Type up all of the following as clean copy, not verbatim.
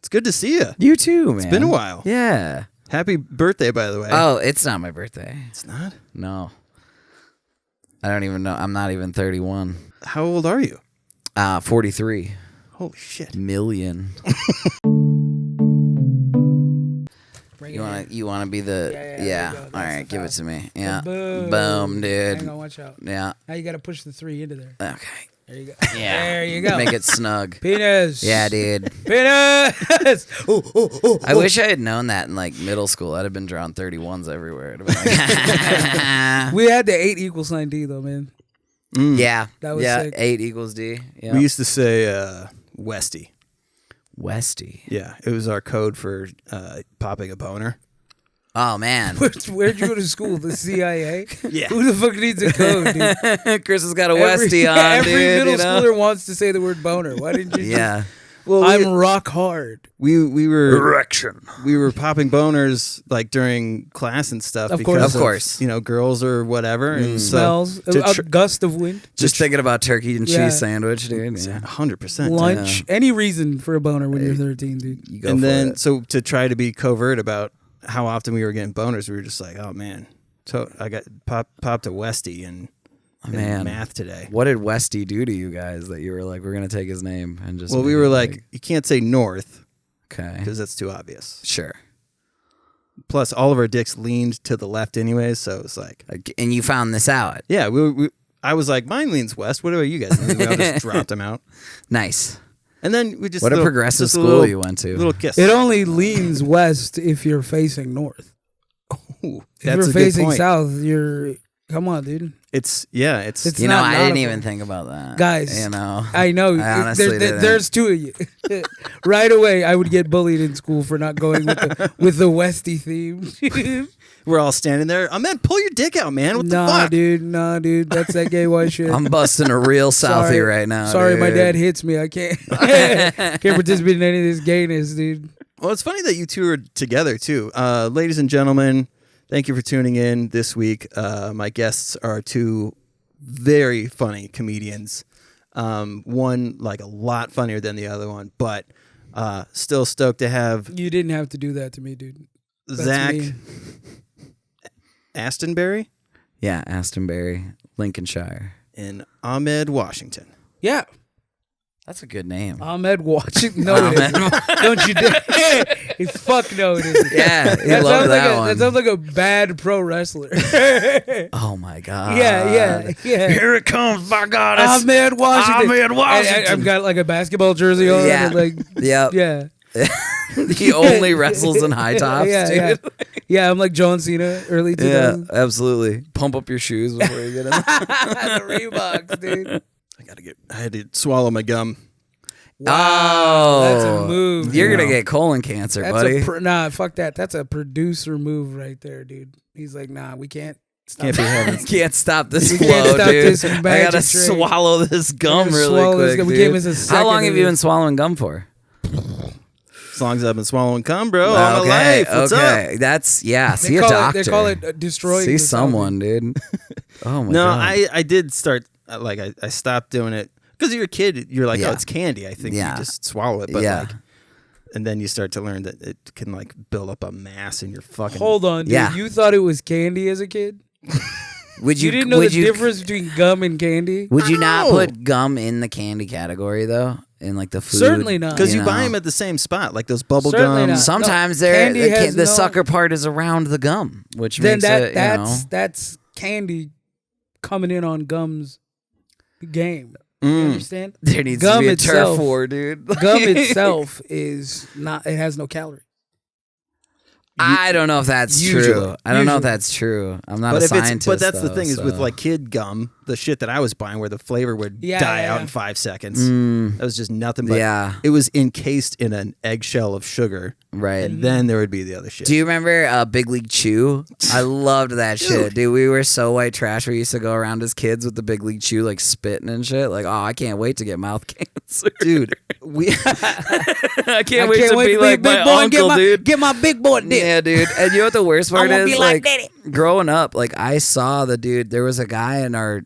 It's good to see you. You too, man. It's been a while. Yeah. Happy birthday, by the way. Oh, it's not my birthday. It's not? No. I don't even know. I'm not even 31. How old are you? 43 Holy shit. million. You want to be the Yeah. All right, give it to me. Yeah. Boom, dude. Hang on, watch out. Yeah. Now you got to push the 3 into there. Okay. There you go. Yeah. There you go. Make it snug. Penis. Yeah, dude. Penis. I wish I had known that in like middle school. I'd have been drawing 31s everywhere. It'd have been like, We had the 8 equals 9D though, man. yeah. That was sick. 8 equals D. Yeah. We used to say Westy. Westy. Yeah, it was our code for popping a boner. Oh, man. Where'd you go to school? The CIA? Yeah. Who the fuck needs a code, dude? Chris has got a Westy on, every dude. middle schooler wants to say the word boner. Why didn't you? Yeah. Well, I'm rock hard. we were Erection. we were popping boners like during class and stuff. Of because course. Of course. girls or whatever. And so Smells. A gust of wind. Just thinking about turkey and Yeah. cheese sandwich, dude. Yeah. 100%. Lunch. Any reason for a boner when you're 13, dude. You go And for then it. so to try to be covert about how often we were getting boners, we were just like, oh man, so I got popped a Westy in math today. What did Westy do to you guys that you were like, we're going to take his name and just... Well, we were like, you can't say North okay. because that's too obvious. Sure. Plus, all of our dicks leaned to the left anyways, so it was like... And you found this out. Yeah, I was like, mine leans west. What about you guys? And then we all just dropped them out. Nice. And then we just... What a progressive just a school you went to. Little kiss. It only leans west if you're facing north. Ooh, If that's you're a good facing point. south, you're... Come on, dude. It's It's You know, not I didn't nautical. even think about that. Guys, You know. I know. I honestly didn't. There's 2 of you. Right away, I would get bullied in school for not going with the Westy theme. we're all standing there. I meant pull your dick out, man. What the fuck? Nah, dude. That's that gay white shit. I'm busting a real Southie Sorry. right now. Sorry, dude. my dad hits me. I can't can't participate in any of this gayness, dude. Well, it's funny that you two are together too, ladies and gentlemen. Thank you for tuning in this week. My guests are 2 very funny comedians. One like a lot funnier than the other one, but still stoked to have You didn't have to do that to me, dude. That's Zach me. Astonberry Yeah, Astonbury, Lincolnshire. and Ahmed Washington. Yeah. That's a good name. Ahmed Washington. No, it isn't. Don't you dare. Fuck no, it isn't. Yeah, he That loved sounds, like that a, one. that sounds like a bad pro wrestler. Oh, my God. Yeah. Here it comes, by God. it's Ahmed Washington. Ahmed Washington. I've got like a basketball jersey on. Yeah. And like, Yep. yeah. He only wrestles in high tops, yeah, dude. Yeah, I'm like John Cena, early 2000s. Yeah, absolutely. Pump up your shoes before you get in. The Reeboks, dude. I had to swallow my gum. Wow, That's a move. You're dude. gonna get colon cancer, That's buddy. nah, fuck that. That's a producer move right there, dude. He's like, nah, we can't. Stop Can't be having. Can't stop this We flow, can't stop dude. this I magic gotta train. swallow this gum gotta really swallow this quick. gum. We dude. gave us a How long second have of you this. been swallowing gum for? As long as I've been swallowing cum, bro, all my life. What's up? That's see They a call doctor. They call it destroying. See yourself, someone, dude. Oh my No, God. I did start like I stopped doing it because you're a kid. You're like, Yeah. oh, it's candy. I think Yeah. you just swallow it, but Yeah. like, and then you start to learn that it can like build up a mass in your fucking. Hold on, dude. Yeah. You thought it was candy as a kid? Would You didn't know the difference between gum and candy? Would you not No. put gum in the candy category though? In like the food? Certainly not. Because you know? buy them at the same spot, like those bubble Certainly gums. not. Sometimes candy they're has the no- sucker part is around the gum, which Then makes it that's candy coming in on gum's game. You Mm. understand? there needs Gum to be a itself- turf war, dude. Gum itself is not. It has no calories. I don't know if that's Usually. true. I don't know if Usually. that's true. I'm not But a if scientist. but that's the though, thing is with so. like kid gum, the shit that I was buying where the flavor would Yeah, die yeah, out yeah. in 5 seconds. Mm, That was just nothing but yeah, it was encased in an eggshell of sugar, right. and then there would be the other shit. Do you remember Big League Chew? I loved that shit, dude. We were so white trash. We used to go around as kids with the Big League Chew, like spitting and shit. Like, oh, I can't wait to get mouth cancer, Dude, we I can't wait to be like my uncle, dude. Get my big boy dick. Yeah, dude. And you know what the worst part wanna is? be like Daddy. Growing up, like I saw the dude. There was a guy in our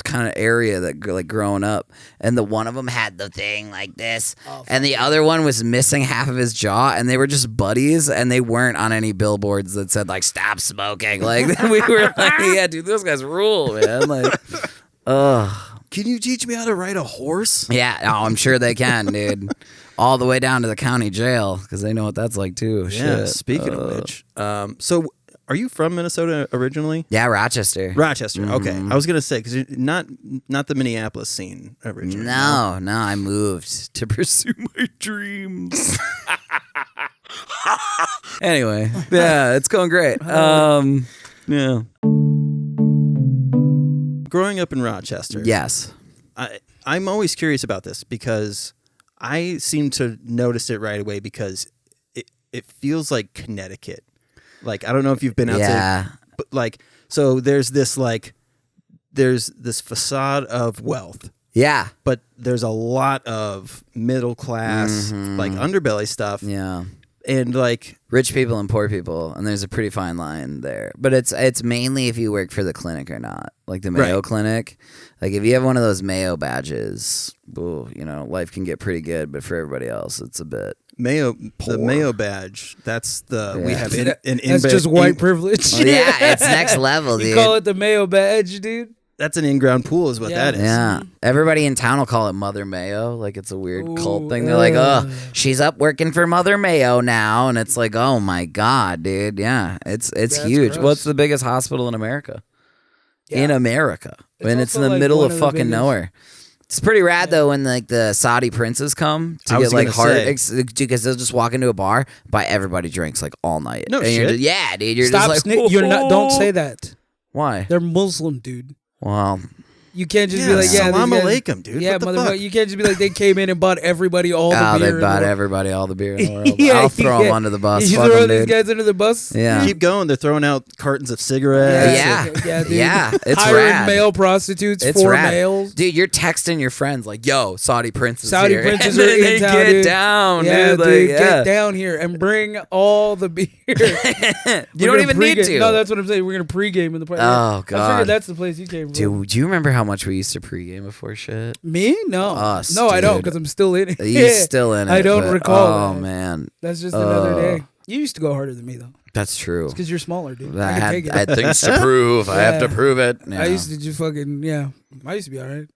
kind of area that like growing up, and the one of them had the thing like this, and the other one was missing half of his jaw, and they were just buddies, and they weren't on any billboards that said like stop smoking. Like we were like, yeah, dude, those guys rule, man. Like, Can you teach me how to ride a horse? yeah, oh, I'm sure they can, dude. All the way down to the county jail because they know what that's like too. Yeah. Shit. Speaking of which, so are you from Minnesota originally? Yeah, Rochester. Rochester. Okay, I was gonna say because you're not the Minneapolis scene originally. No, I moved to pursue my dreams. Anyway, yeah, it's going great. Yeah. Growing up in Rochester. Yes. I'm always curious about this because I seem to notice it right away because it feels like Connecticut. Like, I don't know if you've been out to, but like, so there's this facade of wealth. Yeah. But there's a lot of middle class, like underbelly stuff. Yeah. And like Rich people and poor people, and there's a pretty fine line there. But it's mainly if you work for the clinic or not. Like the Mayo Clinic. Like if you have one of those Mayo badges, life can get pretty good, but for everybody else it's a bit Mayo, poor. The Mayo badge. That's the we have that's just white privilege. Yeah, it's next level, dude. You call it the Mayo badge, dude. That's an in-ground pool, is what that is. Yeah, everybody in town will call it Mother Mayo. Like it's a weird cult thing. They're like, "Oh, she's up working for Mother Mayo now," and it's like, "Oh my god, dude, yeah, it's huge." Gross. What's the biggest hospital in America? Yeah. In America, and it's in the also, like, middle one of of the fucking biggest- nowhere. It's pretty rad though when like the Saudi princes come to I get was like gonna say. because they'll just walk into a bar, buy everybody drinks like all night. No and you're shit. just, yeah, dude, you're Stop just like, you're not. Don't say that. Why? They're Muslim, dude. Well, You can't just be like, yeah, salam these guys- alaikum, dude. Yeah, What the motherfucker. fuck? You can't just be like, they came in and bought everybody all the beer. they in the bought world. everybody all the beer in the world. Yeah, I'll throw them yeah. under the bus. You Fuck throw 'em, these dude. guys under the bus? Yeah. Keep going. They're throwing out cartons of cigarettes. Yeah. dude. Yeah, it's Hiring rad. male prostitutes It's for rad. males. Dude, you're texting your friends like, yo, Saudi Prince is Saudi here. princes And are then in they town, get dude. down, Yeah, dude. Like, dude, yeah. get down here and bring all the beer. You We're don't gonna even need pregame. to. No, that's what I'm saying. We're gonna pregame in the party. Oh, I God. figured that's the place you came from. Dude, do you remember how much we used to pregame before shit? Me? No. Us, no, I don't dude. because I'm still in it. He's still in it. I don't but- recall Oh, that. man. That's just another day. You used to go harder than me though. That's true. Because you're smaller, dude. I I can had, take it. I had things to prove. I have to Yeah. prove it. I used to just fucking I used to be all right.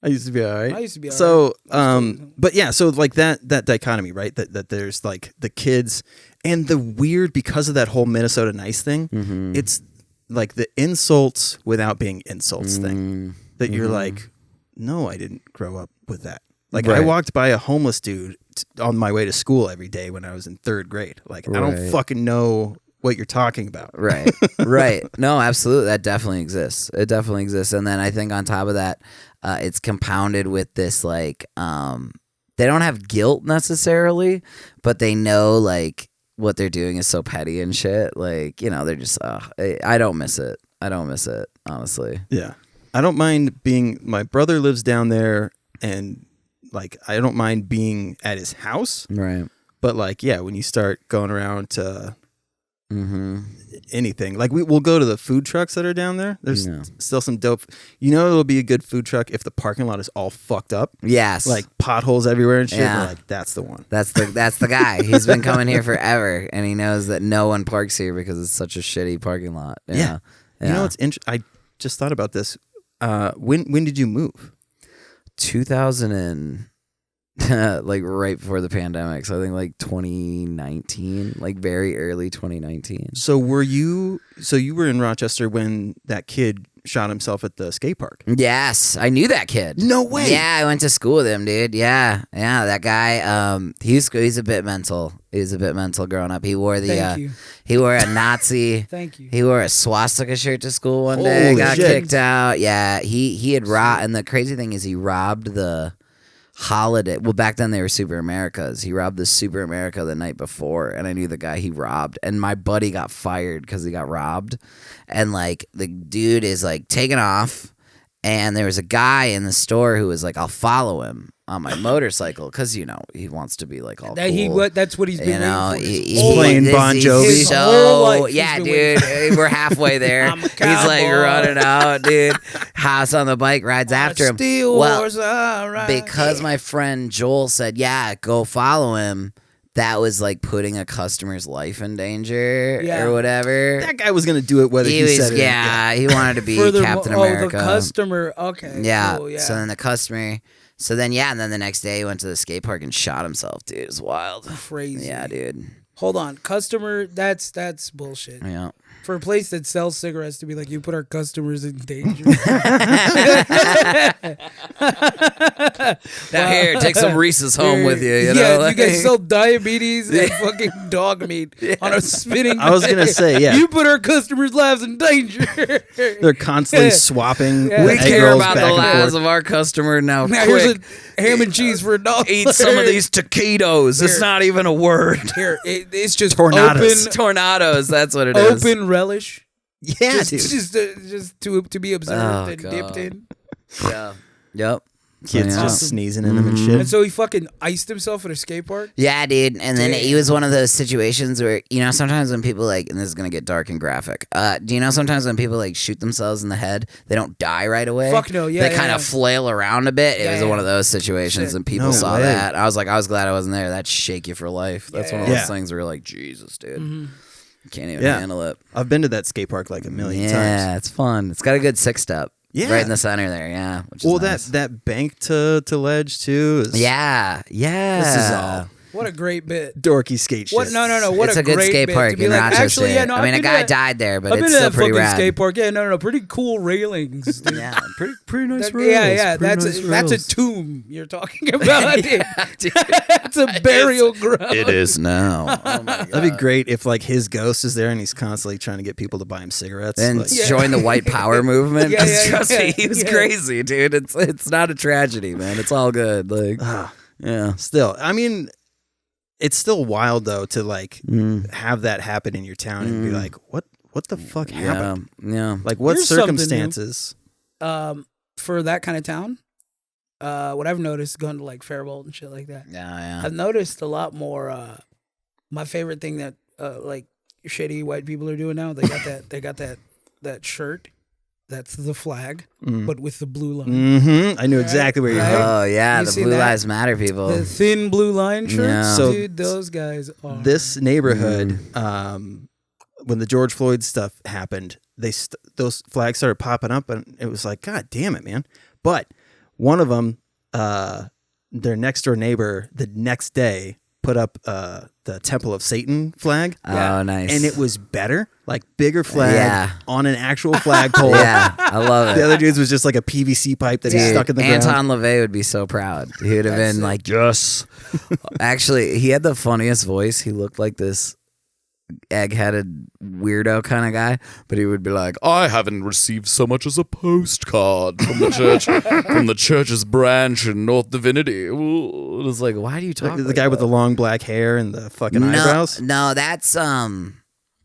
I used to be all right. I used to be all So, right. but yeah, so like that dichotomy, right? That there's like the kids and the weird because of that whole Minnesota nice thing. Mm-hmm. It's like the insults without being insults Mm-hmm. thing that you're like, no, I didn't grow up with that. Like I Right. walked by a homeless dude on my way to school every day when I was in 3rd grade. Like I don't Right. fucking know what you're talking about. Right. Right. No, absolutely. That definitely exists. It definitely exists. And then I think on top of that, it's compounded with this like they don't have guilt necessarily, but they know like what they're doing is so petty and shit. Like, they're just I don't miss it. I don't miss it, honestly. Yeah. I don't mind being, my brother lives down there and like, I don't mind being at his house, Right. but like, yeah, when you start going around to Mm-hmm. anything, like we'll go to the food trucks that are down there. There's Yeah. still some dope, it'll be a good food truck if the parking lot is all fucked up, Yes. like potholes everywhere and shit. Yeah. We're like, that's the one. That's the guy. He's been coming here forever, and he knows that no one parks here because it's such a shitty parking lot. Yeah. Yeah. You know what's I just thought about this. When did you move? 2000 and like right before the pandemic. So I think like 2019, like very early 2019. So you were in Rochester when that kid shot himself at the skate park? Yes, I knew that kid. No way. Yeah, I went to school with him, dude. Yeah, that guy. He's a bit mental. He was a bit mental growing up. He wore the Thank you. he wore a Nazi. Thank you. He wore a swastika shirt to school one day. Holy Got shit. kicked out. Yeah, he had robbed. And the crazy thing is, he robbed the holiday. Well, back then they were Super Americas. He robbed the Super America the night before, and I knew the guy he robbed. And my buddy got fired because he got robbed. And like the dude is like taking off, And there was a guy in the store who was like, I'll follow him on my motorcycle because, he wants to be like all cool. That's what he's been waiting for. He's playing Bon Jovi. His whole life Yeah, he's been dude, we're halfway there. I'm a He's like cowboy. running out, dude. House on the bike rides after him. Steel Well, Wars, all right. because my friend Joel said, yeah, go follow him. That was like putting a customer's life in danger or whatever. That guy was gonna do it whether he said it. Yeah, he wanted to be Captain America. The customer. Okay. Yeah. Cool, yeah. So then the customer. So then and then the next day he went to the skate park and shot himself. Dude, it's wild. Crazy. Yeah, dude. Hold on, customer. That's bullshit. Yeah. For a place that sells cigarettes to be like, you put our customers in danger. Now here, take some Reese's home with you. You know, you guys sell diabetes and fucking dog meat on a spinning. I was gonna say, yeah. You put our customers' lives in danger. They're constantly swapping. Yeah. the we egg care rolls about back the and lives forth. of our customer now. Now Quick, here's a ham and cheese for $1. eat some of these taquitos. It's Here. not even a word. Here, it's just Tornadoes. Tornadoes. That's what it is. open relish. Yeah, just, dude. just to be observed and God. dipped in. Yeah. Yep. Kids Yeah. just sneezing in them and shit. And so he fucking iced himself at a skate park. Yeah, dude. And then Damn. he was one of those situations where, sometimes when people and this is going to get dark and graphic. Do you know sometimes when people shoot themselves in the head, they don't die right away? Fuck no, yeah, They kind yeah. of flail around a bit. It Yeah, was yeah. one of those situations Shit. and people No saw way. that. I was glad I wasn't there. That'd shake you for life. That's one of those Yeah. things where you're like, Jesus, dude. Mm-hmm. Can't even Yeah. handle it. I've been to that skate park like a million times. Yeah, it's fun. It's got a good 6-step. Yeah. Right in the center there, yeah. Which is Well, nice. that bank to ledge too. Is Yeah. This is all What a great bit. dorky skate shit. What? No. What It's a a good great skate bit park to be in like, Rochester. actually, yeah, no, I I've mean, a been to guy that- died there, but I've been it's to still that pretty fucking rad. skate park. Yeah, no, pretty cool railings. Dude. Yeah. Pretty nice That- rails. yeah, Pretty that's nice that's a rails. tomb you're talking about. dude. Dude. That's a burial ground. It is now. Oh my God. That'd be great if his ghost is there and he's constantly trying to get people to buy him cigarettes. And Like, Yeah. join the white power movement. Yeah, 'Cause yeah, trust me, yeah, he was yeah. crazy, dude. It's not a tragedy, man. It's all good. Yeah. Still, I mean, it's still wild though to have that happen in your town and be like, what the fuck happened? Yeah. Like, what Here's something new. circumstances? For that kind of town, what I've noticed going to like Faribault and shit like that, Yeah. I've noticed a lot more. My favorite thing that like shady white people are doing now, they got that shirt. That's the flag, but with the blue line. Mm-hmm. I knew exactly where you're Right? going. Oh yeah, You the seen Blue that? Lives Matter people. The thin blue line shirts, Yeah. So- dude. Those guys are This neighborhood, when the George Floyd stuff happened, those flags started popping up, and it was like, God damn it, man! But one of them, their next door neighbor, the next day put up the Temple of Satan flag. Oh, nice. And it was better, like bigger flag Yeah. on an actual flagpole. Yeah, I love The it. other dude's was just like a PVC pipe that he Dude, stuck in the ground. Anton LaVey would be so proud. He would have been like, yes. Actually, he had the funniest voice. He looked like this egg-headed weirdo kind of guy, but he would be like, I haven't received so much as a postcard from the church, from the church's branch in North Divinity. Ooh. It was like, why do you talk the like guy with that? the long black hair and the fucking eyebrows. No, that's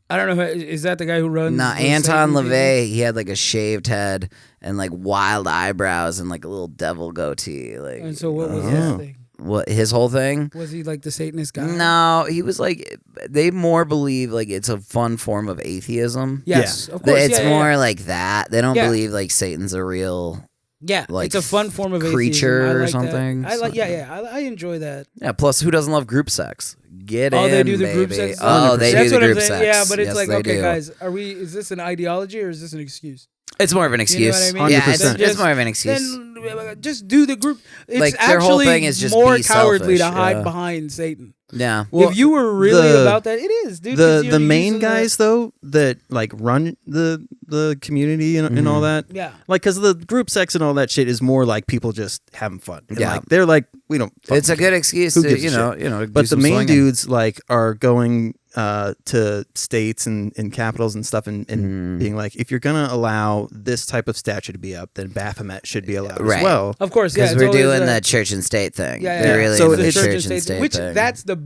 I don't know. Is that the guy who runs? No, the Anton Satan LaVey, he had like a shaved head and like wild eyebrows and like a little devil goatee. Like, And so what was his Oh. thing? what his whole thing? Was he like the Satanist guy? No, he was like, they more believe like it's a fun form of atheism. Yes, of course. It's yeah, more yeah. like that. They don't Yeah. believe like Satan's a real, Yeah, like, it's a fun form of creature atheism. I or like something. That. I like, yeah. I enjoy that. yeah. Plus, who doesn't love group sex? Get in, Oh, they do the group baby. sex. Oh, they That's do the what I'm group saying. sex. Yeah, but it's Yes, like, they okay, do. guys, is this an ideology or is this an excuse? It's more of an You know excuse. what I mean? Yeah, 100%. it's more of an excuse. Then just do the group. It's Like, actually their whole thing is just more be cowardly selfish, to hide yeah. behind Satan. Yeah. Well, if you were really the- about that, it is, dude. 'cause The you're main using guys though that like run the community and all that. Yeah. Like, because the group sex and all that shit is more like people just having fun. And, Yeah. like, they're like, we don't. It's a fucking good care. excuse Who to, gives a you know, shit? do But the some main swinging. dudes like are going to states and capitals and stuff and being like, if you're gonna allow this type of statue to be up, then Baphomet should be allowed Right. as well. Of course, yeah. Because it's we're always doing a- the church and state thing. Yeah, They're yeah. really So into the it's church and state which thing. that's the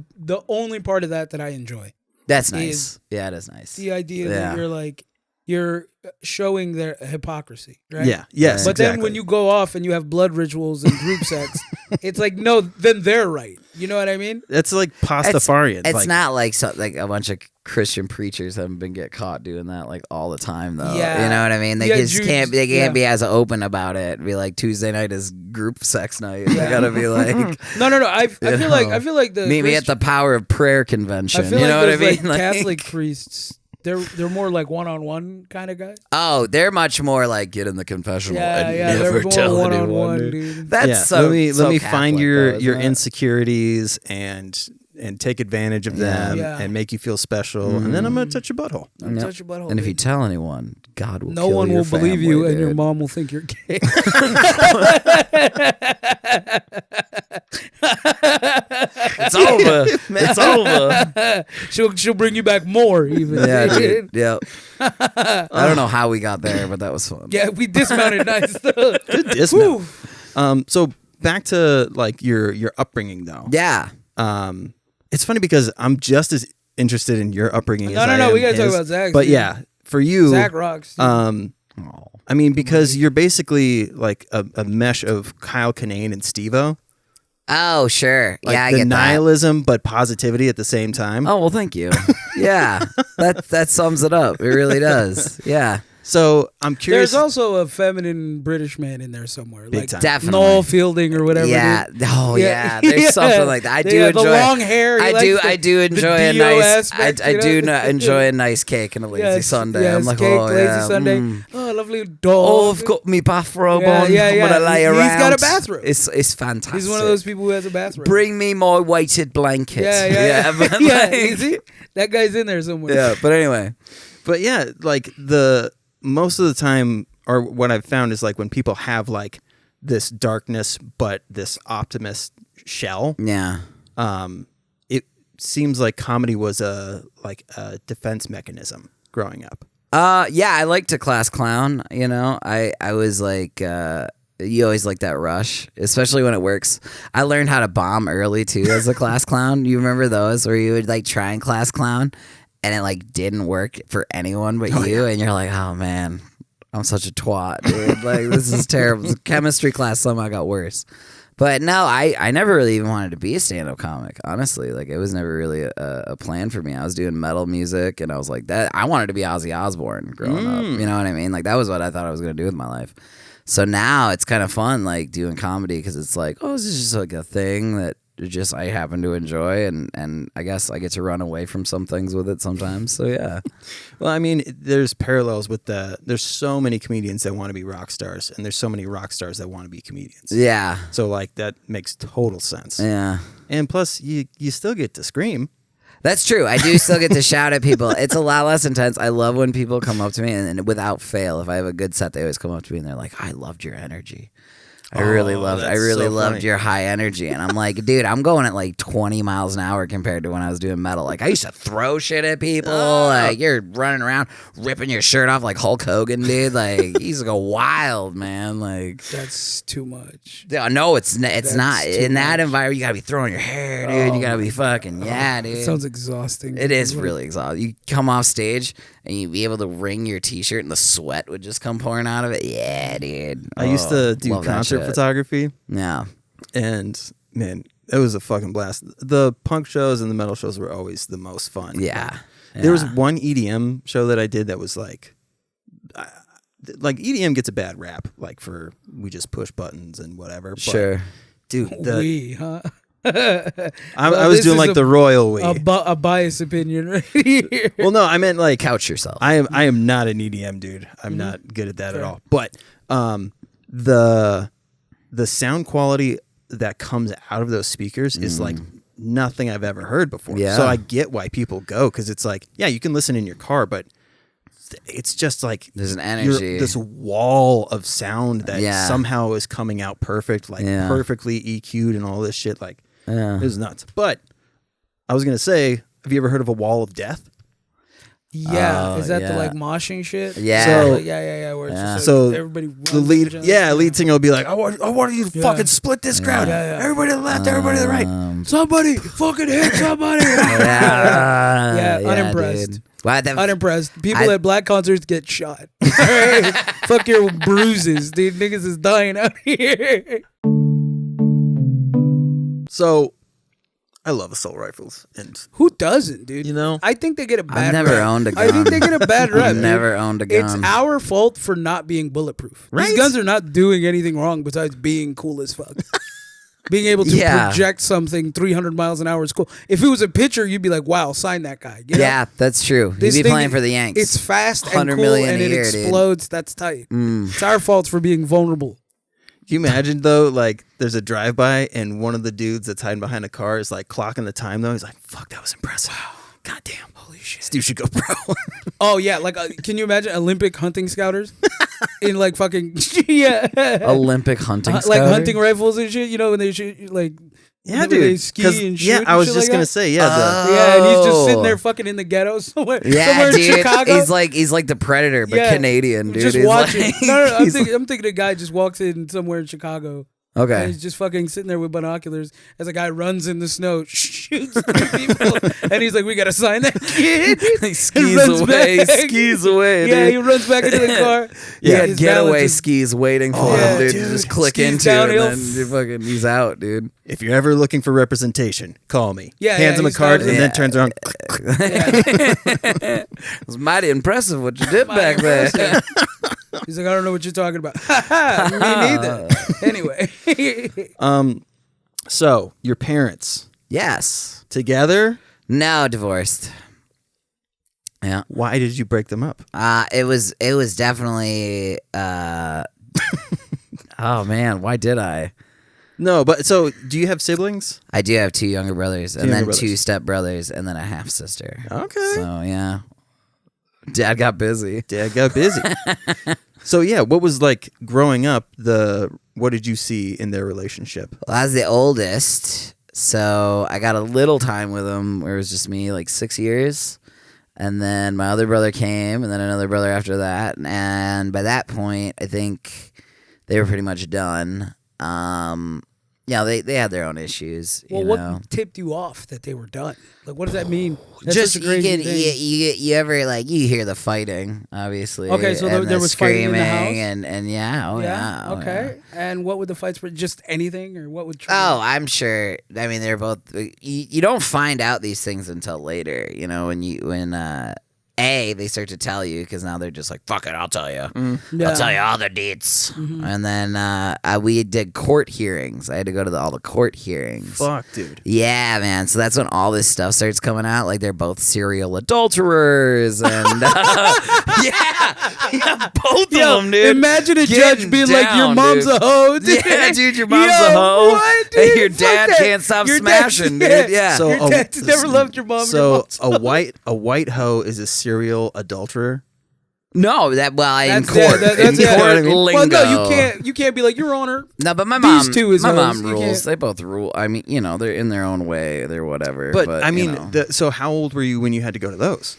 only part of that I enjoy. That's is- nice. Yeah, it is nice. The idea Yeah. that you're like, you're showing their hypocrisy, right? Yeah. Yes. But exactly. then when you go off and you have blood rituals and group sex, it's like, no, then they're right. You know what I mean? it's like Pastafarian. It's like, not like like a bunch of Christian preachers haven't get caught doing that like all the time though. Yeah. You know what I mean? They Yeah, just Jews- can't be yeah. as open about it. Be like Tuesday night is group sex night. They gotta be like No. I feel like the meet me at the Power of Prayer convention. I feel you know like what I those, mean? like, Catholic priests. They're more like one-on-one kind of guys. Oh, they're much more like get in the confessional Yeah, and yeah, never they're more tell one-on-one, anyone. dude. That's yeah. so. Let me find Catholic, your though, isn't it? insecurities and take advantage of them Yeah. and make you feel special, and then I'm gonna touch your butthole. Don't Yep. touch your butthole. And if you dude. tell anyone, God will. no kill one your will believe family, you, and your dude. mom will think you're gay. It's over. It's over. she'll bring you back more even. Yeah, dude. Yep. I don't know how we got there, but that was fun. Yeah, we dismounted nice. Good dismount. So back to like your upbringing though. Yeah. It's funny because I'm just as interested in your upbringing. No, as no, I no, am we gotta talk his. about Zach's, But dude. yeah, for you, Zach rocks. dude. I mean, because you're basically like a mesh of Kyle Kinane and Steve-O. Oh, sure. Like yeah, I the get that. nihilism but positivity at the same time. Oh well, thank you. Yeah, that sums it up. It really does. Yeah, So I'm curious. There's also a feminine British man in there somewhere, Big like time. definitely. Noel Fielding or whatever. Yeah. dude. Oh Yeah. yeah. There's Yeah. something like that. I do Yeah, enjoy the long hair. He I likes do. the- I do enjoy the a DO nice. aspect, I you do know? enjoy a nice cake and a lazy Yes, Sunday. yes, I'm like, cake, oh lazy yeah. Sunday. mm. Oh, lovely Oh, dog. I've got me bathrobe Yeah, on. yeah, I'm gonna yeah. lay He's around. got a bathrobe. It's fantastic. He's one of those people who has a bathroom. Bring me my weighted blanket. Yeah. but yeah, like- you see? That guy's in there somewhere. yeah. But anyway. But yeah, like the most of the time, or what I've found is like when people have like this darkness but this optimist shell, Yeah. it seems like comedy was a defense mechanism growing up. Yeah, I liked a class clown, you know. I was like you always like that rush, especially when it works. I learned how to bomb early too as a class clown. You remember those where you would like try and class clown and it like didn't work for anyone but you and you're like, "Oh man, I'm such a twat, dude. Like this is terrible." The chemistry class somehow got worse. But no, I never really even wanted to be a stand-up comic, honestly. Like, it was never really a plan for me. I was doing metal music, and I was like, that. I wanted to be Ozzy Osbourne growing up. You know what I mean? Like, that was what I thought I was going to do with my life. So now it's kind of fun, like, doing comedy, because it's like, oh, this is just, like, a thing that just I happen to enjoy, and I guess I get to run away from some things with it sometimes. So, yeah. Well, I mean, there's parallels with there's so many comedians that want to be rock stars, and there's so many rock stars that want to be comedians. Yeah. So, like, that makes total sense. Yeah. And plus, you still get to scream. That's true. I do still get to shout at people. It's a lot less intense. I love when people come up to me, and without fail, if I have a good set, they always come up to me and they're like, "I loved your energy. I really loved funny. your high energy." And I'm like, dude, I'm going at like 20 miles an hour compared to when I was doing metal. Like, I used to throw shit at people. Like, you're running around ripping your shirt off like Hulk Hogan, dude. Like, you used to go wild, man. Like, That's too much. yeah, no, it's not. too In that much. environment, you gotta be throwing your hair, dude. You gotta be fucking, yeah, dude. It sounds exhausting. It is really exhausting. You come off stage and you'd be able to wring your t-shirt and the sweat would just come pouring out of it. Yeah, dude. I used to do love that concert shit. photography, Yeah. and man, it was a fucking blast. The punk shows and the metal shows were always the most fun. Yeah. There was one EDM show that I did that was like EDM gets a bad rap, like for we just push buttons and whatever. But, Sure. dude. Huh? I was this doing is like the royal we. A biased opinion right here. Well, no, I meant like Couch yourself. I am not an EDM dude. I'm not good at that at all. But the sound quality that comes out of those speakers is like nothing I've ever heard before. Yeah. So I get why people go, because it's like, yeah, you can listen in your car, but it's just like There's an energy. this wall of sound that Yeah. somehow is coming out perfect, like Yeah. perfectly EQ'd and all this shit. Like Yeah. it was nuts. But I was gonna say, have you ever heard of a wall of death? Yeah, Oh, is that yeah. the like moshing shit? Yeah. So- Like, yeah. Where it's Yeah. just So, like everybody. runs The lead, into each other. lead singer will be like, I want you to Yeah. fucking split this crowd. Yeah. Everybody to the left, everybody to the right. Somebody fucking hit somebody. Yeah, unimpressed. dude. Wow, that, Unimpressed. People at black concerts get shot. Alright? Fuck your bruises, dude. Niggas is dying out here. So, I love assault rifles, and Who doesn't, dude? you know, I think they get a bad I've never rap. owned a gun. I think they get a bad rap. I've dude. never owned a gun. It's our fault for not being bulletproof. Right? These guns are not doing anything wrong besides being cool as fuck. Being able to Yeah. project something 300 miles an hour is cool. If it was a pitcher, you'd be like, wow, sign that guy. You know? Yeah, that's true. He'd This be thing- playing for the Yanks. It's fast and 100 cool million and a it year, dude. explodes. That's tight. Mm. It's our fault for being vulnerable. can you imagine though, like there's a drive-by and one of the dudes that's hiding behind a car is like clocking the time though. He's like, fuck, that was impressive. Wow. God damn. Holy shit. This dude should go pro. Oh, yeah. Like, can you imagine Olympic hunting scouters? In like fucking, yeah. Olympic hunting Like scouter? hunting rifles and shit, you know, when they shoot, like, Yeah, when they dude. ski 'Cause- and shoot. yeah, and I was shit just like gonna that. say, yeah. Yeah, and he's just sitting Oh. there fucking in the ghetto somewhere, Yeah, somewhere in dude. Chicago. He's like the Predator, but Yeah. Canadian, dude. Just He's watching. like- No, I'm he's thinking a guy just walks in somewhere in Chicago. like- And okay. he's just fucking sitting there with binoculars as a guy runs in the snow, shoots people, and he's like, "We gotta sign that kid." He And skis runs away, back. skis away, Yeah, dude. he runs back into the car. He had his getaway balance is- skis waiting for Oh, him, dude. dude. Just click Skis into downhill. it, and then he's out, dude. If you're ever looking for representation, call me. Yeah, Hands yeah, him a he card started- and then turns around. It was mighty impressive what you did back there. He's like, "I don't know what you're talking about." Me neither. Anyway, So your parents Yes. together? No, divorced. Yeah. Why did you break them up? It was definitely oh man, why did I? No, but so do you have siblings? I do have two younger brothers and younger then brothers. two step brothers and then a half sister. Okay. So yeah. Dad got busy. Dad got busy. So yeah, what was like growing up? What did you see in their relationship? Well, I was the oldest, so I got a little time with him where it was just me, like 6 years. And then my other brother came, and then another brother after that. And by that point, I think they were pretty much done. Yeah, they had their own issues. well, you what know? tipped you off that they were done? Like, what does that mean? That's Just such a you crazy can thing. you ever like you hear the fighting, obviously. Okay, so there and the was fighting in the screaming house? and yeah, oh yeah, oh, okay. yeah. And what would the fights for? Just anything, or what would? trigger Oh, it? I'm sure. I mean, they're both. You don't find out these things until later. You know, when they start to tell you because now they're just like, fuck it, I'll tell you. Yeah. I'll tell you all the deets. And then we did court hearings. I had to go to all the court hearings. Fuck, dude. Yeah, man. So that's when all this stuff starts coming out. Like they're both serial adulterers, and yeah, both of them, dude. Imagine a Getting judge being like, "Your down, mom's dude. a hoe." Dude. Yeah, dude, your mom's Yo, a hoe. What, And dude? your Fuck dad that. can't stop Your smashing, dad- dude. Yeah. So Your dad's never loved your mom. your So mom's a white hoe is a serial adulterer. No, that in That's- court. yeah, that's- in yeah. court Well, lingo. Well, no, you can't be like, "Your Honor." No, but my These mom, two is my hoes. mom You rules. can't- They both rule. I mean, you know, they're in their own way. They're whatever. But I you mean, know, so how old were you when you had to go to those?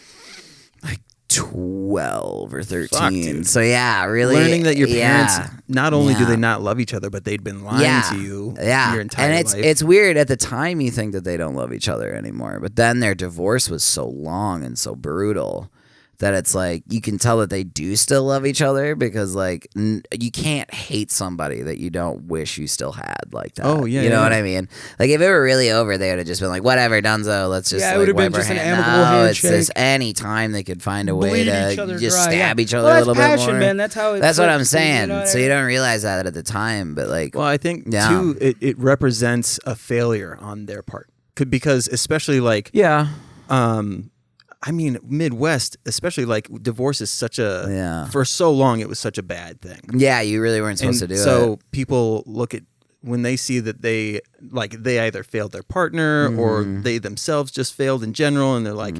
12 or 13. Fuck, dude. So yeah, really Learning that your parents yeah. not only do Yeah. they not love each other, but they'd been lying to you your entire and life. it's weird at the time you think that they don't love each other anymore, but then their divorce was so long and so brutal that it's like you can tell that they do still love each other because like you can't hate somebody that you don't wish you still had like that. Oh, yeah, you know yeah. what I mean? Like if it were really over, they would have just been like, whatever, Dunzo, let's just Yeah, it like would have been wipe our just an hand. amicable No, it's handshake. just any time they could find a way Bleed to each other just dry, stab yeah. each other Well, a that's little passion, bit more. man. That's how. That's what like, I'm saying. you know what So I you mean? don't realize that at the time, but like, well, I think Yeah. too, it represents a failure on their part. Because especially like, yeah, I mean, Midwest, especially like divorce is such a Yeah. for so long it was such a bad thing. yeah, you really weren't supposed And to do so it. people look at when they see that they either failed their partner or Mm-hmm. they themselves just failed in general, and they're like,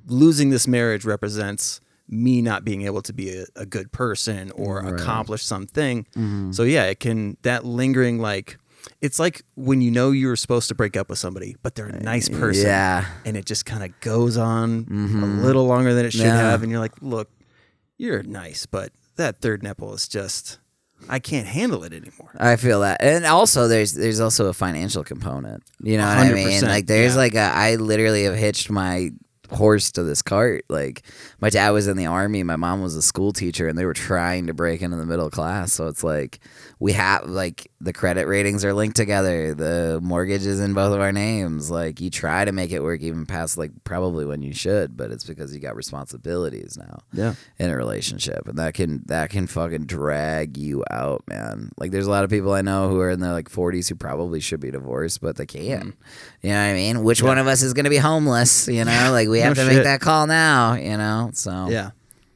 losing this marriage represents me not being able to be a good person or accomplish something. So yeah, it can, that lingering like it's like when you know you're supposed to break up with somebody, but they're a nice person. Yeah. And it just kind of goes on a little longer than it should have. And you're like, look, you're nice, but that third nipple is just, I can't handle it anymore. I feel that. And also there's also a financial component. You know what I mean? Like there's like I literally have hitched my horse to this cart. Like my dad was in the army, my mom was a school teacher, and they were trying to break into the middle class. So it's like we have like the credit ratings are linked together, the mortgage is in both of our names. Like you try to make it work even past like probably when you should, but it's because you got responsibilities now in a relationship, and that can fucking drag you out, man. Like there's a lot of people I know who are in their like 40s who probably should be divorced, but they can't. You know what I mean? Which one of us is going to be homeless? You know, like we have to make that call now, you know? So yeah.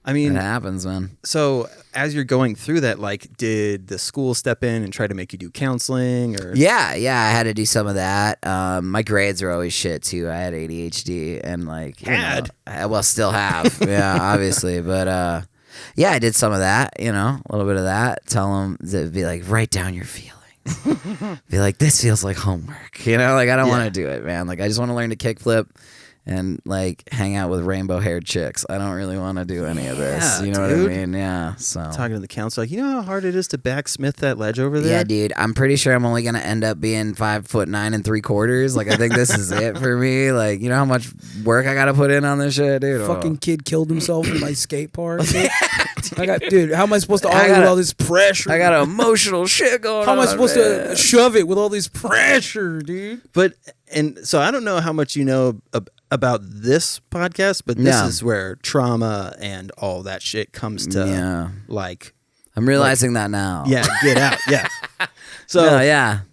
I mean, it happens, man. So as you're going through that, like, did the school step in and try to make you do counseling or? Yeah, I had to do some of that. My grades were always shit too. I had ADHD and like still have. Yeah, obviously, but yeah, I did some of that. You know, a little bit of that. Tell them to be like, write down your feelings. Be like, this feels like homework. You know, like I don't want to do it, man. Like I just want to learn to kickflip and like hang out with rainbow haired chicks. I don't really want to do any of this. You know what I mean? Yeah. So talking to the counselor, like, you know how hard it is to backsmith that ledge over there? Yeah, dude. I'm pretty sure I'm only gonna end up being 5'9"3/4. Like I think this is it for me. Like, you know how much work I gotta put in on this shit, dude. Fucking kid killed himself in my skate park. Dude, how am I supposed to argue with all this pressure? I got emotional shit going on. How am I supposed to shove it with all this pressure, dude? And so I don't know how much you know about this podcast, but this is where trauma and all that shit comes to like. I'm realizing that now. Yeah, get out. Yeah. So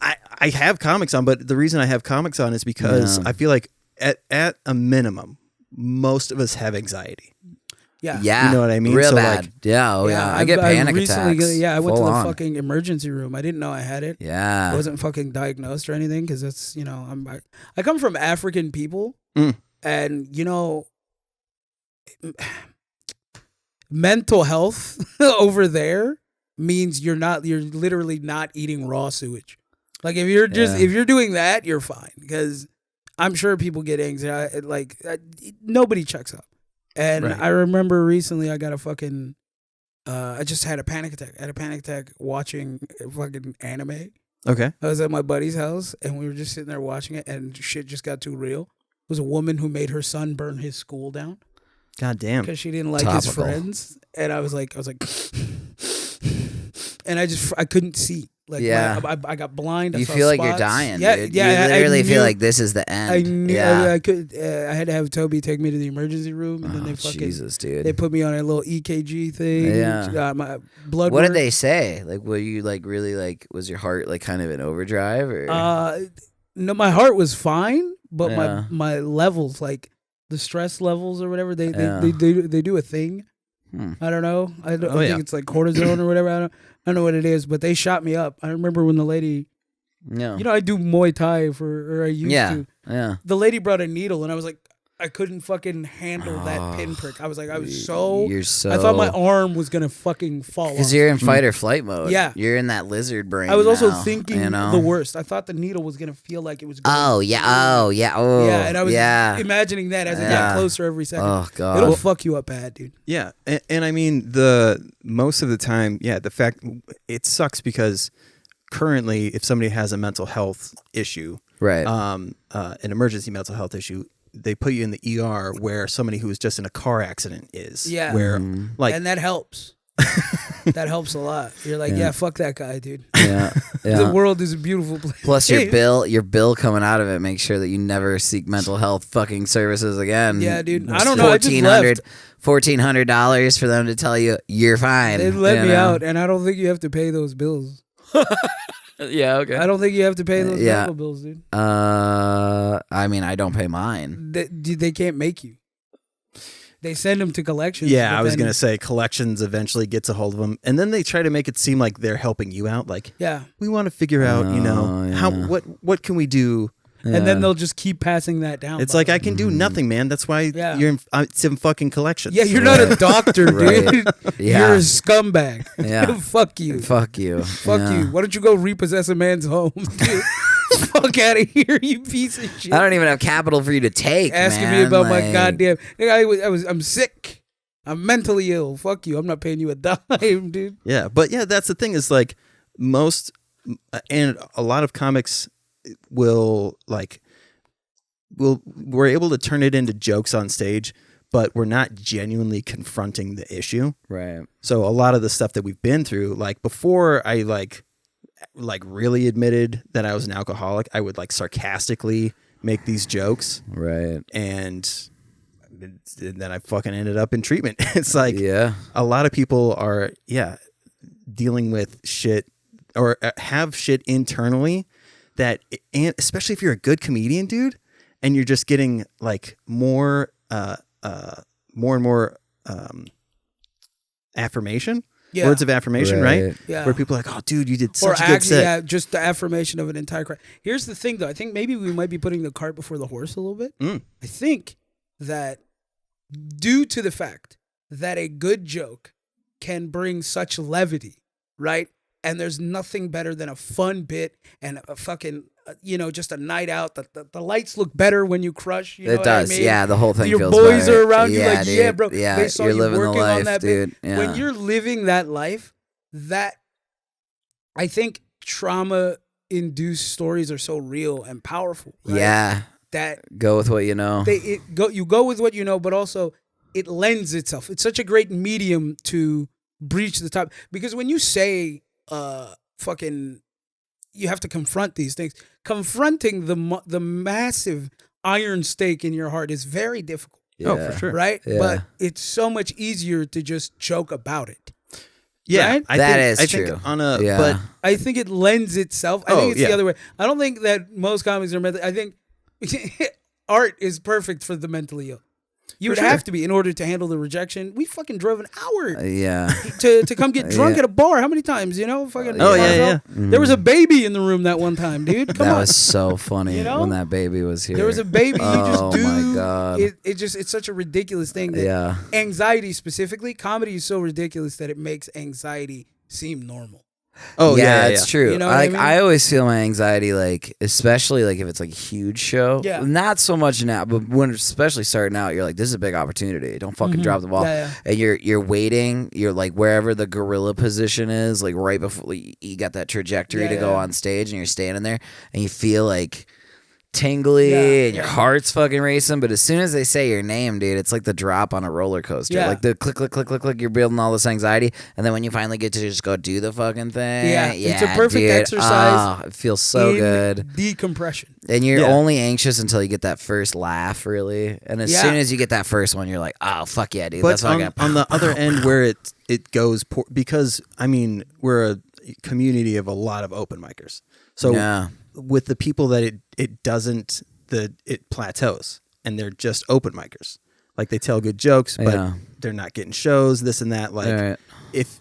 I have comics on, but the reason I have comics on is because I feel like at a minimum, most of us have anxiety. Yeah. You know what I mean? Real so bad. Like, I get panic attacks. I went to the on. fucking emergency room. I didn't know I had it. Yeah. I wasn't fucking diagnosed or anything because that's, you know, I come from African people and, you know, mental health over there means you're literally not eating raw sewage. Like if you're doing that, you're fine because I'm sure people get anxiety. Like nobody checks up. And I remember recently I got a fucking, I just had a panic attack. I had a panic attack watching fucking anime. Okay. I was at my buddy's house and we were just sitting there watching it and shit just got too real. It was a woman who made her son burn his school down. God damn. Because she didn't like his friends. And I was like, and I couldn't see. Like, I got blind. You feel like spots. you're dying, yeah, dude. Yeah, you literally feel like this is the end. I knew I could. I had to have Toby take me to the emergency room, and then they fucking Jesus, dude. They put me on a little EKG thing. Yeah, my blood. What did they say? Like, were you like really like? Was your heart like kind of in overdrive? Or no, my heart was fine, but my levels, like the stress levels or whatever, they do a thing. I don't know. I think it's like cortisone or whatever. I don't know what it is, but they shot me up. I remember when the lady, you know, I do Muay Thai I used to. Yeah. The lady brought a needle, and I was like, I couldn't fucking handle that pinprick. I was like, I thought my arm was gonna fucking fall off. Because you're in fight or flight mode. Yeah. You're in that lizard brain. I was also thinking the worst. I thought the needle was gonna feel like it was going yeah, and I was imagining that as it got closer every second. Oh god. It'll fuck you up bad, dude. Yeah. And I mean most of the time, the fact it sucks because currently if somebody has a mental health issue, right, an emergency mental health issue, they put you in the ER where somebody who was just in a car accident is. Yeah. Where like, and that helps. That helps a lot. You're like, fuck that guy, dude. Yeah. The world is a beautiful place. Plus your bill coming out of it makes sure that you never seek mental health fucking services again. Yeah, dude. I don't know. I just left. $1,400 for them to tell you you're fine. They let me out, and I don't think you have to pay those bills. Yeah, okay. I don't think you have to pay those medical bills, dude. I mean, I don't pay mine. They can't make you. They send them to collections. Yeah, I was going to say collections eventually gets a hold of them. And then they try to make it seem like they're helping you out. Like, we want to figure out, what can we do and then they'll just keep passing that down. It's like I can do nothing, man. That's why it's in fucking collections. Yeah, you're not a doctor, dude. Yeah. You're a scumbag. Yeah. Fuck you. Fuck you. Fuck you. Why don't you go repossess a man's home? Dude? Fuck out of here, you piece of shit. I don't even have capital for you to take. Asking me about my goddamn. I'm sick. I'm mentally ill. Fuck you. I'm not paying you a dime, dude. Yeah, but that's the thing is like most and a lot of comics we're able to turn it into jokes on stage, but we're not genuinely confronting the issue. Right. So a lot of the stuff that we've been through, like before I like really admitted that I was an alcoholic, I would like sarcastically make these jokes. Right. And then I fucking ended up in treatment. It's like a lot of people are dealing with shit or have shit internally that, and especially if you're a good comedian, dude, and you're just getting like more and more affirmation. Yeah. Words of affirmation, right? Yeah. Where people are like, oh, dude, you did such a good set. Yeah, just the affirmation of an entire crowd. Here's the thing, though. I think maybe we might be putting the cart before the horse a little bit. I think that due to the fact that a good joke can bring such levity, right? And there's nothing better than a fun bit and a fucking, just a night out. The lights look better when you crush. You know it does. What I mean? Yeah, the whole thing Your feels boys better. are around you like, dude. yeah, bro. Yeah, they saw you're you living working the life, on that dude. bit. Yeah. When you're living that life, that I think trauma-induced stories are so real and powerful. Right? Yeah. That go with what you know. You go with what you know, but also it lends itself. It's such a great medium to breach the top, because when you say you have to confront these things. Confronting the massive iron stake in your heart is very difficult. Yeah. Oh, for sure. Right? Yeah. But it's so much easier to just joke about it. Yeah, right? I think true. But I think it lends itself. I think it's the other way. I don't think that most comics are mentally. I think art is perfect for the mentally ill. You would have to be in order to handle the rejection. We fucking drove an hour to come get drunk at a bar. How many times, Fucking There was a baby in the room that one time, dude. Come on. That was so funny when that baby was here. There was a baby. My God. It's such a ridiculous thing. That anxiety specifically, comedy is so ridiculous that it makes anxiety seem normal. Oh yeah, it's true. You know what I mean? I always feel my anxiety, like, especially like if it's like a huge show. Yeah. Not so much now, but when especially starting out, you're like, this is a big opportunity. Don't fucking drop the ball. Yeah. And you're waiting. You're like wherever the gorilla position is, like right before you got that trajectory to go on stage, and you're standing there, and you feel like tingly and your heart's fucking racing, but as soon as they say your name, dude, it's like the drop on a roller coaster. Like the click, click, click, click, click, you're building all this anxiety, and then when you finally get to just go do the fucking thing, it's a perfect exercise. It feels so good. Decompression. And you're only anxious until you get that first laugh, really. And as soon as you get that first one, you're like, oh, fuck yeah, dude. But that's what I got. On the other end where it goes poor, because I mean we're a community of a lot of open micers. So with the people that it plateaus, and they're just open micers. Like they tell good jokes, but they're not getting shows, this and that. Like if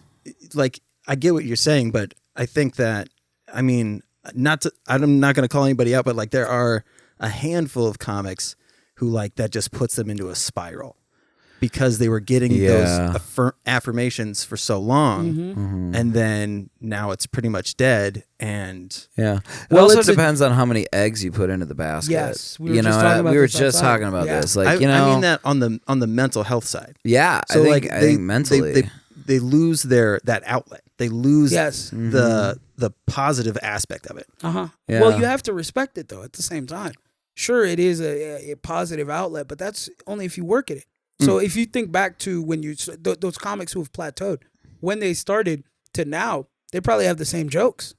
like I get what you're saying, but I think that I'm not going to call anybody out, but like there are a handful of comics who like that just puts them into a spiral. Because they were getting those affirmations for so long, and then now it's pretty much dead. And it also depends on how many eggs you put into the basket. Yes, we were just talking about this. Like I mean that on the mental health side. Yeah, so I think mentally they lose that outlet. They lose the positive aspect of it. Yeah. Well, you have to respect it though. At the same time, sure, it is a positive outlet, but that's only if you work at it. So if you think back to when those comics who have plateaued, when they started to now, they probably have the same jokes.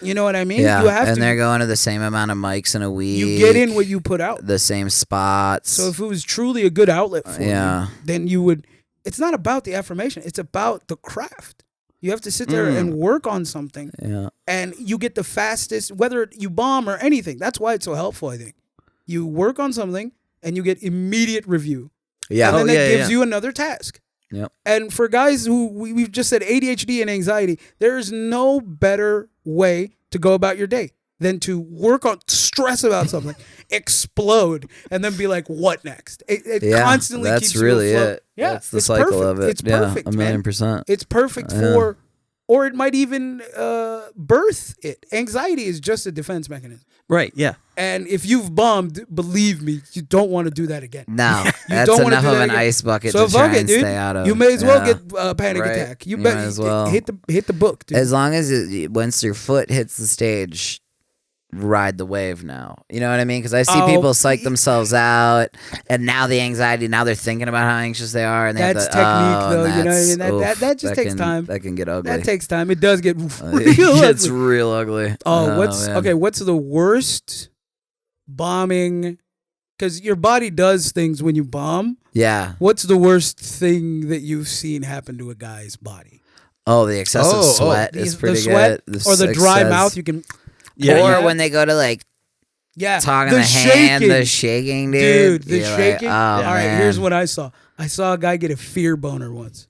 You know what I mean? Yeah, they're going to the same amount of mics in a week. You get in what you put out. The same spots. So if it was truly a good outlet for you, then you would. It's not about the affirmation. It's about the craft. You have to sit there and work on something. Yeah. And you get the fastest, whether you bomb or anything. That's why it's so helpful, I think. You work on something and you get immediate review. Yeah. And then that gives you another task. Yep. And for guys who we've just said ADHD and anxiety, there is no better way to go about your day. than to work on stress about something, explode, and then be like, what next? It constantly that's keeps really you afloat. it. Yeah, that's the cycle perfect. of it. It's perfect, a million %. It's perfect for, or it might even birth it. Anxiety is just a defense mechanism. Right, yeah. And if you've bombed, believe me, you don't want to do that again. No, You that's don't wanna enough do of that an again. ice bucket So to try fuck it, and dude. stay out of. You may as well Yeah. get a panic Right. attack. You might as well. hit the book, dude. As long as once your foot hits the stage, ride the wave now. You know what I mean? Because I see people psych themselves out, and now the anxiety, now they're thinking about how anxious they are. And That's technique, though. You know what I mean? That just takes time. That can get ugly. That takes time. It does get real It's ugly. real ugly. What's the worst bombing? Because your body does things when you bomb. Yeah. What's the worst thing that you've seen happen to a guy's body? Oh, the excessive sweat is pretty the sweat good. Or the dry mouth. You can. Or when they go to like talking the hand, the shaking, dude. The shaking. All right, here's what I saw. I saw a guy get a fear boner once.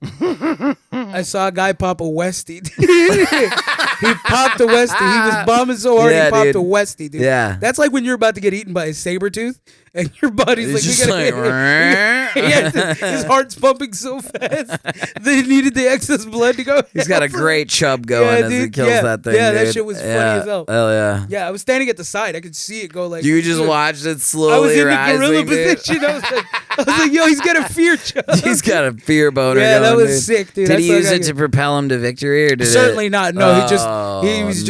I saw a guy pop a Westie. He popped a Westie. He was bombing so hard he popped a Westie, dude. Yeah. That's like when you're about to get eaten by a saber tooth and your body's like, just like his heart's pumping so fast they needed the excess blood to go. He's got a great chub going as he kills that thing. Yeah, dude. that shit was funny as hell. Hell yeah. Yeah, I was standing at the side. I could see it go like. You just watched it slowly rising. I was in the gorilla position. I was like, yo, he's got a fear chub. He's got a fear boner. Yeah, going, that was dude. sick, dude. Did he use it to propel him to victory, or did Certainly not. No, he was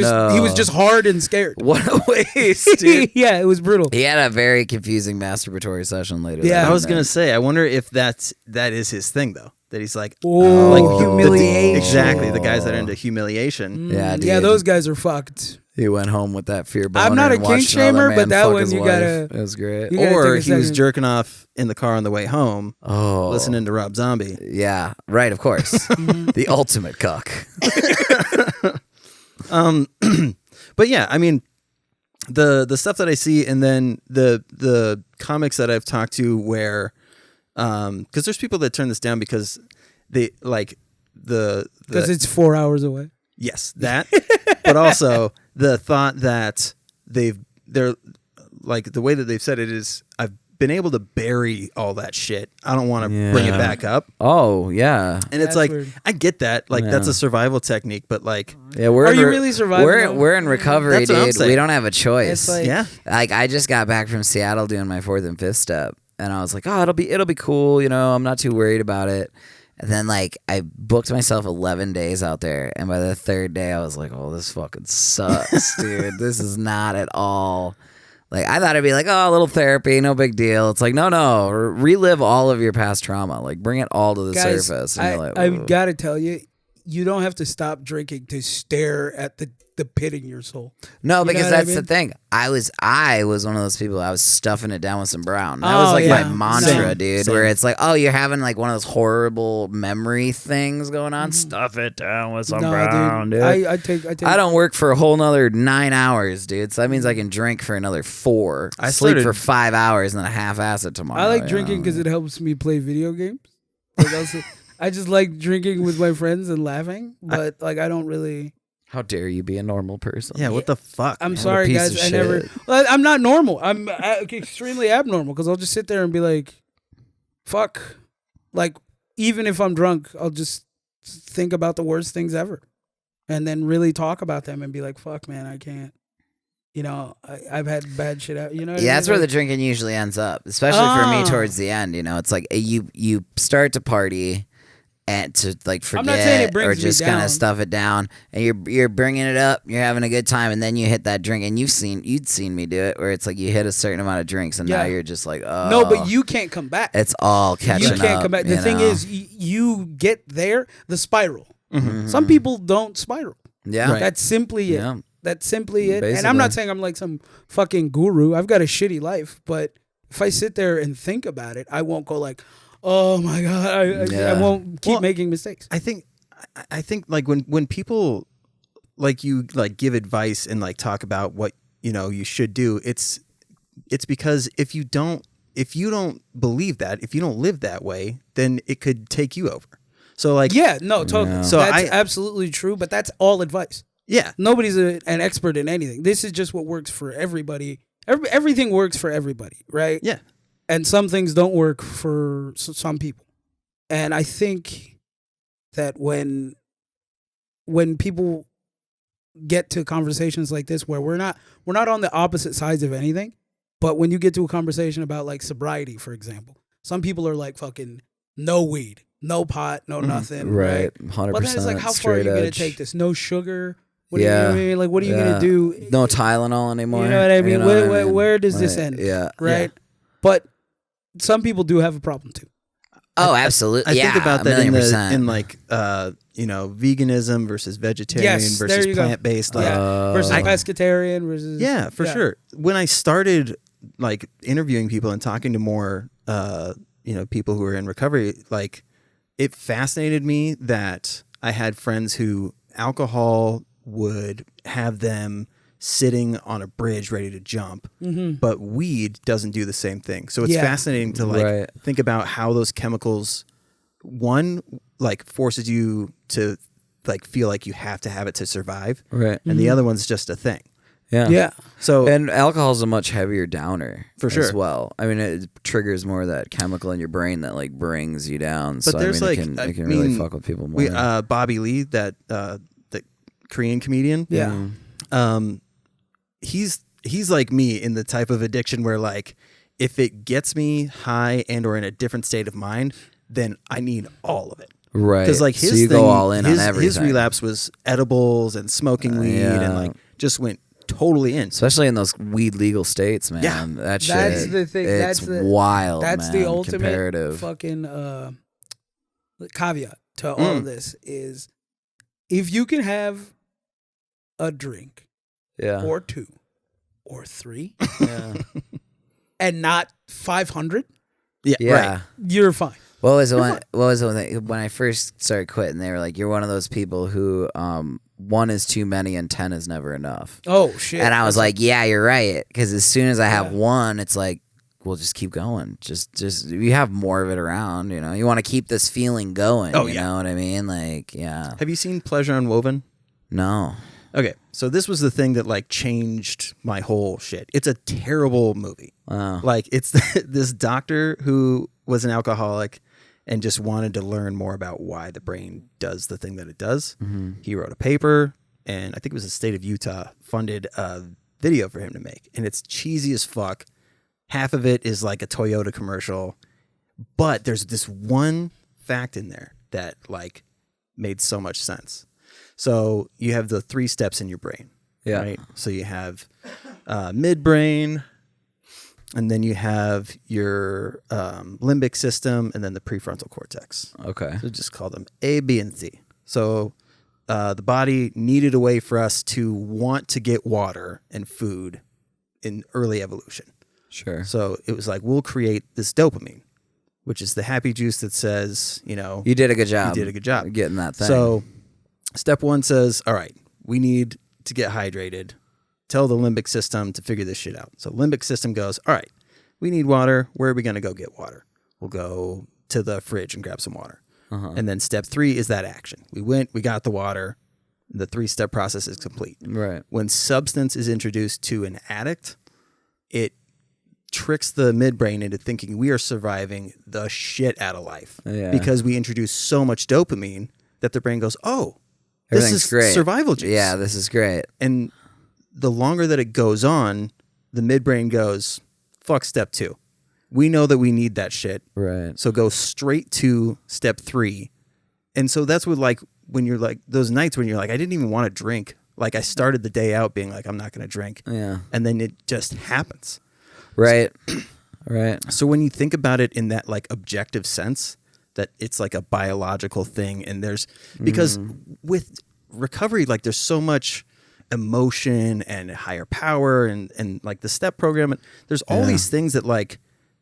just hard and scared. What a waste, dude. Yeah, it was brutal. He had a very confusing masturbatory session later. Yeah, I was gonna say. I wonder if that is his thing though. That he's like, humiliation. Exactly, the guys that are into humiliation. Yeah, dude. Yeah, those guys are fucked. He went home with that fear boner. I'm not a and king watched another shamer, man but that fuck one his you wife. gotta. It was great. Or he was jerking off in the car on the way home, Oh, listening to Rob Zombie. Yeah, right. Of course, the ultimate cuck. But yeah, I mean, the stuff that I see, and then the comics that I've talked to, where, because there's people that turn this down because they like because it's 4 hours away. Yes, that, but also the thought that they're like the way that they've said it is, I've been able to bury all that shit. I don't want to bring it back up. Oh yeah, and it's like weird. I get that, like that's a survival technique, but like, yeah, are you really surviving? We're in recovery, dude. We don't have a choice. Like, like I just got back from Seattle doing my 4th and 5th step, and I was like, oh, it'll be cool. You know, I'm not too worried about it. And then, like, I booked myself 11 days out there. And by the 3rd day, I was like, oh, this fucking sucks, dude. This is not at all. Like, I thought it'd be like, oh, a little therapy, no big deal. It's like, no. Relive all of your past trauma. Like, bring it all to the surface. And you're like, I've got to tell you, you don't have to stop drinking to stare at the pit in your soul. No, because that's the thing. I was one of those people. I was stuffing it down with some brown. That was like my mantra, dude. Same. Where it's like, oh, you're having like one of those horrible memory things going on. Stuff it down with some brown, dude. I take. I don't work for a whole nother 9 hours, dude. So that means I can drink for another 4. I sleep for 5 hours and then a half-ass it tomorrow. I like drinking because it helps me play video games. Like also, I just like drinking with my friends and laughing, but like I don't really. How dare you be a normal person? Yeah, what the fuck? I'm sorry, guys. I never. Well, I'm not normal. I'm extremely abnormal because I'll just sit there and be like, "Fuck." Like, even if I'm drunk, I'll just think about the worst things ever, and then really talk about them and be like, "Fuck, man, I can't." You know, I've had bad shit out. You know. Yeah, that's where the drinking usually ends up, especially for me towards the end. You know, it's like you start to party. And to like forget or just kind of stuff it down, and you're bringing it up, you're having a good time, and then you hit that drink, and you'd seen me do it, where it's like you hit a certain amount of drinks, and now you're just like, oh no, but you can't come back. It's all catching up. You can't come back. The thing is, you get there, the spiral. Mm-hmm. Some people don't spiral. Yeah, right. That's simply it. Yeah. That's simply it. Basically. And I'm not saying I'm like some fucking guru. I've got a shitty life, but if I sit there and think about it, I won't go like, oh my God, I won't keep making mistakes. I think like when people like you like give advice and like talk about what you should do, it's because if you don't believe that, if you don't live that way, then it could take you over. So like totally. So that's absolutely true, but that's all advice. Yeah. Nobody's an expert in anything. This is just what works for everybody. Everything works for everybody, right? Yeah. And some things don't work for some people. And I think that when people get to conversations like this where we're not on the opposite sides of anything, but when you get to a conversation about like sobriety, for example, some people are like fucking no weed, no pot, no nothing. Right. 100%. But then it's like, how far are you going to take this? No sugar. What yeah. You know what I mean? Like, what are you going to do? No Tylenol anymore. You know what I mean? Where, where does this end? Yeah. Right. Yeah. But some people do have a problem too. Oh, absolutely. I think about that in like veganism versus vegetarian versus plant-based, like versus pescatarian versus for sure. When I started like interviewing people and talking to more people who were in recovery, like it fascinated me that I had friends who alcohol would have them sitting on a bridge ready to jump, but weed doesn't do the same thing. So it's fascinating to like think about how those chemicals, one, like forces you to like feel like you have to have it to survive, right? And the other one's just a thing. Yeah. So and alcohol is a much heavier downer for sure as well. I mean, it triggers more of that chemical in your brain that like brings you down. But so there's it can really fuck with people more. Bobby Lee, that the Korean comedian, he's like me in the type of addiction where like if it gets me high and or in a different state of mind, then I need all of it. Right. Because like so you go all in on everything. His relapse was edibles and smoking weed and like just went totally in. Especially in those weed legal states, man. Yeah. That shit. That's the thing. It's wild. That's man, the ultimate comparative. fucking caveat to all of this is if you can have a drink or two or three and not 500, right, you're fine. What was the one thing when I first started quitting? They were like, "You're one of those people who 1 is too many and 10 is never enough." Oh shit! And I was like, "Yeah, you're right." Because as soon as I have one, it's like, "Well, just keep going. Just you have more of it around. You know, you want to keep this feeling going. You know what I mean? Like, yeah." Have you seen Pleasure Unwoven? No. Okay, so this was the thing that like changed my whole shit. It's a terrible movie. Wow. Like it's this doctor who was an alcoholic and just wanted to learn more about why the brain does the thing that it does. He wrote a paper, and I think it was the state of Utah funded a video for him to make. And it's cheesy as fuck. Half of it is like a Toyota commercial, but there's this one fact in there that like made so much sense. So you have the 3 steps in your brain, right? So you have midbrain, and then you have your limbic system, and then the prefrontal cortex. Okay. So just call them A, B, and C. So the body needed a way for us to want to get water and food in early evolution. Sure. So it was like, we'll create this dopamine, which is the happy juice that says, you did a good job. You did a good job getting that thing. So step 1 says, all right, we need to get hydrated. Tell the limbic system to figure this shit out. So limbic system goes, all right, we need water. Where are we going to go get water? We'll go to the fridge and grab some water. And then step 3 is that action. We went, we got the water. The 3-step process is complete. Right. When substance is introduced to an addict, it tricks the midbrain into thinking we are surviving the shit out of life. Because we introduce so much dopamine that the brain goes, oh, this is great. Survival juice. Yeah, this is great. And the longer that it goes on, the midbrain goes, fuck step 2. We know that we need that shit. Right. So go straight to step 3. And so that's what, like, when you're like, those nights when you're like, I didn't even want to drink. Like, I started the day out being like, I'm not going to drink. Yeah. And then it just happens. Right. Right. So when you think about it in that, like, objective sense, that it's like a biological thing, and there's because with recovery, like there's so much emotion and higher power and like the step program, and there's all these things that like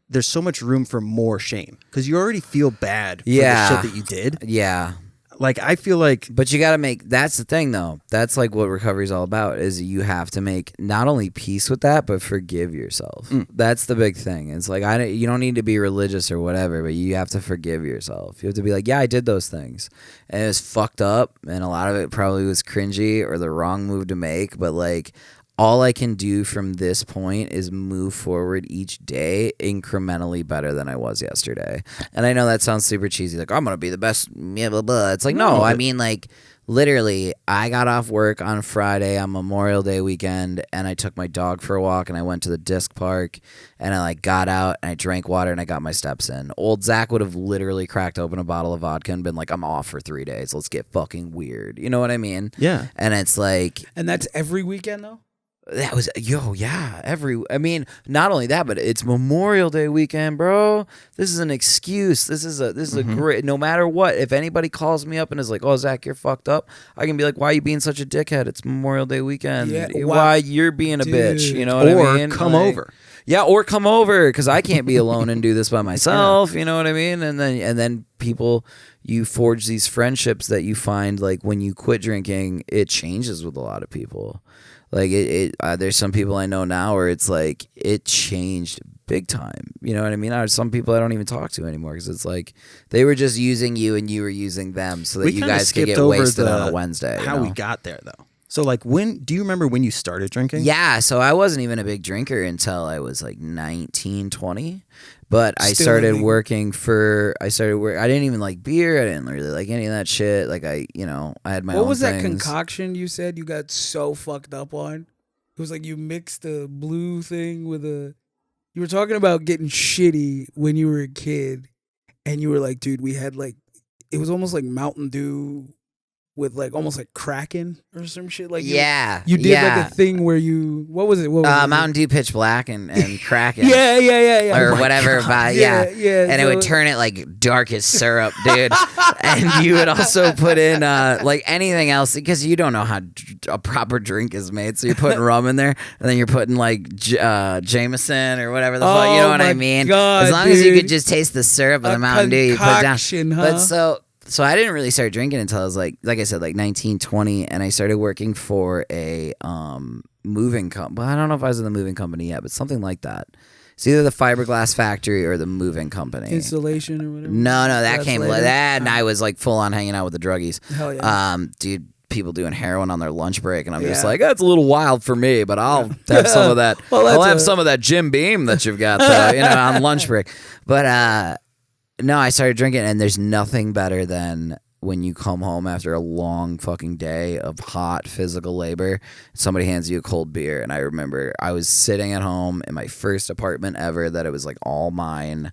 there's so much room for more shame because you already feel bad for the shit that you did. Yeah. like I feel like, but you got to make. That's the thing, though. That's like what recovery is all about. Is you have to make not only peace with that, but forgive yourself. That's the big thing. It's like you don't need to be religious or whatever, but you have to forgive yourself. You have to be like, yeah, I did those things, and it was fucked up, and a lot of it probably was cringy or the wrong move to make. But like, all I can do from this point is move forward each day incrementally better than I was yesterday. And I know that sounds super cheesy, like I'm gonna be the best, blah, blah, blah. It's like no, I mean like literally I got off work on Friday on Memorial Day weekend and I took my dog for a walk and I went to the disc park and I like got out and I drank water and I got my steps in. Old Zach would have literally cracked open a bottle of vodka and been like, I'm off for 3 days. Let's get fucking weird. You know what I mean? Yeah. And it's like, and that's every weekend though? That was I mean, not only that, but it's Memorial Day weekend, bro. This is an excuse. This is a great. No matter what, if anybody calls me up and is like, "Oh, Zach, you're fucked up," I can be like, "Why are you being such a dickhead? It's Memorial Day weekend. Yeah, why you're being a bitch?" You know what I mean? Or come over. Yeah, or come over because I can't be alone and do this by myself. You know what I mean? And then people, you forge these friendships that you find like when you quit drinking, it changes with a lot of people. Like there's some people I know now where it's like it changed big time. You know what I mean? There's some people I don't even talk to anymore because it's like they were just using you and you were using them so that you guys could get wasted on a Wednesday. How we got there though. So like do you remember when you started drinking? Yeah, so I wasn't even a big drinker until I was like 19, 20. But I started I didn't even like beer. I didn't really like any of that shit. Like I had my own What was things. that concoction you said you got so fucked up on? It was like you mixed the blue thing with you were talking about getting shitty when you were a kid. And you were like, dude, we had like, it was almost like Mountain Dew with like almost like Kraken or some shit. Like you did like a thing where what was it? Mountain Dew Pitch Black and Kraken. yeah. Or whatever. Yeah. And it would turn it like dark as syrup, dude. And you would also put in like anything else because you don't know how a proper drink is made. So you're putting rum in there and then you're putting like Jameson or whatever the fuck. You know what I mean? God, as long as you could just taste the syrup of the Mountain Dew, you put it down. Huh? But so I didn't really start drinking until I was like I said, like 19, 20, and I started working for a moving company. Well, I don't know if I was in the moving company yet, but something like that. It's either the fiberglass factory or the moving company. Installation or whatever? No, that came later. That, and I was like full on hanging out with the druggies. Hell yeah. Dude, people doing heroin on their lunch break, and I'm just like, that's a little wild for me, but I'll have some of that. I'll have some of that Jim Beam that you've got on lunch break. But no, I started drinking, and there's nothing better than when you come home after a long fucking day of hot physical labor, somebody hands you a cold beer. And I remember I was sitting at home in my first apartment ever that it was like all mine,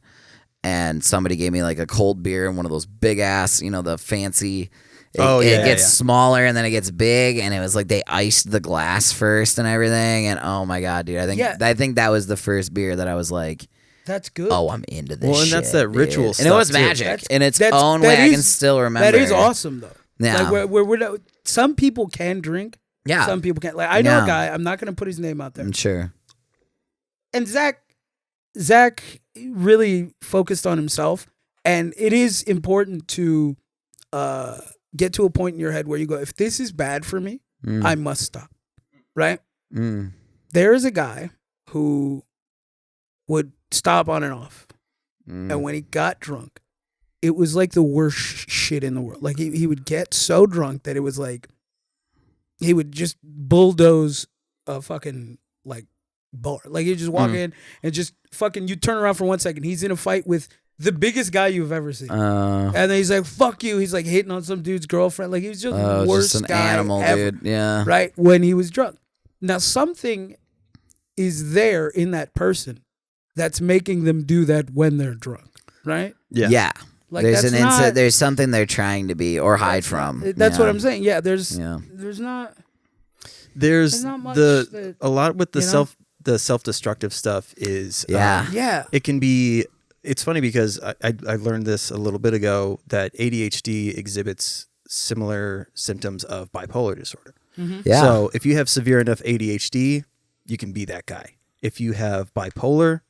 and somebody gave me like a cold beer in one of those big ass, the fancy. It gets smaller and then it gets big, and it was like they iced the glass first and everything. And oh my god, dude, I think that was the first beer that I was like, that's good. Oh, I'm into this. Well, and shit, that's that ritual dude. stuff. And it was too. magic in its own way. I can still remember. That is awesome, though. Yeah. Like we're not, some people can drink. Yeah. Some people can't. Like I know a guy. I'm not going to put his name out there. I'm sure. And Zach really focused on himself, and it is important to get to a point in your head where you go, if this is bad for me, I must stop. Right? There is a guy who would stop on and off. And when he got drunk, it was like the worst shit in the world. Like he would get so drunk that it was like he would just bulldoze a fucking like bar. Like he'd just walk in and just fucking, you turn around for 1 second. He's in a fight with the biggest guy you've ever seen. And then he's like, fuck you. He's like hitting on some dude's girlfriend. Like he was just the worst just an guy animal, ever, dude. Yeah. Right? When he was drunk. Now something is there in that person that's making them do that when they're drunk, right? Yeah. Like there's there's something they're trying to be or hide from. That's what I'm saying. Yeah, there's not much a lot with the self-destructive stuff is it can be. It's funny because I learned this a little bit ago that ADHD exhibits similar symptoms of bipolar disorder. Yeah. So if you have severe enough ADHD, you can be that guy. If you have bipolar,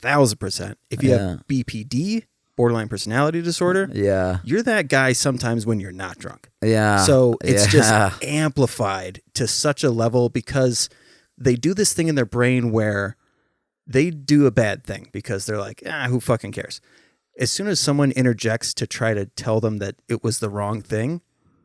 1,000%. If you have BPD, borderline personality disorder. Yeah. You're that guy sometimes when you're not drunk. Yeah. So it's just amplified to such a level because they do this thing in their brain where they do a bad thing because they're like, who fucking cares? As soon as someone interjects to try to tell them that it was the wrong thing,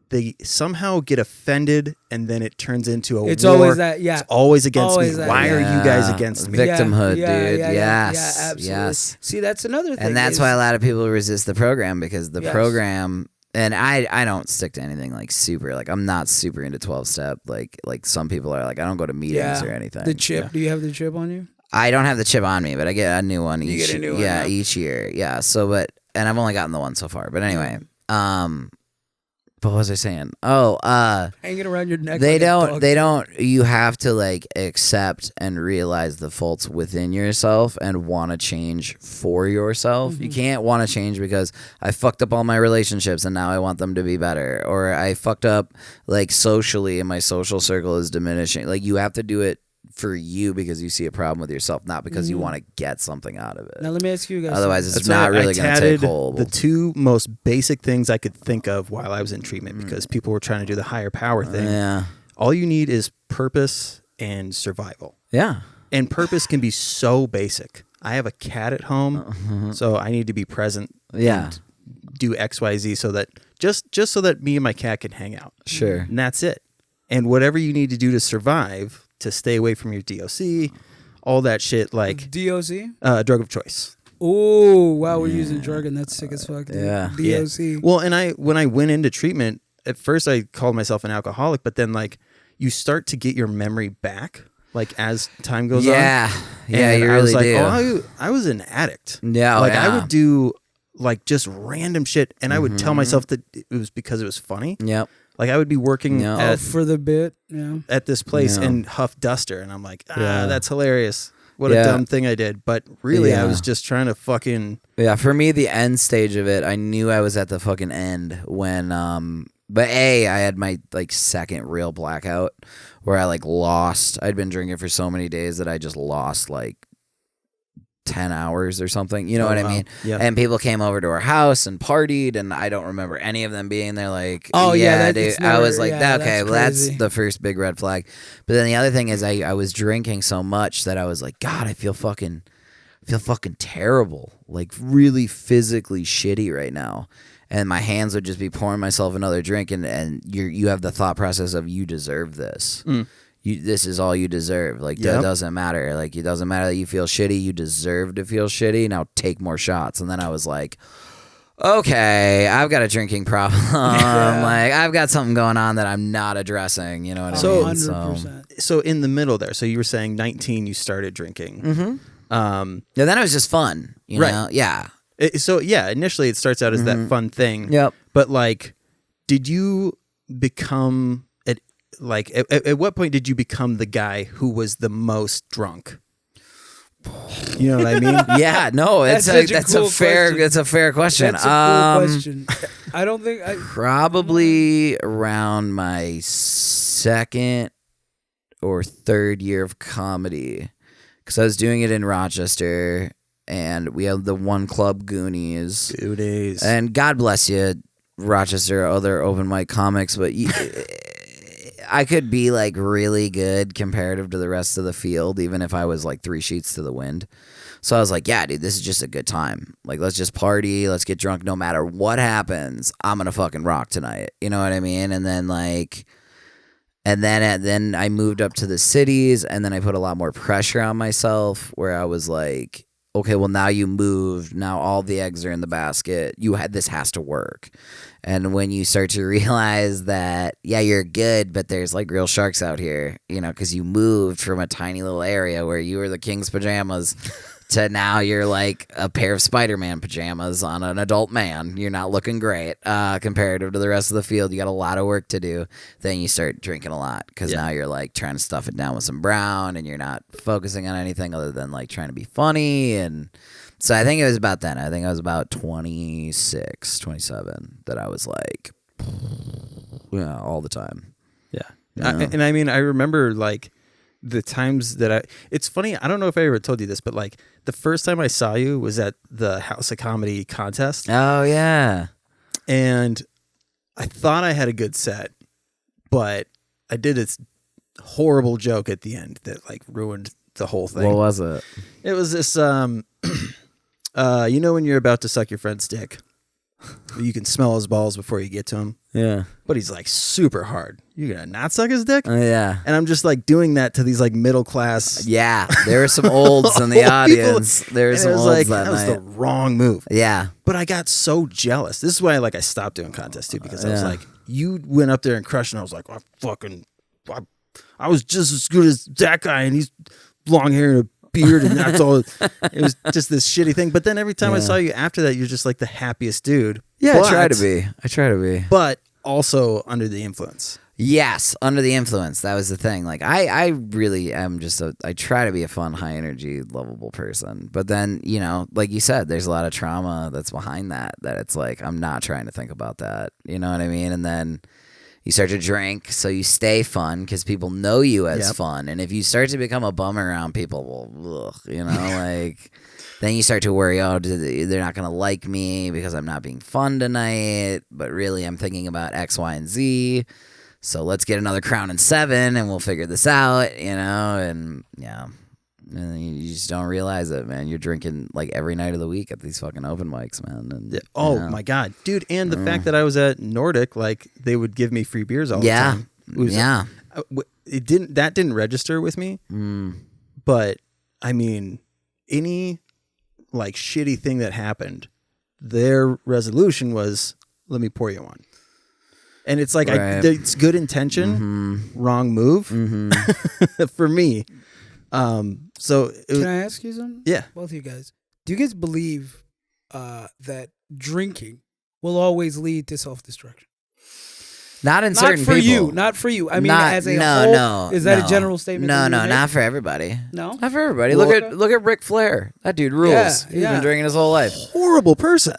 they somehow get offended, and then it turns into a war. It's always that, yeah. It's always against always me. That, Why are you guys against me? Victimhood, dude. Yeah, yes. absolutely. Yes. See, that's another thing. And that's why a lot of people resist the program, because the program, and I don't stick to anything like super, like I'm not super into 12-step. Like some people are like, I don't go to meetings or anything. The chip. Do you have the chip on you? I don't have the chip on me, but I get a new one each year. Yeah, now? each year. Yeah. So, and I've only gotten the one so far. But anyway, what was I saying? Oh, hang it around your neck. They don't. You have to like accept and realize the faults within yourself and want to change for yourself. You can't want to change because I fucked up all my relationships and now I want them to be better, or I fucked up like socially and my social circle is diminishing. Like you have to do it for you because you see a problem with yourself, not because you want to get something out of it. Now let me ask you guys. Otherwise, it's not really going to take hold. The two most basic things I could think of while I was in treatment, because people were trying to do the higher power thing. Yeah. All you need is purpose and survival. Yeah. And purpose can be so basic. I have a cat at home, so I need to be present. Yeah. And do XYZ so that just so that me and my cat can hang out. Sure. And that's it. And whatever you need to do to survive, to stay away from your DOC, all that shit, like DOC, drug of choice. Oh wow, we're using jargon. That's sick as fuck. Dude. Yeah. DOC. Yeah. Well, and when I went into treatment, at first I called myself an alcoholic, but then like you start to get your memory back, like as time goes on. Yeah, and you I was really like, do. I was an addict. Yeah, like I would do like just random shit, and I would tell myself that it was because it was funny. Yep. Like I would be working for the bit, at this place and huff duster, and I'm like, that's hilarious. What a dumb thing I did. But really, I was just trying to fucking... Yeah, for me, the end stage of it, I knew I was at the fucking end when... But I had my like second real blackout where I like lost... I'd been drinking for so many days that I just lost like 10 hours or something, you know what I mean? Yeah. And people came over to our house and partied, and I don't remember any of them being there. Like, dude. I was like, okay, well, that's crazy. the first big red flag. But then the other thing is, I was drinking so much that I was like, God, I feel fucking terrible, like really physically shitty right now. And my hands would just be pouring myself another drink, and you have the thought process of you deserve this. This is all you deserve. Like, that doesn't matter. Like, it doesn't matter that you feel shitty. You deserve to feel shitty. Now take more shots. And then I was like, okay, I've got a drinking problem. Like, I've got something going on that I'm not addressing. You know what I mean? 100%. So in the middle there, so you were saying 19, you started drinking. Yeah, then it was just fun. You know? Yeah. Initially it starts out as that fun thing. Yep. But like, did you become... Like, at what point did you become the guy who was the most drunk? You know what I mean? Yeah, no, that's a fair question. That's a cool question. I don't think probably around my second or third year of comedy, because I was doing it in Rochester, and we had the one club Goonies. Goonies. And God bless you, Rochester, other open mic comics, but I could be like really good comparative to the rest of the field, even if I was like 3 sheets to the wind. So I was like, yeah, dude, this is just a good time. Like, let's just party. Let's get drunk. No matter what happens, I'm going to fucking rock tonight. You know what I mean? And then then I moved up to the cities, and then I put a lot more pressure on myself where I was like, okay, well, now you moved. Now all the eggs are in the basket. This has to work. And when you start to realize that, yeah, you're good, but there's like real sharks out here, you know, because you moved from a tiny little area where you were the king's pajamas to now you're like a pair of Spider-Man pajamas on an adult man. You're not looking great comparative to the rest of the field. You got a lot of work to do. Then you start drinking a lot because now you're like trying to stuff it down with some brown, and you're not focusing on anything other than like trying to be funny. And so I think it was about then. I think I was about 26, 27 that I was like, all the time. Yeah. And I mean, I remember like the times that it's funny, I don't know if I ever told you this, but like the first time I saw you was at the House of Comedy contest. Oh yeah. And I thought I had a good set, but I did this horrible joke at the end that like ruined the whole thing. What was it? It was this, when you're about to suck your friend's dick, you can smell his balls before you get to him. Yeah. But he's like super hard. You're going to not suck his dick? Yeah. And I'm just like doing that to these like middle class. Yeah. There were some olds in the audience. There were some olds like, that was night. the wrong move. Yeah. But I got so jealous. This is why I stopped doing contests too, because I was like, you went up there and crushed, and I was like, I was just as good as that guy, and he's long hair and a beard, and that's all. It was just this shitty thing. But then every time I saw you after that, you're just like the happiest dude. Yeah, I try to be. But also under the influence. Yes, under the influence. That was the thing. Like I really am I try to be a fun, high energy, lovable person. But then, like you said, there's a lot of trauma that's behind that it's like, I'm not trying to think about that. You know what I mean? And then you start to drink, so you stay fun because people know you as fun. And if you start to become a bum around people, well, like then you start to worry, they're not going to like me because I'm not being fun tonight. But really, I'm thinking about X, Y, and Z. So let's get another Crown and 7 and we'll figure this out, and yeah. And you just don't realize it, man. You're drinking like every night of the week at these fucking open mics, man. And, my God. Dude, and the fact that I was at Nordic, like they would give me free beers all the time. That didn't register with me. But I mean, any like shitty thing that happened, their resolution was, let me pour you one. And it's like, it's good intention, wrong move for me. So can I ask you something? Yeah. Both of you guys. Do you guys believe that drinking will always lead to self-destruction? Not in certain people. Not for you. I mean, as a whole. No. Is that a general statement? No, not for everybody. No? Not for everybody. Look at Ric Flair. That dude rules. He's been drinking his whole life. Horrible person.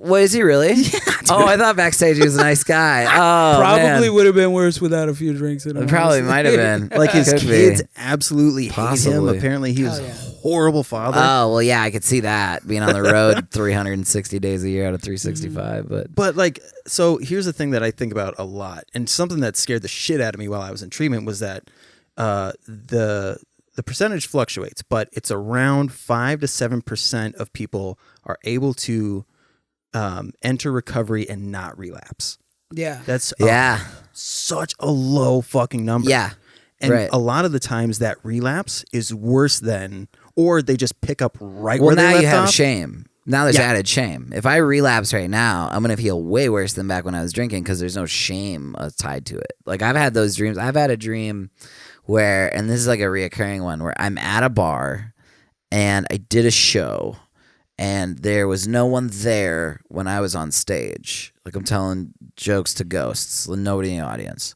What is he really? Yeah, oh, I thought backstage he was a nice guy. Oh, probably would have been worse without a few drinks in him. Probably might have been. Like his kids absolutely hate him. Apparently he was a horrible father. Oh, well, yeah, I could see that being on the road 360 days a year out of 365. But like, so here's the thing that I think about a lot, and something that scared the shit out of me while I was in treatment was that the percentage fluctuates, but it's around 5 to 7% of people are able to enter recovery and not relapse. Yeah. That's such a low fucking number. Yeah. And a lot of the times that relapse is worse than, or they just pick up right where they left off. Well, now you have shame. Now there's added shame. If I relapse right now, I'm going to feel way worse than back when I was drinking because there's no shame tied to it. Like I've had those dreams. I've had a dream where, and this is like a reoccurring one, where I'm at a bar and I did a show and there was no one there when I was on stage. Like I'm telling jokes to ghosts, nobody in the audience.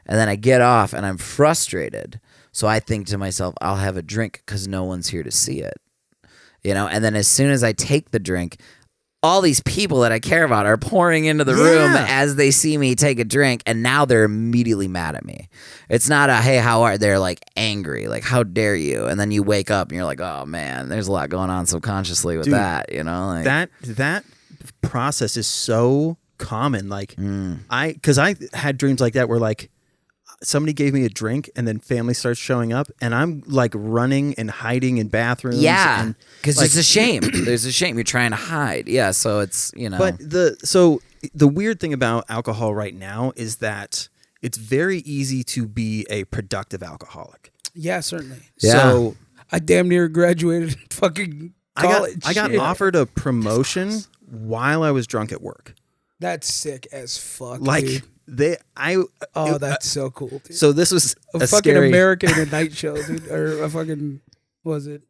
And then I get off and I'm frustrated. So I think to myself, I'll have a drink because no one's here to see it. And then as soon as I take the drink, all these people that I care about are pouring into the room as they see me take a drink, and now they're immediately mad at me. It's not a, hey, how are, they're like angry, like, how dare you? And then you wake up and you're like, oh man, there's a lot going on subconsciously with that, like, that process is so common. Like because I had dreams like that where like somebody gave me a drink and then family starts showing up and I'm like running and hiding in bathrooms. Yeah, because like, it's a shame. There's a shame. You're trying to hide. Yeah, so it's, But the weird thing about alcohol right now is that it's very easy to be a productive alcoholic. Yeah, certainly. Yeah. So I damn near graduated fucking college. I got offered a promotion while I was drunk at work. That's sick as fuck, like, dude. That's so cool, dude. So this was a fucking American in a night show, dude, or a fucking, what was it,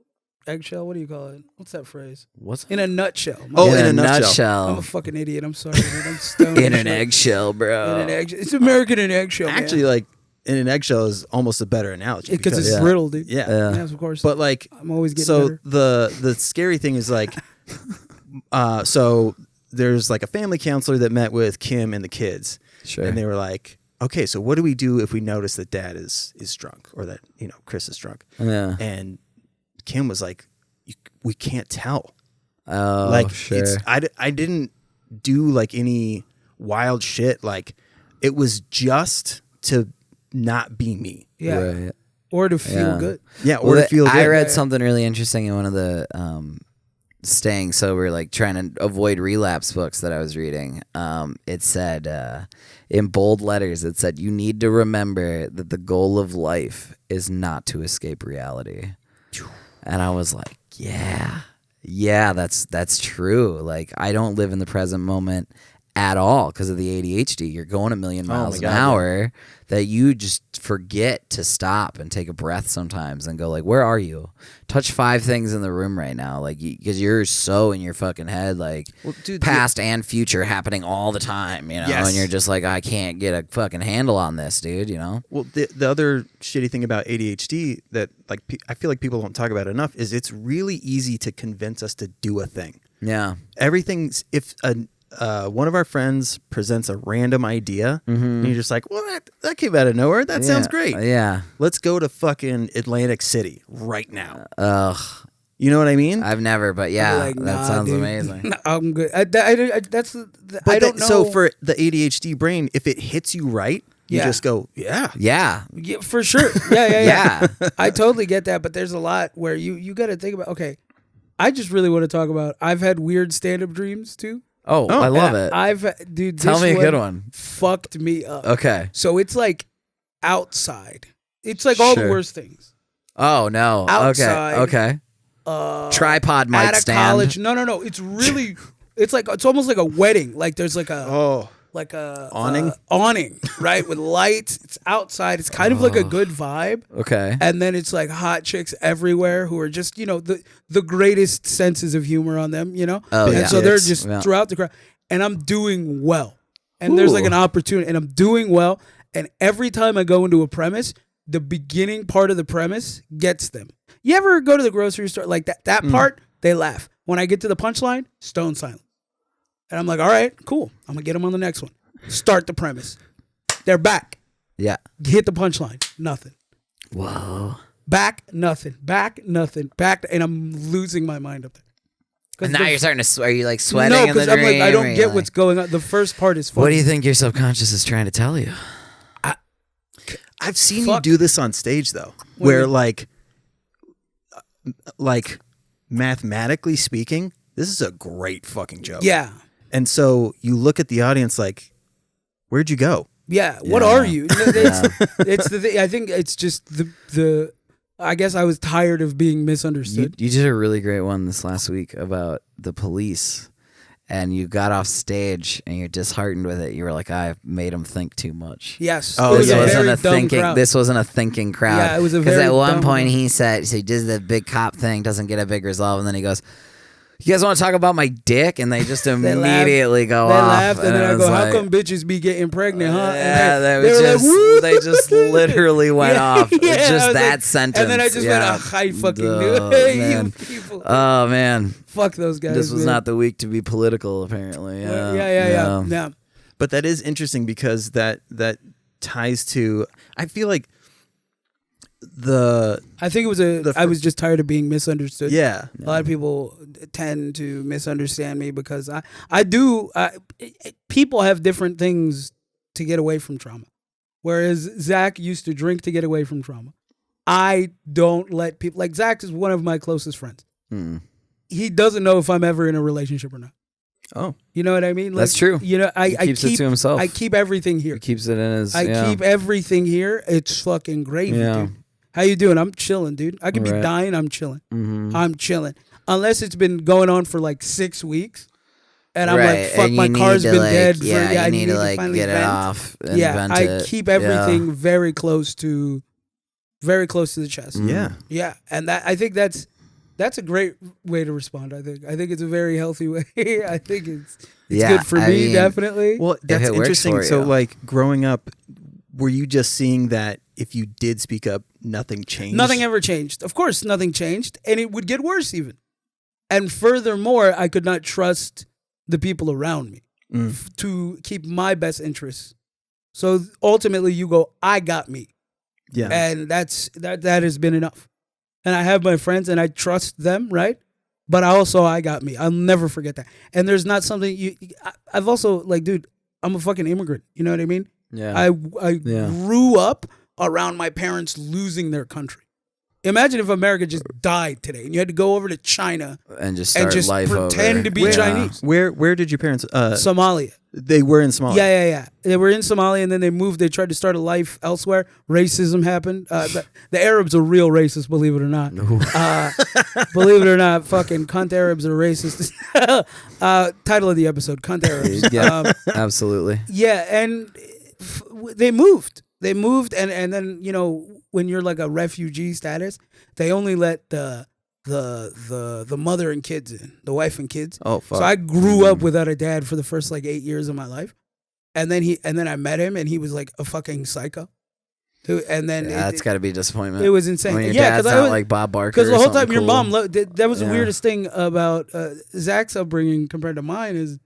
eggshell? What do you call it? What's that phrase? What's in a nutshell? In a nutshell. I'm a fucking idiot. I'm sorry, dude. I'm stoned. In an eggshell, bro. In an eggshell. It's American in eggshell. Actually, like in an eggshell is almost a better analogy because it's brittle, dude. Yeah. Yes, of course. But like, I'm always getting better. The scary thing is like, so there's like a family counselor that met with Kim and the kids. Sure. And they were like, okay, so what do we do if we notice that Dad is drunk or that Chris is drunk? Yeah. And Kim was like, we can't tell. Oh, like sure. I didn't do like any wild shit. Like it was just to not be me. Yeah. Right. Or to feel good. Yeah, or to feel good. I read something really interesting in one of the staying sober, like trying to avoid relapse books that I was reading. It said in bold letters, it said, you need to remember that the goal of life is not to escape reality. And I was like, yeah, that's true. Like I don't live in the present moment at all because of the ADHD. You're going a million miles an hour that you just forget to stop and take a breath sometimes and go like, where are you? Touch 5 things in the room right now. Like, because you're so in your fucking head, like past and future happening all the time, Yes. and you're just like, I can't get a fucking handle on this, dude, Well, the other shitty thing about ADHD that like I feel like people don't talk about enough is it's really easy to convince us to do a thing. Yeah. Everything's, if one of our friends presents a random idea, and you're just like, well, that came out of nowhere. That sounds great. Yeah. Let's go to fucking Atlantic City right now. Ugh. You know what I mean? I've never, but yeah, Like, that sounds dude. amazing. I'm good. I don't know. So for the ADHD brain, if it hits you right, you Yeah. just go, yeah. Yeah. Yeah, for sure. Yeah. I totally get that, but there's a lot where you got to think about. Okay, I just really want to talk about. I've had weird stand-up dreams too. Oh, I love it. Dude. Tell this me a good one. Fucked me up. Okay. So it's like outside. It's like all the Sure. worst things. Oh no. Outside. Okay. Tripod mic At a stand. college. No. It's really. It's almost like a wedding. Like there's like a. Oh. Like a Awning? right, with lights. It's outside. It's kind of like a good vibe. Okay. And then it's like hot chicks everywhere who are just, the greatest senses of humor on them, Oh, and yeah. so they're Chicks. just Yeah. throughout the crowd. And I'm doing well. And there's like an opportunity, and I'm doing well. And every time I go into a premise, the beginning part of the premise gets them. You ever go to the grocery store like that part? They laugh. When I get to the punchline, stone silent. And I'm like, all right, cool. I'm going to get them on the next one. Start the premise. They're back. Yeah. Hit the punchline. Nothing. Whoa. Back, nothing. Back, nothing. Back, and I'm losing my mind up there. And now you're starting to. Are you like sweating? No, in the because I'm like, I dream, don't or get you're what's like- going on. The first part is funny. What do you think your subconscious is trying to tell you? I've seen Fuck. you do this on stage though, What do you where mean? like mathematically speaking, this is a great fucking joke. Yeah. And so you look at the audience like, where'd you go? Yeah. What Yeah. are you? It's the thing. I think it's just the. I guess I was tired of being misunderstood. You did a really great one this last week about the police, and you got off stage and you're disheartened with it. You were like, I made them think too much. Yes. Oh, It was yeah. a This very wasn't a dumb thinking. crowd. This wasn't a thinking crowd. Yeah, it was a because very at one dumb point crowd. he said, so he does the big cop thing, doesn't get a big resolve, and then he goes, "You guys want to talk about my dick?" And they just immediately go They off. laughed, and then it I was go, "How like- come bitches be getting pregnant, huh?" Yeah, And they they were were just, like, "Woo!" they just literally went Yeah, off. yeah, It's I just was that like- sentence. And then I just yeah. went, I fucking Duh, knew it. man. You people. Oh man, Fuck those guys. this was man. not the week to be political. Apparently, yeah, Yeah. But that is interesting because that ties to, I feel like I think it was I was just tired of being misunderstood. yeah. A lot of people tend to misunderstand me because people have different things to get away from trauma. Whereas Zach used to drink to get away from trauma. I don't let people, like Zach is one of my closest friends. He doesn't know if I'm ever in a relationship or not. Oh. You know what I mean? Like, That's true. You know, I He keeps keep it to himself. I keep everything here. He keeps it in his. I keep everything here. It's fucking gravy, Yeah. dude. How you doing? I'm chilling, dude. I could be Right. dying. I'm chilling. Mm-hmm. I'm chilling. Unless it's been going on for like 6 weeks. And I'm like, Right, fuck, and my you need car's to, been like, dead for, yeah, I you need to like finally get it vent. off. And Yeah, vent I it. keep Yeah. everything very close to the chest. Yeah. Yeah, and I think that's a great way to respond. I think it's a very healthy way. I think it's Yeah, good for I me, mean, definitely. Well, that's it works interesting. for So, you. like, growing up, were you just seeing that if you did speak up, nothing changed? Nothing ever changed. Of course, nothing changed, and it would get worse even. And furthermore, I could not trust the people around me to keep my best interests So ultimately, you go, I got me. Yeah. And that has been enough. And I have my friends and I trust them, right? But I got me. I'll never forget that. And there's not something I've also like, dude, I'm a fucking immigrant. You know what I mean? Yeah. I grew up around my parents losing their country. Imagine if America just died today and you had to go over to China and just start life pretend over. to be Chinese. Where did your parents? Somalia. They were in Somalia. Yeah. They were in Somalia and then they moved. They tried to start a life elsewhere. Racism happened. The Arabs are real racist, believe it or not. Believe it or not, fucking cunt Arabs are racist. Title of the episode, cunt Arabs. Yeah, absolutely. Yeah, and they moved. They moved, and then, you know, when you're like a refugee status, they only let the mother and kids in, the wife and kids. Oh, fuck. So I grew up without a dad for the first like 8 years of my life, and then I met him, and he was like a fucking psycho. And then that's got to be a disappointment. It was insane. I mean, your dad's not like Bob Barker. Because the whole time cool. your mom that was the weirdest thing about Zach's upbringing compared to mine is,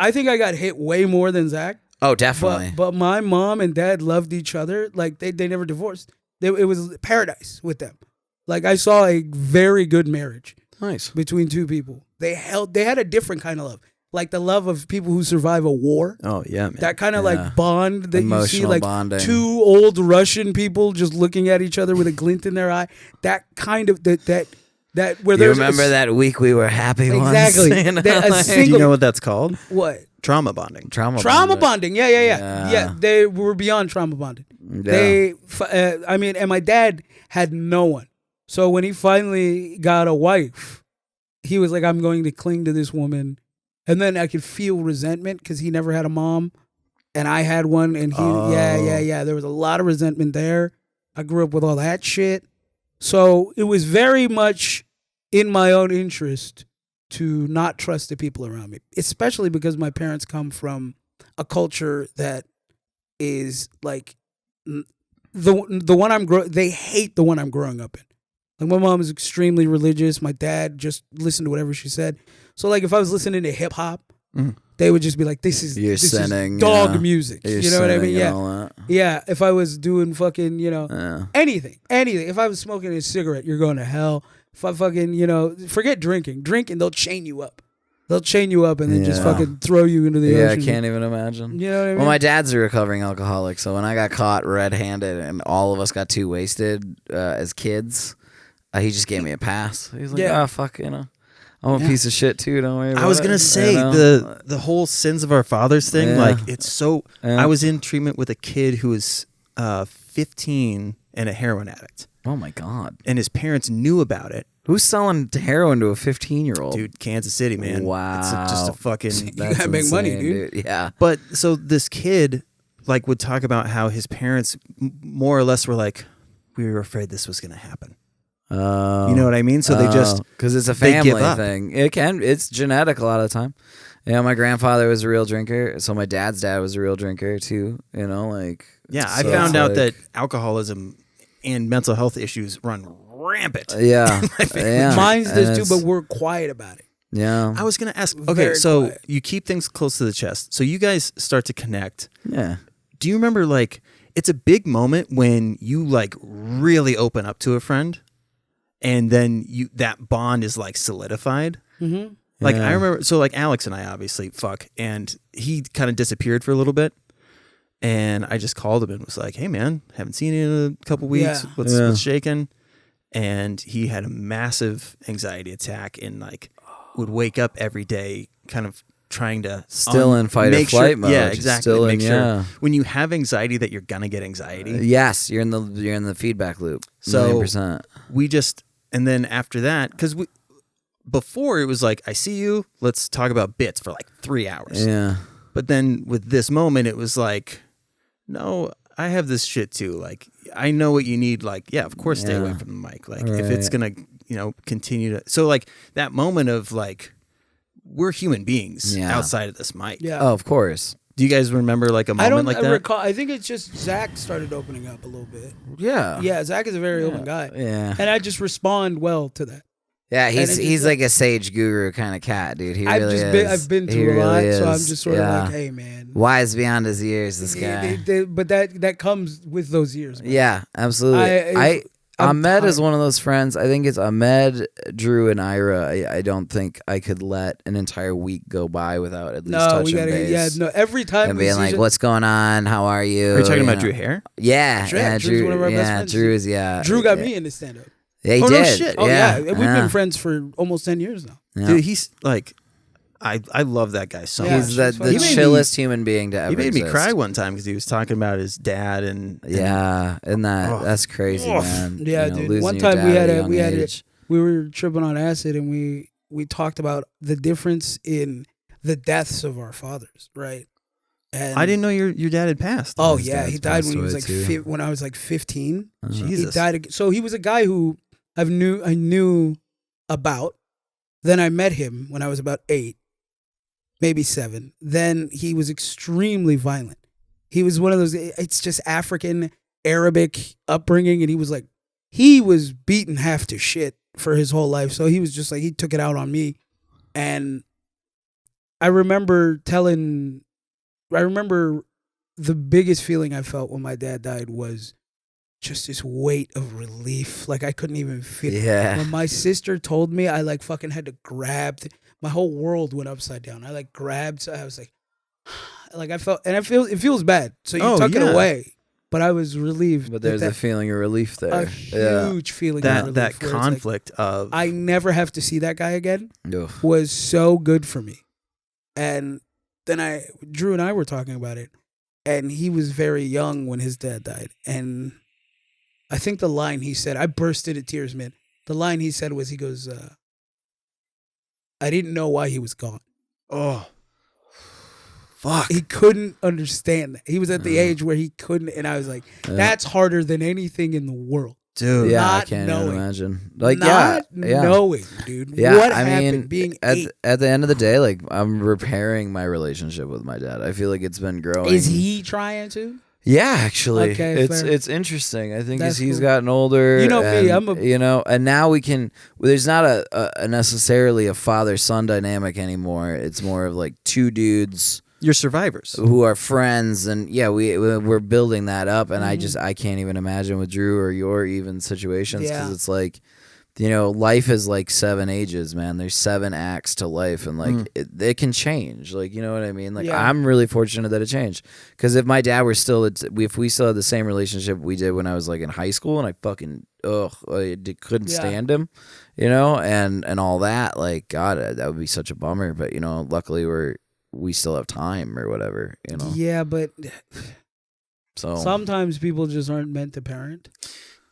I think I got hit way more than Zach. Oh, definitely. But my mom and dad loved each other. Like they never divorced. It was paradise with them. Like I saw a very good marriage. Nice. Between two people. They had a different kind of love. Like the love of people who survive a war. Oh yeah, man. That kind of like bond that emotional you see, like bonding. Two old Russian people just looking at each other with a glint in their eye. That kind of that where you there's remember that week we were happy exactly. once? You know, Do you know what that's called? What? Trauma bonding. Trauma bonding. Yeah. They were beyond trauma bonding. Yeah. And my dad had no one. So when he finally got a wife, he was like, I'm going to cling to this woman. And then I could feel resentment because he never had a mom and I had one. And he, yeah. There was a lot of resentment there. I grew up with all that shit. So it was very much in my own interest to not trust the people around me, especially because my parents come from a culture that is like the one they hate the one I'm growing up in. Like my mom is extremely religious. My dad just listened to whatever she said. So like if I was listening to hip hop, they would just be like, this is dog music. You know what I mean? Yeah. If I was doing fucking, anything. If I was smoking a cigarette, you're going to hell. If I fucking, forget drinking, they'll chain you up. They'll chain you up and then just fucking throw you into the ocean. Yeah, I can't even imagine. You know what I mean? Well, my dad's a recovering alcoholic, so when I got caught red-handed and all of us got too wasted as kids, he just gave me a pass. He was like, oh, fuck, I'm a piece of shit too, don't worry about it. I was going to say, the whole sins of our fathers thing, like, it's so... I was in treatment with a kid who was 15 and a heroin addict. Oh, my God. And his parents knew about it. Who's selling heroin to a 15-year-old? Dude, Kansas City, man. Wow. It's just a fucking... You gotta make money, dude. Yeah. But, so this kid, like, would talk about how his parents more or less were like, we were afraid this was going to happen. You know what I mean? So they just... Because it's a family thing. It's genetic a lot of the time. Yeah, my grandfather was a real drinker, so my dad's dad was a real drinker too, like... Yeah, I found out that alcoholism and mental health issues run rampant. Yeah. Mine's does too, but we're quiet about it. Yeah. I was going to ask, okay, so quiet. You keep things close to the chest. So you guys start to connect. Yeah. Do you remember, like, it's a big moment when you, like, really open up to a friend and then that bond is, like, solidified? Mm-hmm. Like, I remember, so, like, Alex and I obviously fuck, and he kind of disappeared for a little bit. And I just called him and was like, hey, man, haven't seen you in a couple weeks. What's shaking? And he had a massive anxiety attack and, like, would wake up every day kind of trying to... Still in fight or flight mode. Yeah, exactly. Still make sure. When you have anxiety that you're going to get anxiety. Yes, you're in the feedback loop. So 100%. We just... And then after that, because before it was like, I see you, let's talk about bits for, like, 3 hours. Yeah. But then with this moment, it was like... No, I have this shit too. Like, I know what you need. Like, yeah, of course, stay away from the mic. Like, if it's gonna, continue to. So, like, that moment of like, we're human beings outside of this mic. Yeah. Oh, of course. Do you guys remember like a moment like that? Recall. I think it's just Zach started opening up a little bit. Yeah. Yeah, Zach is a very open guy. Yeah. And I just respond well to that. Yeah, he's like a sage guru kind of cat, dude. He really is. I've been through a lot, so I'm just sort of like, hey, man. Wise beyond his years, this guy. But that comes with those years, man. Yeah, absolutely. Ahmed is one of those friends. I think it's Ahmed, Drew, and Ira. I don't think I could let an entire week go by without at least touching base. Yeah, no. Every time and being like, "What's going on? How are you?" Are you talking about Drew Hare? Yeah, Drew's one of our best friends. Drew got me into stand up. Yeah, he did. No shit. Oh yeah, we've been friends for almost 10 years now. Yeah. Dude, he's like, I love that guy so much. He's the chillest human being to ever exist. He made me cry one time because he was talking about his dad and that's crazy, man. Yeah, dude. One time we were tripping on acid and we talked about the difference in the deaths of our fathers, right? And I didn't know your dad had passed. Oh yeah, he died when he was like when I was like 15. Jesus. He died. So he was a guy who I knew about. Then I met him when I was about 8, maybe 7. Then he was extremely violent. He was one of those. It's just African Arabic upbringing, and he was beaten half to shit for his whole life. So he was just like, he took it out on me, and I remember the biggest feeling I felt when my dad died was just this weight of relief. Like I couldn't even feel it. Yeah. When my sister told me, I like fucking had to grab. My whole world went upside down. I like grabbed. So I was like I felt, and it feels bad. So you tuck it away. But I was relieved. But there's a feeling of relief there. A huge feeling of relief. That conflict of I never have to see that guy again was so good for me. And then Drew and I were talking about it, and he was very young when his dad died. And I think the line he said, I burst into tears, man. The line he said was, he goes, I didn't know why he was gone. Oh, fuck. He couldn't understand that. He was at the age where he couldn't, and I was like, that's harder than anything in the world. Dude, yeah, I can't even imagine. Like, knowing, dude. Yeah, what happened? Being at the end of the day, like I'm repairing my relationship with my dad. I feel like it's been growing. Is he trying to? Yeah, actually, okay, it's interesting. I think as he's gotten older, you know me, and now we can. There's not a necessarily a father-son dynamic anymore. It's more of like two dudes. You're survivors who are friends, and we're building that up. And I can't even imagine with Drew or your even situations because it's like, life is like 7 ages, man. There's 7 acts to life, and like it can change. Like, you know what I mean? Like I'm really fortunate that it changed because if my dad were still, if we still had the same relationship we did when I was like in high school, and I fucking I couldn't stand him, and all that. Like, God, that would be such a bummer. But luckily we still have time or whatever, Yeah, but so sometimes people just aren't meant to parent.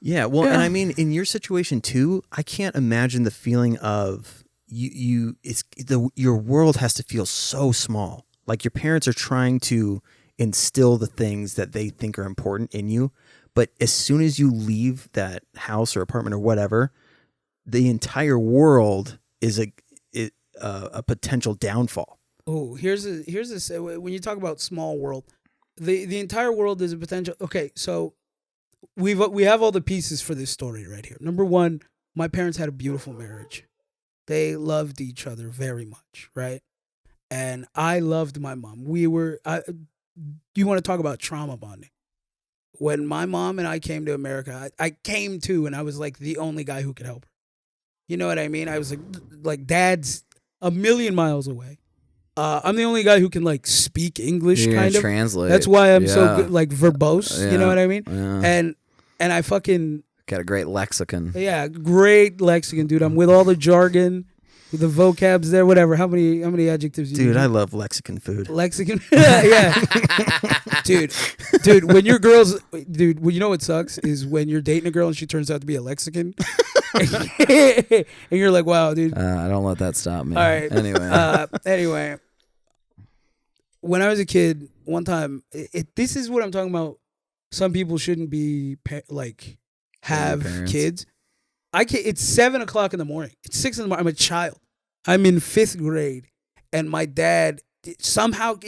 Yeah, well, and I mean, in your situation too, I can't imagine the feeling of your world has to feel so small. Like your parents are trying to instill the things that they think are important in you, but as soon as you leave that house or apartment or whatever, the entire world is a potential downfall. Oh, here's when you talk about small world, the entire world is a potential. Okay, so we have all the pieces for this story right here. Number 1, my parents had a beautiful marriage. They loved each other very much, right? And I loved my mom. You want to talk about trauma bonding? When my mom and I came to America, I came to, and I was like the only guy who could help her. You know what I mean? I was like Dad's a million miles away. I'm the only guy who can like speak English, kind of translate. That's why I'm so good, like verbose. Yeah. You know what I mean? Yeah. And I fucking got a great lexicon. Yeah, great lexicon, dude. I'm with all the jargon, with the vocabs there, whatever. How many adjectives? Dude, I love Lexicon food. Lexicon, yeah, dude. When your girls, dude, well, you know what sucks is when you're dating a girl and she turns out to be a Lexicon, and you're like, wow, dude. I don't let that stop me. All right. Anyway. When I was a kid, one time, this is what I'm talking about. Some people shouldn't be have kids. It's 7:00 in the morning. It's 6 in the morning. I'm a child. I'm in 5th grade, and my dad somehow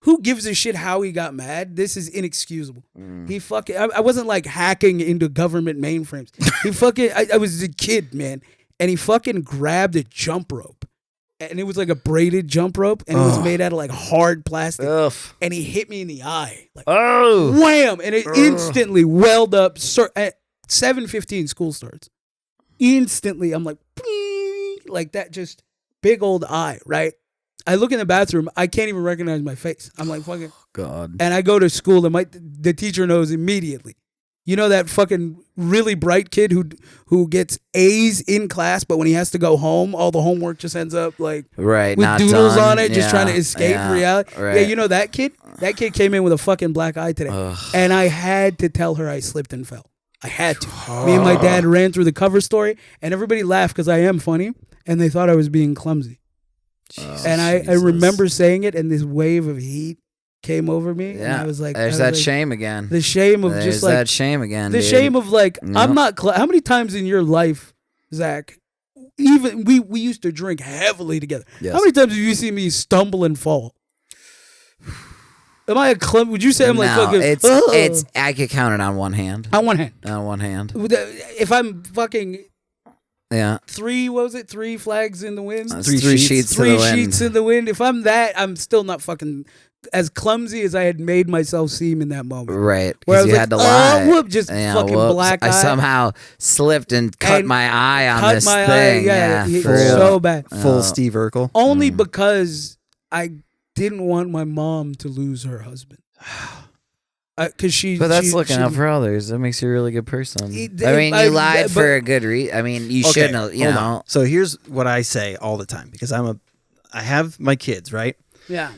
who gives a shit how he got mad? This is inexcusable. He fucking I wasn't like hacking into government mainframes. He fucking I was a kid, man, and he fucking grabbed a jump rope. And it was like a braided jump rope, and it was made out of like hard plastic. Ugh. And he hit me in the eye. Like, Oh. wham! And it instantly welled up. At 7:15, school starts. Instantly, I'm like, "Bing," like that, just big old eye, right? I look in the bathroom. I can't even recognize my face. I'm like, fucking. God. And I go to school, and the teacher knows immediately. You know that fucking really bright kid who gets A's in class, but when he has to go home, all the homework just ends up like with doodles done. on it, just trying to escape reality. Right. Yeah, you know that kid? That kid came in with a fucking black eye today. Ugh. And I had to tell her I slipped and fell. I had to. Me and my dad ran through the cover story, and everybody laughed because I am funny, and they thought I was being clumsy. And I remember saying it, and this wave of heat came over me, and I was like, there's that shame again. The shame of there's just like that shame again. The shame of like I'm not. How many times in your life, Zach? Even we used to drink heavily together. Yes. How many times have you seen me stumble and fall? Am I a clumsy? Would you say I'm like fucking? It's I could count it on one hand. On one hand. On one hand. If I'm fucking. Yeah. 3 flags in the wind? 3 sheets in the wind. 3 sheets in the wind. If I'm that, I'm still not fucking as clumsy as I had made myself seem in that moment. Right. Where I was you had to lie. Whoop, just fucking black eye. I somehow slipped and cut my eye on this thing. Yeah, so bad. Full Steve Urkel. Only because I didn't want my mom to lose her husband. But that's looking out for others. That makes you a really good person. You lied for a good reason. I mean, you shouldn't have, you know. So here's what I say all the time, because I have my kids, right? Yeah.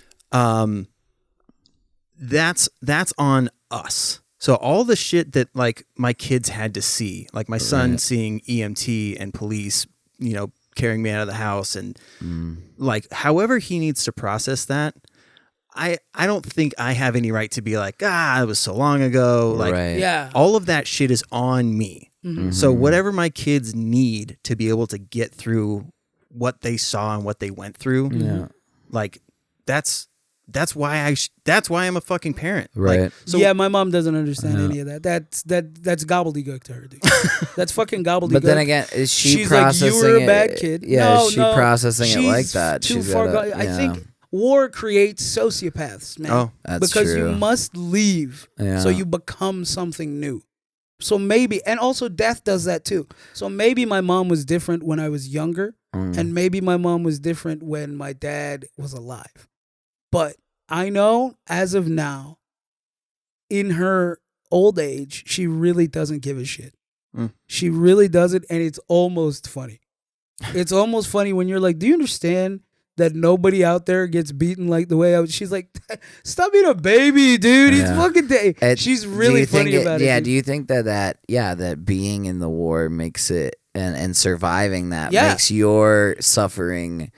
That's on us. So all the shit that like my kids had to see, like my son seeing EMT and police, you know, carrying me out of the house, and like however he needs to process that. I don't think I have any right to be like, it was so long ago. Like, all of that shit is on me. Mm-hmm. So whatever my kids need to be able to get through what they saw and what they went through, like that's why I'm a fucking parent. Right. Like, so, my mom doesn't understand any of that. That's gobbledygook to her, dude. That's fucking gobbledygook. But then again, is she's processing like, you were a bad kid. Yeah, is she processing it like that? Too far gone. I think war creates sociopaths, man. Oh, that's because true. You must leave so you become something new. So maybe, and also death does that too. So maybe my mom was different when I was younger, and maybe my mom was different when my dad was alive. But I know as of now, in her old age, she really doesn't give a shit. She really doesn't, and it's almost funny. It's almost funny when you're like, do you understand that nobody out there gets beaten like the way I was? She's like, stop being a baby, dude. It's fucking day. She's really funny about it. Yeah, do you think that being in the war makes it, and surviving that makes your suffering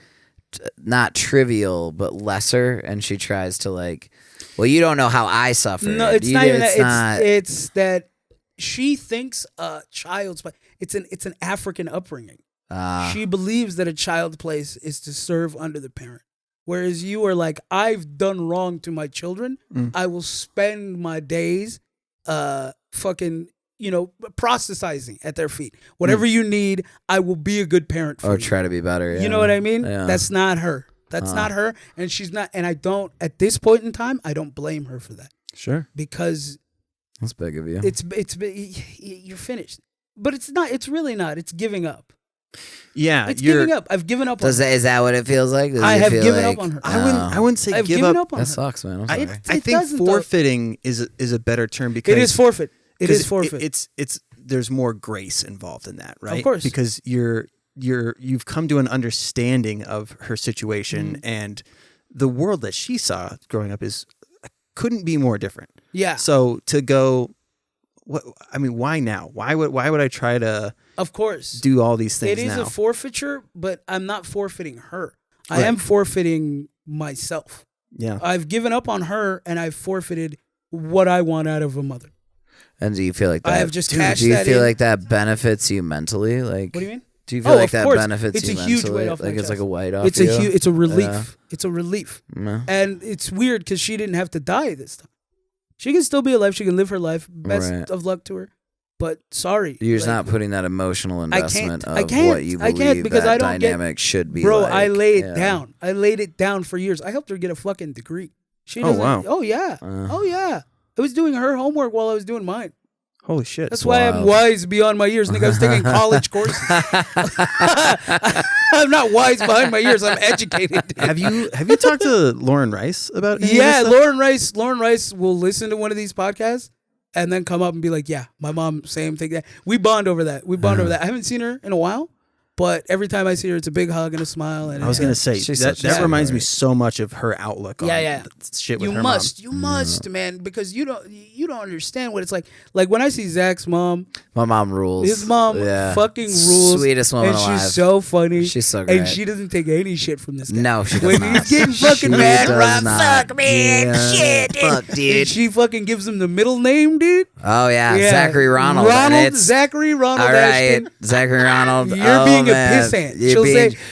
not trivial but lesser? And she tries to like, well, you don't know how I suffer. No, it's not even that. It's that she thinks a child's play. It's an African upbringing. She believes that a child's place is to serve under the parent. Whereas you are like, I've done wrong to my children. I will spend my days fucking, proselytizing at their feet. Whatever you need, I will be a good parent for you. Or try to be better. Yeah. You know what I mean? Yeah. That's not her. That's not her. And she's not, and I don't, at this point in time, I don't blame her for that. Sure. Because that's big of you. You're finished. But it's not, it's really not. It's giving up. Yeah. It's giving up. I've given up on her. Is that what it feels like? I have given up on her. I wouldn't say I've give given up. on her. That sucks, man. I'm sorry. I think forfeiting is a better term, because it is forfeit. It is forfeit. It's there's more grace involved in that, right? Of course. Because you've come to an understanding of her situation, and the world that she saw growing up couldn't be more different. Yeah. So to go, why now? Why would I try to? Of course. Do all these things. It is now? a forfeiture, but I'm not forfeiting her. I am forfeiting myself. Yeah. I've given up on her, and I've forfeited what I want out of a mother. And do you feel like that? I have just cashed Do you that feel in. like that benefits you mentally? Like, what do you mean? Do you feel like that course. benefits it's you a mentally? huge weight off my like chest. It's like a weight off. It's a relief. Yeah. It's a relief. Yeah. And it's weird because she didn't have to die this time. She can still be alive. She can live her life. Best of luck to her. But sorry, you're just not putting that emotional investment of what you I believe can't because that I don't dynamic should be. Bro, like. I laid it down. I laid it down for years. I helped her get a fucking degree. She doesn't. wow. Oh yeah. Oh yeah. I was doing her homework while I was doing mine. Holy shit. That's why I'm wise beyond my years. Nigga, I was taking college courses. I'm not wise behind my years. I'm educated. Have you talked to Lauren Rice about any Yeah, of this stuff? Lauren Rice will listen to one of these podcasts and then come up and be like, yeah, my mom, same thing. We bond over that. I haven't seen her in a while, but every time I see her, it's a big hug and a smile. And I was going to say, that reminds me so much of her outlook on shit with her mom. You must, man, because you don't understand what it's like. Like when I see Zach's mom. My mom rules. His mom fucking rules. Sweetest woman alive. And she's so funny. She's so great. And she doesn't take any shit from this guy. No, she does when not. he's getting fucking mad, Rob, fuck man, shit. Fuck, dude. And she fucking gives him the middle name, dude. Oh, yeah. Zachary Ronald. Zachary Ronald. All right. Ashton. Zachary Ronald. You're being a pissant.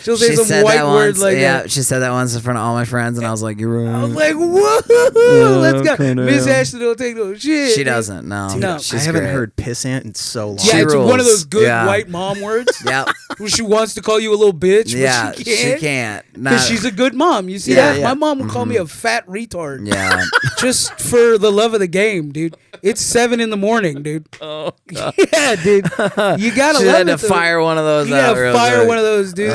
She'll say some white words like that. Yeah, she said that once in front of all my friends, and I was like, "You're right." I was like, "Whoa, let's go." Miss Ashton don't take no shit. She doesn't. No, Dude, I haven't heard pissant in so long. Yeah, it's rules. one of those good white mom words. Yeah, where she wants to call you a little bitch. Yeah, but she can't. Because she's a good mom. You see that? My mom will call me a fat retard. Yeah, just for the love of the game, dude. It's 7 a.m, dude. Oh, God. Yeah, dude. You gotta she love had it. to fire one of those. You gotta fire one of those, dude.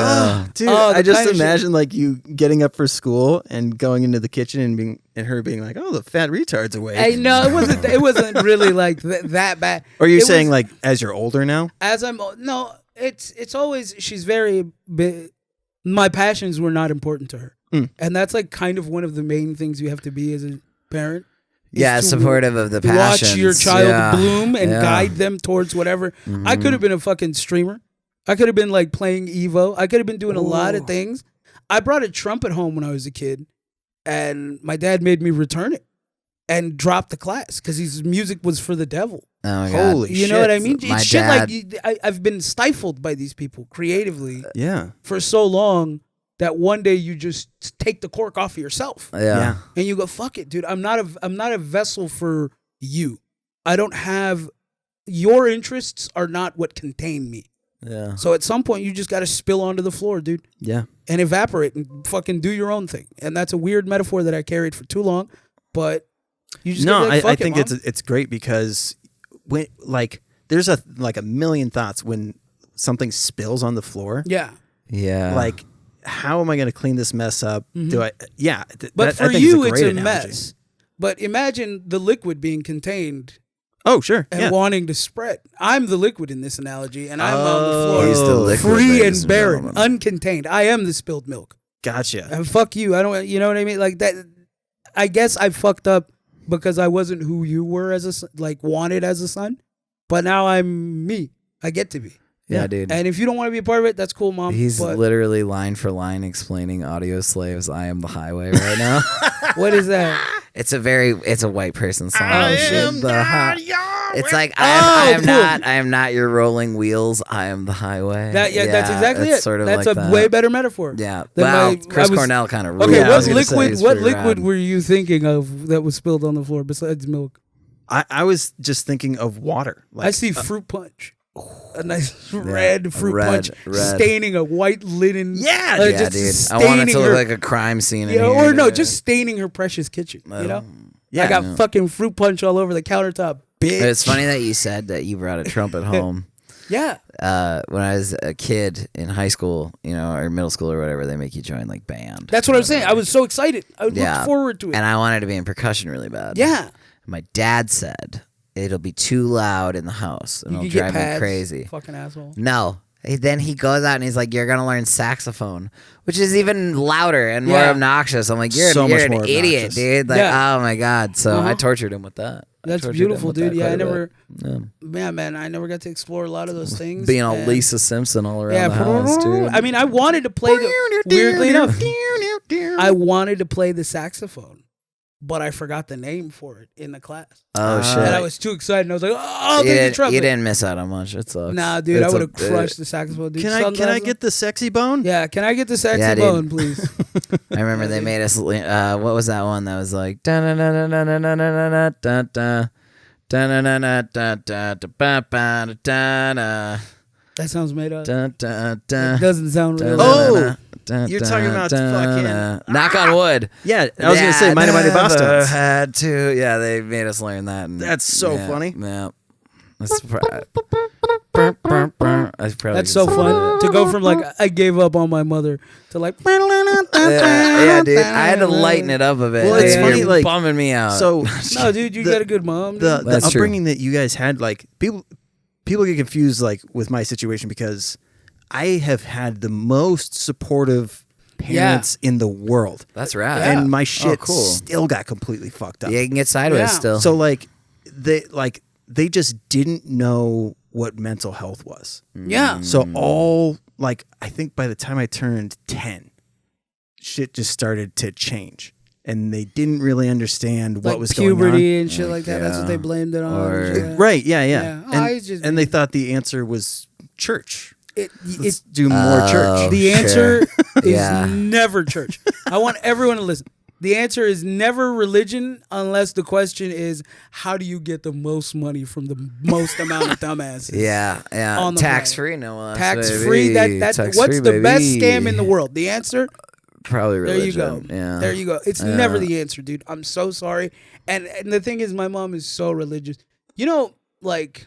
Dude, I just imagine like you getting up for school and going into the kitchen and her being like, "Oh, the fat retard's awake." Hey, no, it wasn't really like that bad. Or are you saying like as you're older now? It's always she's very big. My passions were not important to her, and that's like kind of one of the main things you have to be as a parent. Yeah, supportive of the passions. Watch your child bloom and guide them towards whatever. I could have been a fucking streamer. I could have been like playing Evo. I could have been doing a lot of things. I brought a trumpet home when I was a kid, and my dad made me return it and drop the class because his music was for the devil. Oh my God. Holy shit. You know what I mean? My it's shit dad, like I've been stifled by these people creatively for so long that one day you just take the cork off of yourself. Yeah. And you go, fuck it, dude. I'm not a vessel for you. I don't have your interests are not what contain me. Yeah. So at some point you just got to spill onto the floor, dude. Yeah. And evaporate and fucking do your own thing. And that's a weird metaphor that I carried for too long, but you just I think it's great because when like there's a million thoughts when something spills on the floor. Yeah. Yeah. Like, how am I going to clean this mess up? Do I? Yeah. But for you, it's a mess. But imagine the liquid being contained. Oh, sure. And wanting to spread. I'm the liquid in this analogy, and I'm on the floor, he's the liquid, free and barren, uncontained. I am the spilled milk. Gotcha. And fuck you. I don't. You know what I mean? Like that. I guess I fucked up because I wasn't who you were as wanted as a son. But now I'm me. I get to be. Yeah, dude. And if you don't want to be a part of it, that's cool, Mom. He's literally line for line explaining Audio Slave's "I Am the Highway" right now. What is that? It's a white person song. I am the highway. It's like I am not your rolling wheels. I am the highway. That's exactly it. Sort of that's like a that. way better metaphor. Yeah. Well, Chris Cornell kind of ruled. Okay, what liquid were you thinking of that was spilled on the floor besides milk? I was just thinking of water. I see fruit punch. A nice red fruit punch staining a white linen. Yeah, dude. I want it to look like a crime scene. Just staining her precious kitchen. You know? Yeah, I got fucking fruit punch all over the countertop, bitch. It's funny that you said that you brought a trumpet home. Yeah. When I was a kid in high school, or middle school or whatever, they make you join like band. That's what I'm saying. I was so excited. I would look forward to it. And I wanted to be in percussion really bad. Yeah. My dad said it'll be too loud in the house and it'll drive me crazy. Fucking asshole. No. Then he goes out and he's like, "You're gonna learn saxophone," which is even louder and more obnoxious. I'm like, "You're an idiot, dude!" Like, oh my god. So I tortured him with that. That's beautiful, dude. Yeah, I never. Yeah, man, I never got to explore a lot of those things. Being all Lisa Simpson all around the house, dude. I mean, I wanted to play weirdly enough, I wanted to play the saxophone, but I forgot the name for it in the class. Oh shit! And I was too excited. And I was like, I'll take the trumpet. You didn't miss out on much. It sucks. Nah, dude, I would have crushed the saxophone. Dude, can I get the sexy bone? Yeah, can I get the sexy bone, please? I remember they made us. What was that one that was like da da da da da da da da da da That sounds made up. It It doesn't sound real. Oh, you're talking about fucking knock on wood. Yeah, I was gonna say Mighty Mighty Bosstones. Had to. Yeah, they made us learn that. And, That's so funny. Yeah. That's so fun to go from like I gave up on my mother to like yeah, dude. I had to lighten it up a bit. Well, it's funny, You're like bumming me out. So no, dude, you got a good mom. The That's upbringing that you guys had, like people get confused like with my situation because I have had the most supportive parents in the world. That's right. And my shit cool. still got completely fucked up. Yeah, you can get sideways still. So they just didn't know what mental health was. Yeah. So I think by the time I turned 10, shit just started to change. And they didn't really understand what was going on. Puberty and shit like that. That's what they blamed it on. Right, yeah. And, and they thought the answer was church. Let's do more Oh, church. The answer is Yeah. never church. I want everyone to listen. The answer is never religion unless the question is how do you get the most money from the most amount of dumbasses? Yeah. On the Tax planet. free, no less. Tax baby. free. That's Tax what's free, the best baby. scam in the world? The answer. Probably religion. There you go. Yeah. There you go. It's never the answer, dude. I'm so sorry. And the thing is, my mom is so religious. You know, like,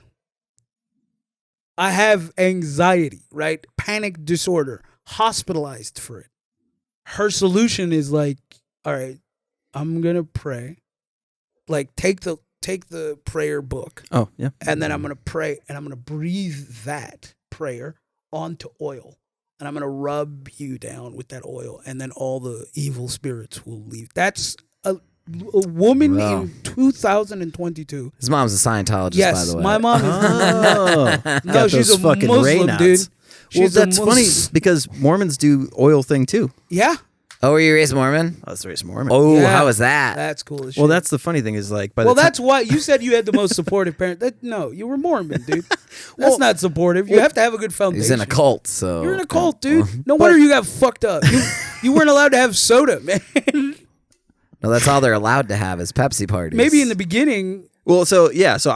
I have anxiety, right? Panic disorder, hospitalized for it. Her solution is like, all right, I'm gonna pray. Like, take the prayer book. Oh, yeah. And then I'm gonna pray, and I'm gonna breathe that prayer onto oil. And I'm going to rub you down with that oil, and then all the evil spirits will leave. That's a woman in 2022. His mom's a Scientologist, Yes, by the way. my mom is. Oh, No, got she's those a fucking Muslim, Raynaud's. dude. Well, She's a that's funny because Mormons do oil thing too. Yeah. Oh, were you raised Mormon? I was raised Mormon. Oh, Yeah. how was that? That's cool as shit. Well, that's the funny thing is like by well, the time, that's why you said you had the most supportive parent. No, you were Mormon, dude. That's not supportive. You have to have a good foundation. He's in a cult, so You're in a cult, dude. No wonder you got fucked up. You weren't allowed to have soda, man. No, that's all they're allowed to have is Pepsi parties. Maybe in the beginning. well, so yeah, so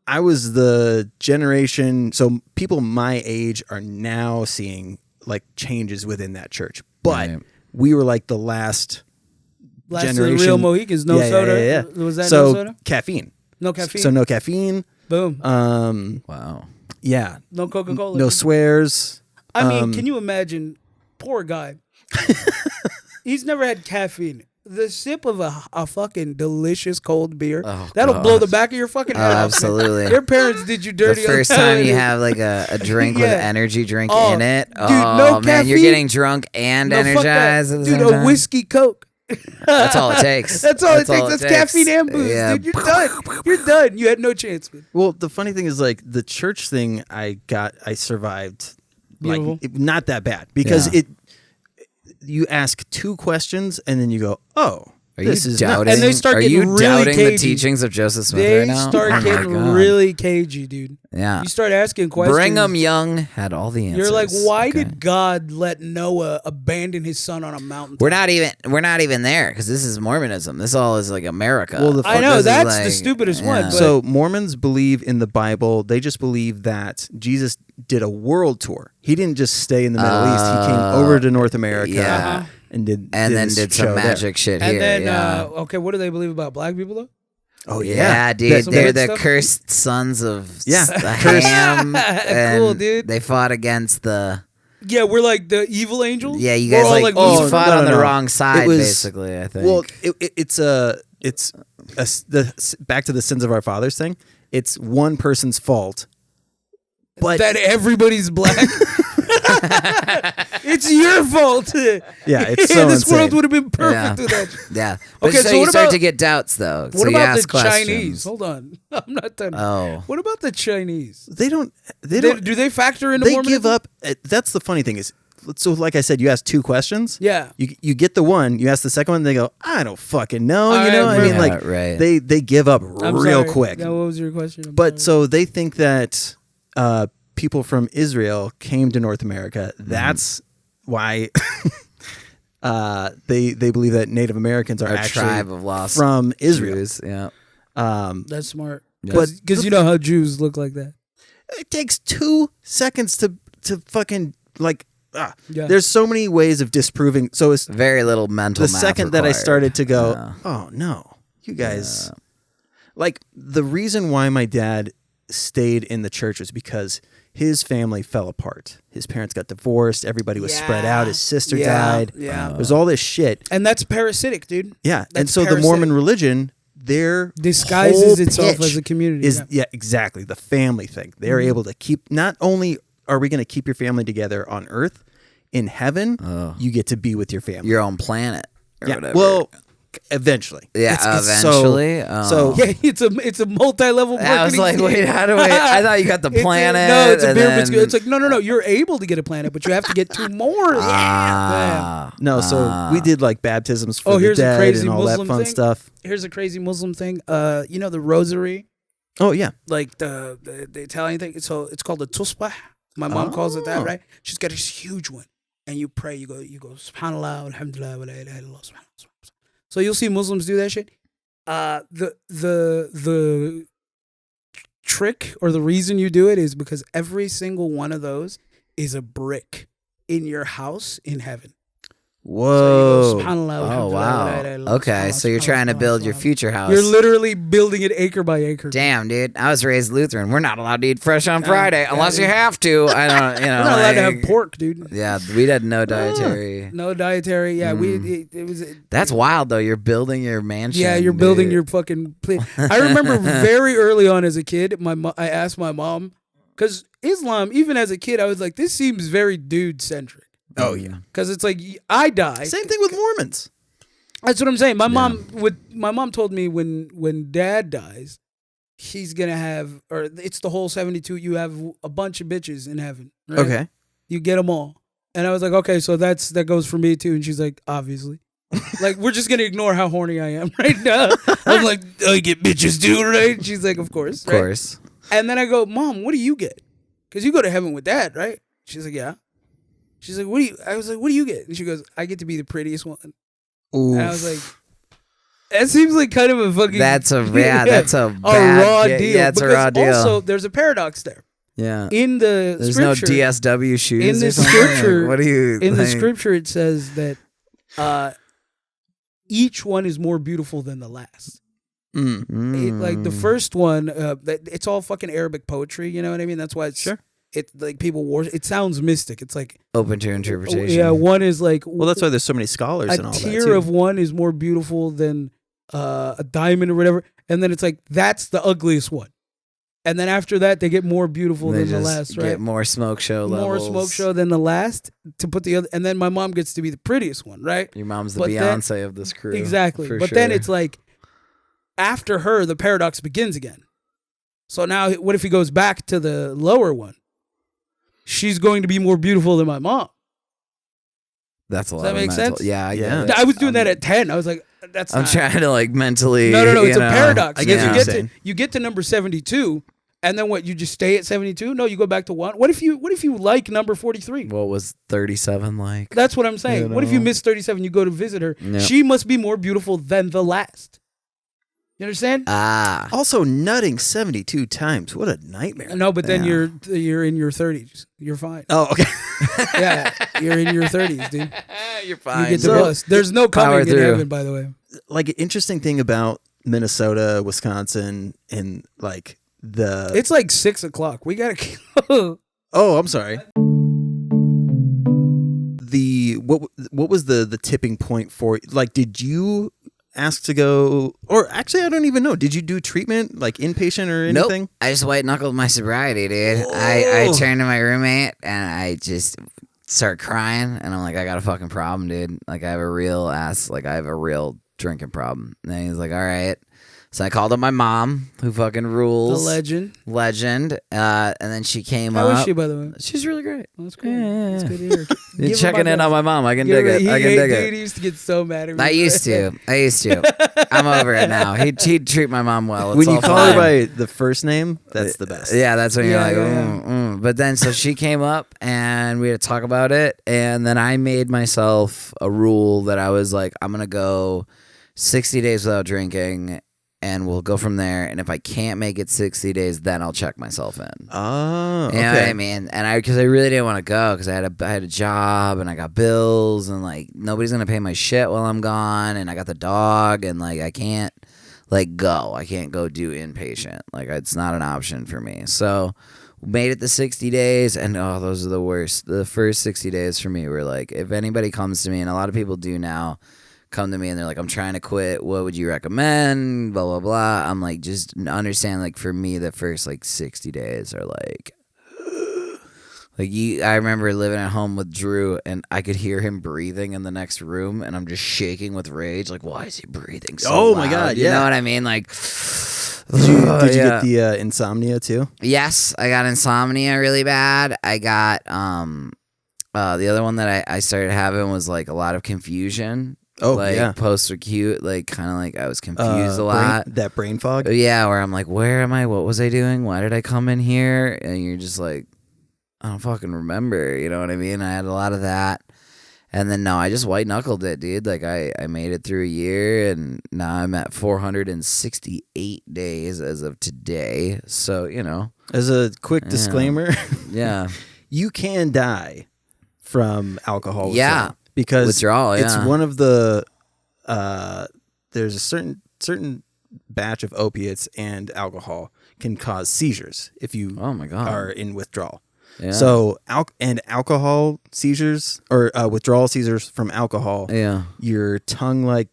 I was the generation. So people my age are now seeing like changes within that church, but Right. we were like the last Of generation. the real Mohicans, no soda. Yeah. Was that so no soda? caffeine. No caffeine. So no caffeine. Boom. Wow. Yeah. No Coca-Cola. No swears. I mean, can you imagine? Poor guy. He's never had caffeine. The sip of a fucking delicious cold beer, that'll blow the back of your fucking head off. Absolutely. Your parents did you dirty. The first time you have like a drink with an energy drink in it. Dude, Oh, no man, caffeine. you're getting drunk and No, fuck that. energized at the Dude, same a time. whiskey Coke. That's all it takes. That's all it takes. That's caffeine and booze, Yeah. dude. You're done. You're done. You had no chance, man. Well, the funny thing is like the church thing I survived Beautiful. like not that bad because you ask two questions and then you go, "Oh, Are this you is doubting? And they start Are getting you really doubting cagey. the teachings of Joseph Smith They right now? start Oh my getting God. really cagey, dude. Yeah. You start asking questions. Brigham Young had all the answers. You're like, why Okay. did God let Noah abandon his son on a mountain? We're not even there because this is Mormonism. This all is like America. Well, I know This is that's the like- stupidest one. But So Mormons believe in the Bible. They just believe that Jesus did a world tour. He didn't just stay in the Middle East. He came over to North America yeah. and did did his some show there. magic shit and here. then yeah. okay, what do they believe about black people though? Oh Yeah, yeah, dude, Some they're good the stuff? cursed sons of Yeah, Ham. Cool, and dude. They fought against the. Yeah, we're like the evil angels. Yeah, you We're guys all like oh, you fought no, on no, the no. wrong side, It was- basically. I think. Well, it's the back to the sins of our fathers thing. It's one person's fault, but that everybody's black. It's your fault. yeah, it's so this insane. world would have been perfect Yeah. without you. yeah. But Okay, so, so you what start about- to get doubts, though. What so you about ask the questions. Chinese? Hold on, I'm not done. Oh. What about the Chinese? They don't. Do they factor into They Mormonism? give up. That's the funny thing is. So, like I said, you ask two questions. Yeah. You get the one. You ask the second one. They go, I don't fucking know. All You know. right, I mean, yeah, like right. they give up I'm real sorry. quick. Now, what was your question? I'm But sorry. so they think that people from Israel came to North America. That's why they believe that Native Americans are Our actually tribe of lost from Israel. Jews, yeah. That's smart. But because you know how Jews look like that. It takes 2 seconds to fucking like. Yeah. There's so many ways of disproving. So it's very little mental. The math second that I required. started to go, oh no, you guys. Like the reason why my dad stayed in the church was because his family fell apart. His parents got divorced. Everybody was spread out. His sister died. Yeah. There's all this shit. And that's parasitic, dude. Yeah. That's and so parasitic. the Mormon religion, their disguises whole itself pitch as a community. is exactly. The family thing. They're able to keep, not only are we going to keep your family together on earth, in heaven, you get to be with your family. Your own planet or whatever. Well, eventually. Yeah, It's eventually. So yeah, it's a multi-level marketing. I was like, scheme. wait, how do I thought you got the planet. It's a and beer then- biscuit. It's like, no. You're able to get a planet, but you have to get 2 more. No, so we did like baptisms for the here's a dead crazy and all Muslim that fun thing. stuff. Here's a crazy Muslim thing. You know the rosary, Oh yeah. like the Italian thing. So it's called the tusbah. My mom calls it that, right? She's got this huge one, and you pray. You go Subhanallah, Alhamdulillah, wa la ilaha illallah, Subhanallah. So you'll see Muslims do that shit. The trick or the reason you do it is because every single one of those is a brick in your house in heaven. Whoa. So you go, Subhanallah, Oh Alhamdulillah, wa la ilaha wow. illallah, Okay, Subhanallah, so you're Subhanallah, trying to build Subhanallah, your Subhanallah. future house. You're literally building it acre by acre. Damn, dude. I was raised Lutheran. We're not allowed to eat fresh on Friday unless you have to. I don't, We're not allowed to have like- pork, dude. Yeah, we had no dietary. No dietary. Yeah, it was. That's wild though. You're building your mansion. Yeah, you're building dude. your fucking. I remember very early on as a kid, I asked my mom, because Islam, even as a kid, I was like, this seems very dude centric. Oh yeah. Because it's like I die. Same thing with Mormons. That's what I'm saying. My mom told me when dad dies, he's gonna have, or it's the whole 72. You have a bunch of bitches in heaven. Right? Okay. You get them all. And I was like, okay, so that goes for me too. And she's like, obviously. Like, we're just gonna ignore how horny I am right now. I'm like, I get bitches too, right? She's like, of course. Of course. And then I go, Mom, what do you get? Because you go to heaven with dad, right? She's like, yeah. She's like, I was like, what do you get? And she goes, I get to be the prettiest one. Oof. And I was like, that seems like kind of a fucking. That's a bad raw get. deal. Yeah, it's a Because raw deal. Also, there's a paradox there. Yeah. In the There's scripture, no DSW shoes. in the or something? scripture- Like, what do you? in the like- scripture, it says that each one is more beautiful than the last. Like the first one, it's all fucking Arabic poetry. You know what I mean? That's why it's It like people worship. It sounds mystic. It's like open to interpretation. yeah. One is like Well, that's why there's so many scholars and all a that tier too. of one is more beautiful than a diamond or whatever, and then it's like that's the ugliest one, and then after that they get more beautiful They than the just last, right? Get more smoke show More levels. smoke show than the last to put the other, and then my mom gets to be the prettiest one, right? Your mom's the But then- Beyonce of this crew. Exactly. for But then sure. it's like after her, the paradox begins again. So now, what if he goes back to the lower one? She's going to be more beautiful than my mom. That's a lot. Does that of make mental- sense? Yeah, I get Yeah. it. I was doing that at 10. I was like, that's I'm not. trying to like mentally. No, it's you a know, paradox. I get Because what you're saying. you get to number 72, and then what? You just stay at 72? No, you go back to 1. What if you like number 43? What was 37 like? That's what I'm saying. You What if you know? miss 37? You go to visit her. Yeah. She must be more beautiful than the last. You understand? Ah, Also, nutting 72 times. What a nightmare. No, but then Yeah. you're in your 30s. You're fine. Oh, okay. Yeah, you're in your 30s, dude. you're You fine. get the So- bus. There's no Power coming in through. heaven, by the way. Like, an interesting thing about Minnesota, Wisconsin, and like the. It's like 6 o'clock. We gotta go. Oh, I'm sorry. What was the tipping point for, like, did you ask to go, or actually I don't even know, did you do treatment, like inpatient or anything? Nope. I just white knuckled my sobriety, dude. I turned to my roommate and I just start crying and I'm like, I got a fucking problem, dude. Like I have a real drinking problem. And then he's like, all right. So I called up my mom, who fucking The rules. Legend. And then she came How up. is she, by the way? She's really great. That's cool. Yeah. That's good to hear. You're Give her checking my in best. on my mom. I can Give dig her- it. I can he dig dude, it. he used to get so mad at me. I used to. I'm over it now. He'd treat my mom well. It's When you all call fine. her by the first name, that's the best. Yeah, that's when you're Yeah, like, yeah. But then, so she came up and we had to talk about it. And then I made myself a rule that I was like, I'm going to go 60 days without drinking and we'll go from there. And if I can't make it 60 days, then I'll check myself in. Oh, okay. You know what I mean? And because I really didn't want to go because I had a job and I got bills and like nobody's gonna pay my shit while I'm gone, and I got the dog, and like I can't go. I can't go do inpatient. Like it's not an option for me. So made it the 60 days, and those are the worst. The first 60 days for me were like, if anybody comes to me, and a lot of people do now, come to me and they're like, I'm trying to quit, what would you recommend, blah blah blah. I'm like, just understand, like for me the first like 60 days are like I remember living at home with Drew, and I could hear him breathing in the next room, and I'm just shaking with rage, like, why is he breathing so loud? My God, you know what I mean? Like, did you get the insomnia too? Yes, I got insomnia really bad. I got the other one that I started having was like a lot of confusion. Post-acute, like kind of like I was confused a lot. That brain fog? Yeah, where I'm like, where am I? What was I doing? Why did I come in here? And you're just like, I don't fucking remember. You know what I mean? I had a lot of that. And then, no, I just white-knuckled it, dude. Like, I made it through a year, and now I'm at 468 days as of today. So, you know. As a quick disclaimer, yeah, you can die from alcohol withdrawal. Yeah. Because withdrawal, it's one of the there's a certain batch of opiates and alcohol can cause seizures if you are in withdrawal. Yeah. So alcohol seizures or withdrawal seizures from alcohol. Yeah. Your tongue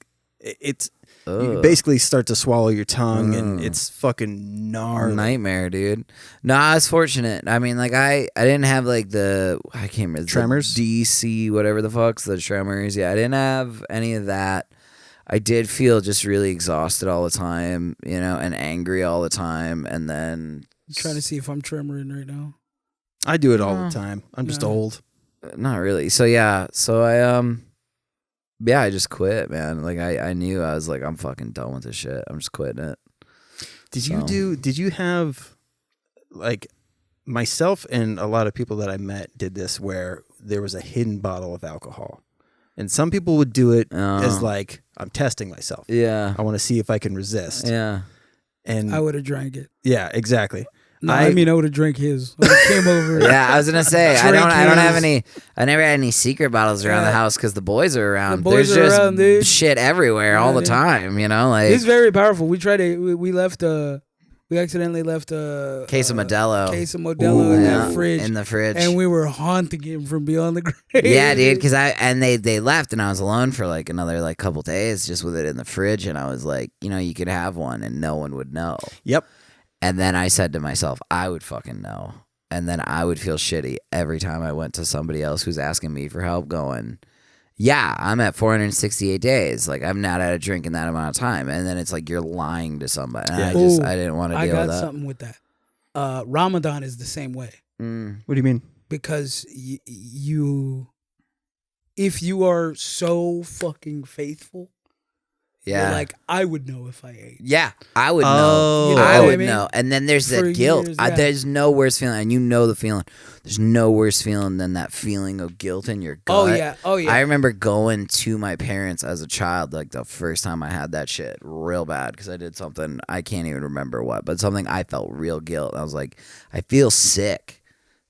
you basically start to swallow your tongue, and it's fucking gnarly. Nightmare, dude. No, I was fortunate. I mean, like I didn't have like I can't remember tremors, DC, whatever the fuck's the tremors. Yeah, I didn't have any of that. I did feel just really exhausted all the time, you know, and angry all the time, and then I'm trying to see if I'm tremoring right now. I do it all the time. I'm just old. Not really. So yeah. So I just quit, man. Like I knew I was like, I'm fucking done with this shit. I'm just quitting it. Did you have like myself and a lot of people that I met did this where there was a hidden bottle of alcohol, and some people would do it as like, I'm testing myself. Yeah. I want to see if I can resist. Yeah. And I would have drank it. Yeah, exactly. No, I would have drank his. I came over. Yeah, I was gonna say I don't have any. I never had any secret bottles around the house because the boys are around. The boys There's are just around, dude. Shit everywhere all the time. You know, like it's very powerful. We tried to. We left. We accidentally left a case of Modelo. In the fridge, and we were haunting him from beyond the grave. Yeah, dude. Because they left, and I was alone for like another like couple days just with it in the fridge, and I was like, you know, you could have one, and no one would know. Yep. And then I said to myself, I would fucking know. And then I would feel shitty every time I went to somebody else who's asking me for help going, yeah, I'm at 468 days. Like, I'm not at a drink in that amount of time. And then it's like you're lying to somebody. And I didn't want to deal with that. I got something with that. Ramadan is the same way. What do you mean? Because if you are so fucking faithful, yeah, like I would know if I ate. Yeah, I would know. You know I would know. And then there's that guilt. Years, there's no worse feeling, and you know the feeling. There's no worse feeling than that feeling of guilt in your gut. Oh yeah. I remember going to my parents as a child, like the first time I had that shit, real bad because I did something I can't even remember what, but something I felt real guilt. I was like, I feel sick,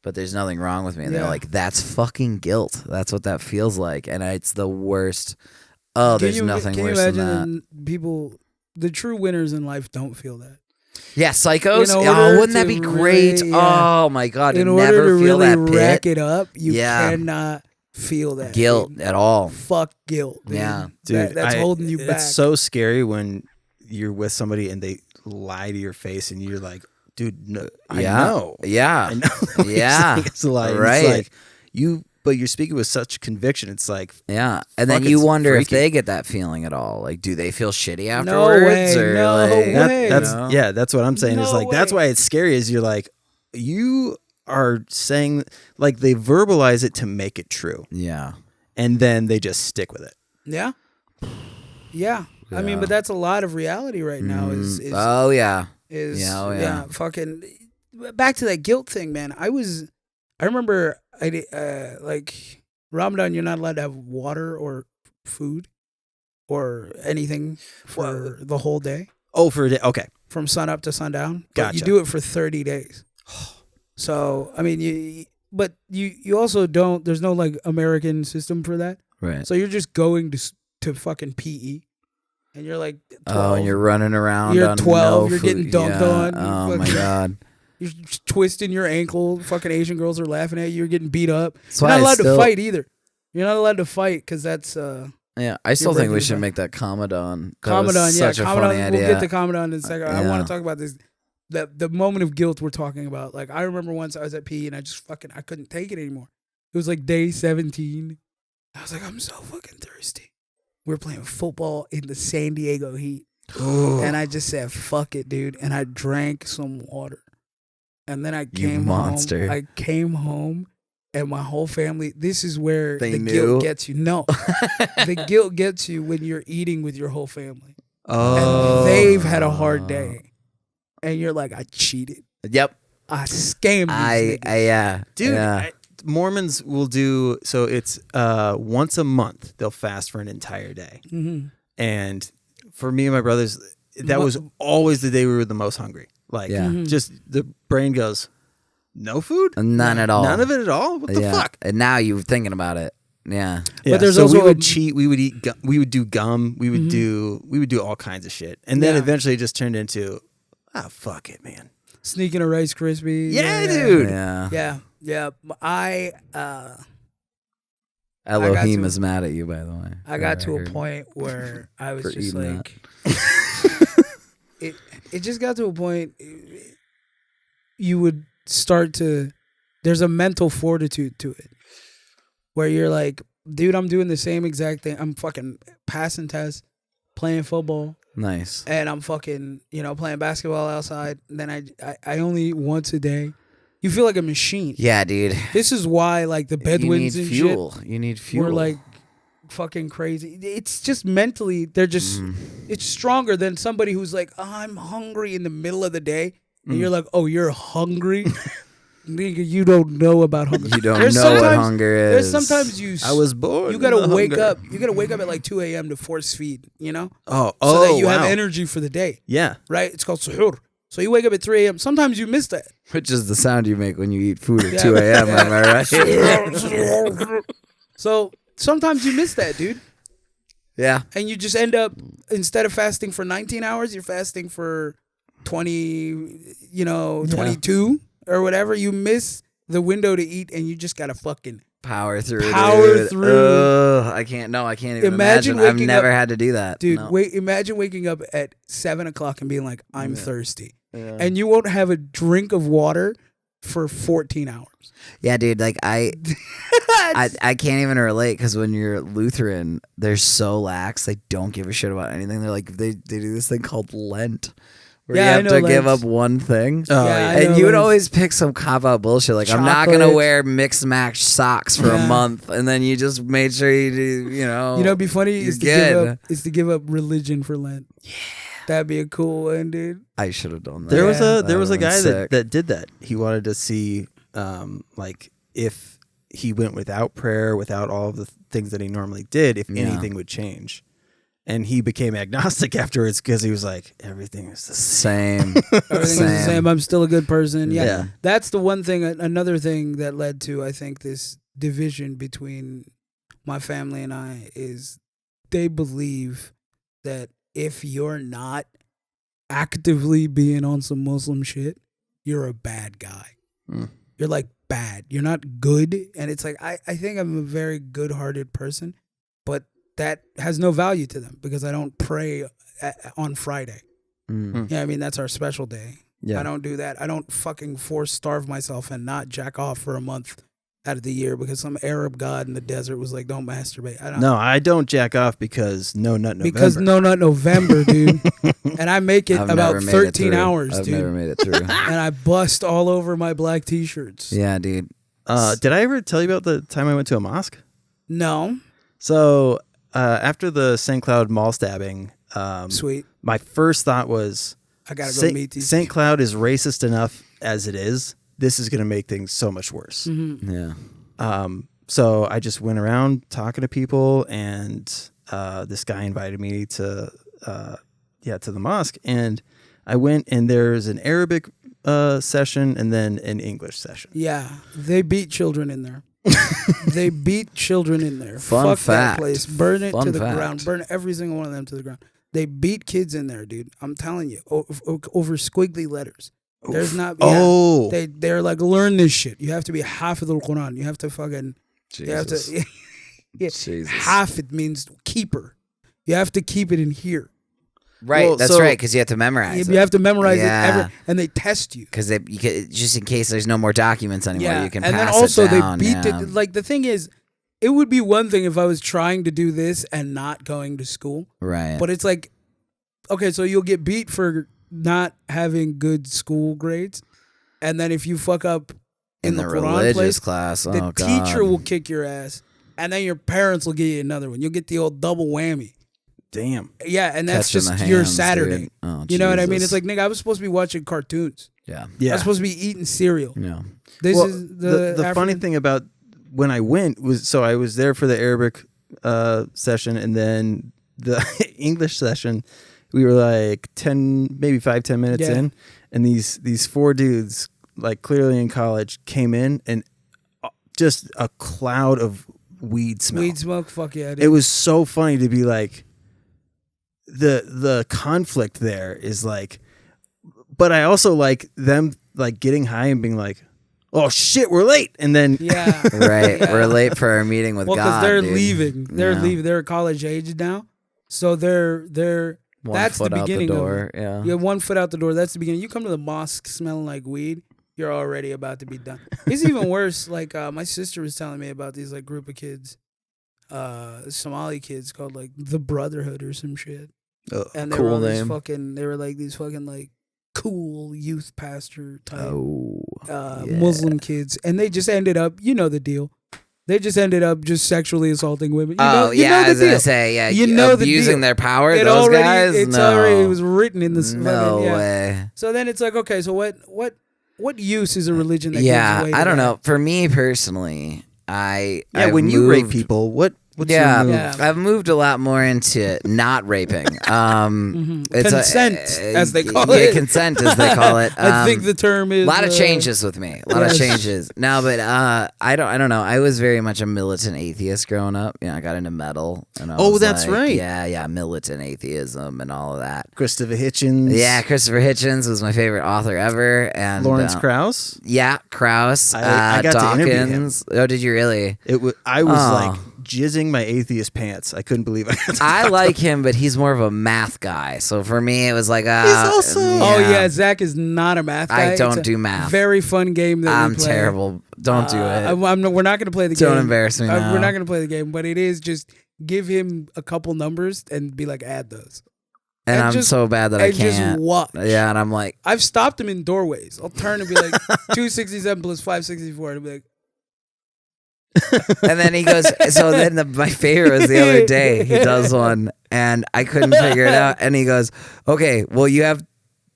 but there's nothing wrong with me. And they're like, that's fucking guilt. That's what that feels like, and it's the worst. Oh, there's nothing worse than that. Can you imagine people, the true winners in life don't feel that? Yeah, psychos. Oh, wouldn't that be great? Oh my god, in order to really rack it up, you cannot feel that guilt at all. Fuck guilt. Dude. Yeah, dude, that's holding you back. It's so scary when you're with somebody and they lie to your face, and you're like, dude, no, I know. Yeah, I know. Yeah, it's a lie. Right. It's like but you're speaking with such conviction. It's like, yeah. And then you wonder if they get that feeling at all. Like, do they feel shitty afterwards? No way. That's what I'm saying. Is like, that's why it's scary. Is you're like, you are saying, like, they verbalize it to make it true. Yeah. And then they just stick with it. Yeah. Yeah. I mean, but that's a lot of reality right now. Fucking back to that guilt thing, man. I remember like Ramadan, you're not allowed to have water or food or anything for the whole day. Oh, for a day. Okay. From sun up to sundown. Gotcha. You do it for 30 days. So, I mean, you also don't, there's no like American system for that. Right. So you're just going to fucking PE. And you're like 12. And you're running around. You're on 12. No You're getting food. dunked on. Oh my God. You're twisting your ankle. Fucking Asian girls are laughing at you. You're getting beat up. That's You're why not allowed still, to fight either. You're not allowed to fight because that's. Yeah, I still think we should back. make that Commodon. Commodon, yeah. Such a funny idea. We'll get to Commodon in a second. I want to talk about this. The moment of guilt we're talking about. Like, I remember once I was at PE and I couldn't take it anymore. It was like day 17. I was like, I'm so fucking thirsty. We're playing football in the San Diego heat. And I just said, fuck it, dude. And I drank some water. And then I came home. I came home and my whole family, this is where the guilt gets you. No. The guilt gets you when you're eating with your whole family. Oh. And they've had a hard day. And you're like, I cheated. Yep. I scammed these niggas. Yeah. Dude, yeah. Mormons will do, so it's once a month they'll fast for an entire day. Mm-hmm. And for me and my brothers, that was always the day we were the most hungry. Like, just the brain goes, no food? None at all. None of it at all? What the fuck? And now you're thinking about it. Yeah. But there's also we would cheat. We would eat. We would do gum. We would do all kinds of shit. And then eventually it just turned into, fuck it, man. Sneaking a Rice Krispie. Yeah, dude. Yeah. Elohim is mad at you, by the way. I got to a point where I was just like, it just got to a point you would start to, there's a mental fortitude to it where you're like, dude, I'm doing the same exact thing. I'm fucking passing tests, playing football. Nice. And I'm fucking, playing basketball outside. And then I only eat once a day. You feel like a machine. Yeah, dude. This is why, like, the Bedouins and fuel. shit. You need fuel. We're like fucking crazy. It's just mentally, they're just, it's stronger than somebody who's like, I'm hungry in the middle of the day. And you're like, oh, you're hungry? Nigga, you don't know about hunger. You don't know what hunger is. There's sometimes I was born. You gotta wake up. You gotta wake up at like 2 a.m. to force feed. So that you have energy for the day. Yeah. Right. It's called suhoor. So you wake up at 3 a.m. Sometimes you miss that. Which is the sound you make when you eat food at 2 a.m. Am I right? So sometimes you miss that, dude. Yeah. And you just end up, instead of fasting for 19 hours, you're fasting for 22 or whatever. You miss the window to eat and you just gotta fucking power through. I can't even imagine. I've never had to do that. Dude, imagine waking up at 7 o'clock and being like, I'm thirsty. Yeah. And you won't have a drink of water for 14 hours. Yeah, dude, like I can't even relate because when you're Lutheran, they're so lax. They don't give a shit about anything. They're like, they do this thing called Lent. Where you have to give up one thing. And you would always pick some cop-out bullshit. Like, I'm not going to wear mix-match socks for a month. And then you just made sure you do, it'd be funny is to give up religion for Lent. Yeah. That'd be a cool one, dude. I should have done that. There was a guy that did that. He wanted to see, like, if he went without prayer, without all of the things that he normally did, if anything would change. And he became agnostic afterwards because he was like, everything is the same. Everything's the same. I'm still a good person. Yeah. That's the one thing, another thing that led to, I think, this division between my family and I is they believe that if you're not actively being on some Muslim shit, you're a bad guy. You're like bad. You're not good. And it's like, I think I'm a very good-hearted person, but that has no value to them because I don't pray on Friday. Yeah, I mean, that's our special day. Yeah. I don't do that. I don't fucking starve myself and not jack off for a month out of the year because some Arab god in the desert was like, don't masturbate. I don't jack off because No Nut November. Because No Nut November, dude. And I make it about 13 hours, dude. I've never made it through. And I bust all over my black t-shirts. Yeah, dude. Did I ever tell you about the time I went to a mosque? No. So after the St. Cloud mall stabbing, sweet. My first thought was, I gotta go meet these St. Cloud is racist enough as it is. This is going to make things so much worse. Mm-hmm. Yeah. So I just went around talking to people, and this guy invited me to to the mosque, and I went, and there's an Arabic session and then an English session. Yeah, they beat children in there. They beat children in there. Fun Fuck fact. that place. Burn it Fun to the fact. ground. Burn every single one of them to the ground. They beat kids in there, dude. I'm telling you, over squiggly letters. There's not. Yeah, Oh, they're like, learn this shit. You have to be Hafidh al-Quran. You have to fucking. Jesus. You have to. Yeah, Jesus. Hafid means keeper. You have to keep it in here. Right, Well, that's so- right, because you have to memorize You it. have to memorize Yeah. it, and they test you. Because just in case there's no more documents anymore, you can and pass then also it down. they beat yeah. it. Like the thing is, it would be one thing if I was trying to do this and not going to school. Right. But it's like, okay, so you'll get beat for not having good school grades, and then if you fuck up in the Quran religious place, class, the teacher will kick your ass, and then your parents will give you another one. You'll get the old double whammy. damn. Yeah, and that's Catching just the your hands, Saturday. dude. Oh, You know what I mean? Jesus. It's like, nigga, I was supposed to be watching cartoons. Yeah. I Yeah. was supposed to be eating cereal. Yeah. This Well, is the funny African- thing about when I went was, so I was there for the Arabic session, and then the English session. We were like 10 minutes Yeah. in, and these four dudes, like clearly in college, came in, and just a cloud of weed smell. Weed smoke, fuck yeah. Dude. It was so funny to be like, the conflict there is like, but I also like them like getting high and being like, oh shit, we're late, and then Yeah. Right. Yeah. We're late for our meeting with Well, because God. they're dude. leaving. They're Yeah. leaving. They're college age now. So they're One that's the foot out beginning the of door. it. Yeah. You have 1 foot out the door. That's the beginning. You come to the mosque smelling like weed, you're already about to be done. It's even worse. Like my sister was telling me about these like group of kids, Somali kids called like the Brotherhood or some shit. And they were Cool all these name. fucking. They were like these fucking like cool youth pastor type Yeah. Muslim kids, and they just ended up. You know the deal. They just ended up just sexually assaulting women. You know, yeah, you know I the was gonna deal. say, yeah, You know the abusing deal. their power. It Those already, guys, it's no, already, it was written in this. no fucking, yeah. way. So then it's like, okay, so what use is a religion that Yeah, gives away? I don't to know. that? For me personally, I've when you rape moved- people, what's yeah, your move? Yeah. I've moved a lot more into not raping. It's Consent, as they call yeah, it. consent, as they call it. I think the term is a lot of changes with me. A lot of changes. No, but I don't know. I was very much a militant atheist growing up. You know, I got into metal. And I was that's like, right. Yeah, militant atheism and all of that. Christopher Hitchens. Yeah, Christopher Hitchens was my favorite author ever, and Lawrence Krauss. Yeah, Krauss. I got to interview him. Dawkins. Oh, did you really? I was Oh. like jizzing my atheist pants. I couldn't believe it. I like him, but he's more of a math guy. So for me, it was like, also- Oh yeah, Zach is not a math guy. I don't It's a do math. Very fun game that I'm we play. terrible. Don't do it. we're not going to play the game. Don't embarrass me now. We're not going to play the game, but it is just give him a couple numbers and be like, add those. and I'm just- so bad that I And just can't. watch. Yeah, and I'm like, I've stopped him in doorways. I'll turn and be like 267 plus 564, and be like, and then he goes. So then my favorite was the other day. He does one, and I couldn't figure it out. And he goes, "Okay, well, you have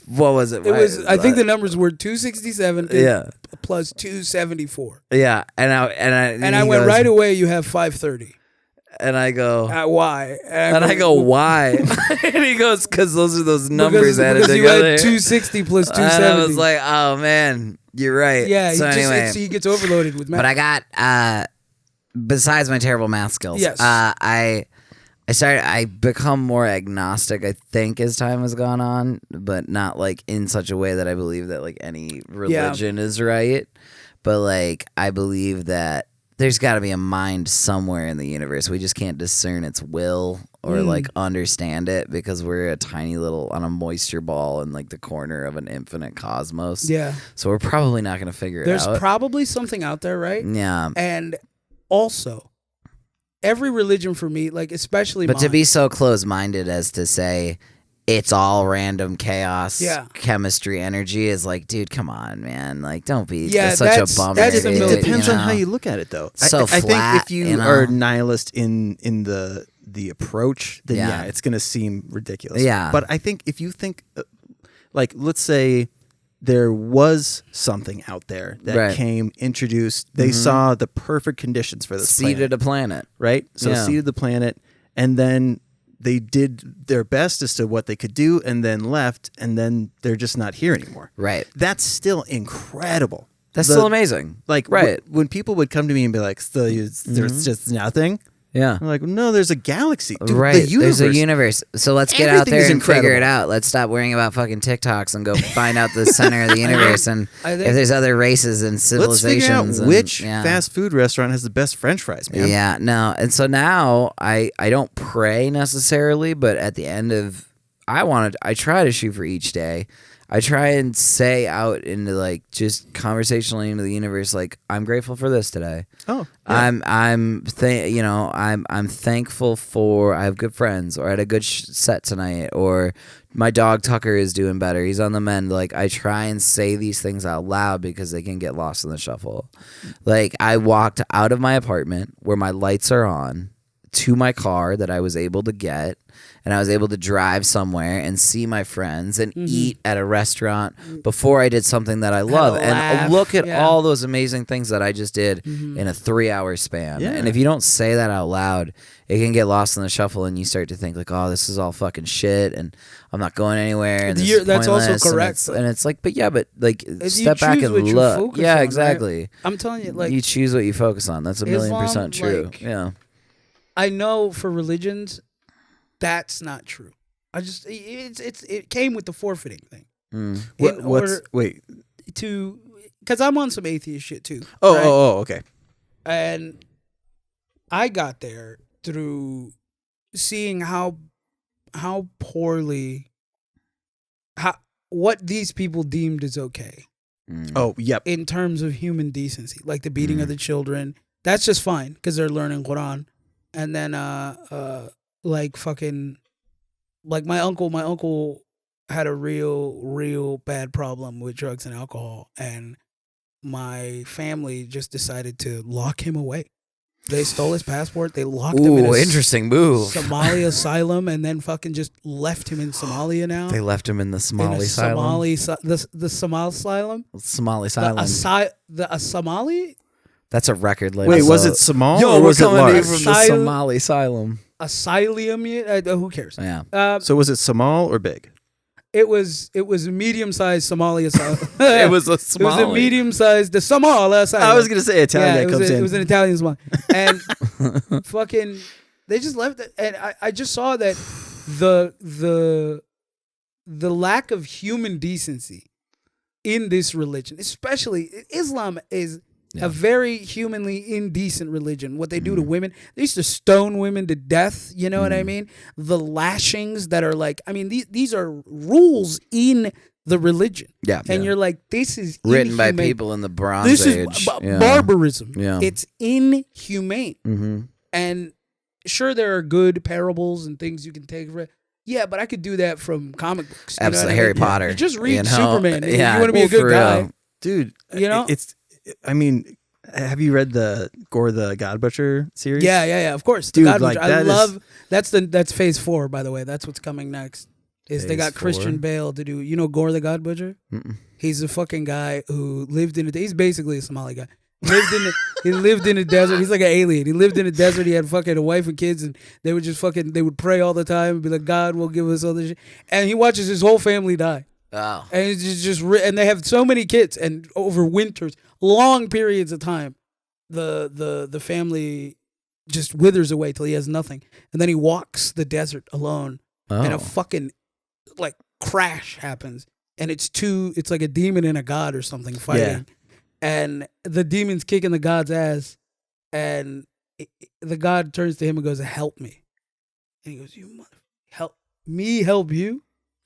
what was it? it was. I think the numbers were 267 yeah, plus 274, yeah." And I I went goes, right away. You have 530. and I go. Why? And I go, why? And he goes, because those are those numbers added because you together. had 260 plus And 270. I was like, oh man, you're right. yeah. So anyway, he gets overloaded with math. but I got besides my terrible math skills, Yes. I become more agnostic, I think, as time has gone on, but not like in such a way that I believe that like any religion is right. But like I believe that there's got to be a mind somewhere in the universe. We just can't discern its will or like understand it because we're a tiny little on a moisture ball in like the corner of an infinite cosmos. Yeah. So we're probably not going to figure it There's out. probably something out there, right? Yeah. And also, every religion for me, like especially But to mine- be so close-minded as to say it's all random chaos, Yeah. chemistry, energy is like, dude, come on, man. Like, don't be Yeah, that's such that's- a bummer. that's the dude, military. It depends on know? how you look at it, though. So I think flat, if you you know? are nihilist in the approach, then Yeah. yeah, it's going to seem ridiculous. Yeah. But I think if you think, like, let's say there was something out there that Right. came, introduced, they saw the perfect conditions for this Seeded planet, a planet. right? So Yeah. seeded the planet, and then they did their best as to what they could do and then left, and then they're just not here anymore. Right. That's still incredible. That's still amazing. Like, right. When people would come to me and be like, there's just nothing. Yeah. I'm like, no, there's a galaxy. Dude, right. The universe, there's a universe. So let's get out there and incredible. figure it out. Let's stop worrying about fucking TikToks and go find out the center of the universe and if there's other races and civilizations. Let's figure out which fast food restaurant has the best French fries, man. Yeah, no. And so now I don't pray necessarily, but at the end of I try to shoot for each day. I try and say out into like just conversationally into the universe, like I'm grateful for this today. Oh, yeah. I'm thankful for I have good friends, or I had a good set tonight, or my dog Tucker is doing better. He's on the mend. Like I try and say these things out loud because they can get lost in the shuffle. Like I walked out of my apartment where my lights are on to my car that I was able to get. And I was able to drive somewhere and see my friends and eat at a restaurant before I did something that I love. And look at all those amazing things that I just did in a 3-hour span. Yeah. And if you don't say that out loud, it can get lost in the shuffle and you start to think like, oh, this is all fucking shit and I'm not going anywhere. And this that's also is correct. And it's like, but like step back and look. Yeah, exactly. Right? I'm telling you, like you choose what you focus on. That's 1,000,000% true. Like, yeah. I know for religions, that's not true. It came with the forfeiting thing. Because I'm on some atheist shit too. Okay. And I got there through seeing how poorly what these people deemed is okay. Oh, yep. In terms of human decency, like the beating of the children, that's just fine because they're learning Quran, and then like fucking, like my uncle had a real bad problem with drugs and alcohol, and my family just decided to lock him away. They stole his passport. They locked him in a interesting move. Somalia asylum, and then fucking just left him in Somalia now. They left him in the Somali asylum. The Somali asylum. Somali asylum. The Somali. That's a record label. Wait, was it Somal or was it large? From the Somali asylum. Asylum. Who cares? Yeah. So was it Somal or big? It was a medium-sized Somali asylum. It was a Somali. It was a medium-sized Somal asylum. I was gonna say Italian. It was an Italian Somali, and fucking they just left it. And I just saw that the lack of human decency in this religion, especially Islam, is a very humanly indecent religion. What they do to women, they used to stone women to death. You know what I mean? The lashings that are like, I mean, these are rules in the religion. Yeah. And you're like, this is written inhumane. by people in the Bronze Age. This is barbarism. Yeah. It's inhumane. Mm-hmm. And sure, there are good parables and things you can take for it. Yeah, but I could do that from comic books. Absolutely, Harry Potter. You just read Superman. Yeah. You want to be a good guy. Dude, you know? I mean, have you read the Gore the God Butcher series? Yeah, of course. Dude, God like, Butcher. I love that's phase 4, by the way. That's what's coming next. They got Christian Bale to do, Gore the God Butcher? Mm-mm. He's a fucking guy who lived he's basically a Somali guy. He lived in the desert. He's like an alien. He lived in the desert. He had fucking a wife and kids, and they would just they would pray all the time and be like, God will give us all this shit. And he watches his whole family die. Oh. And it's just and they have so many kids, and over winters, long periods of time, the family just withers away till he has nothing, and then he walks the desert alone, and a fucking like crash happens, and it's like a demon and a god or something fighting, and the demon's kicking the god's ass, and the god turns to him and goes, "Help me," and he goes, "You mother, help me, help you."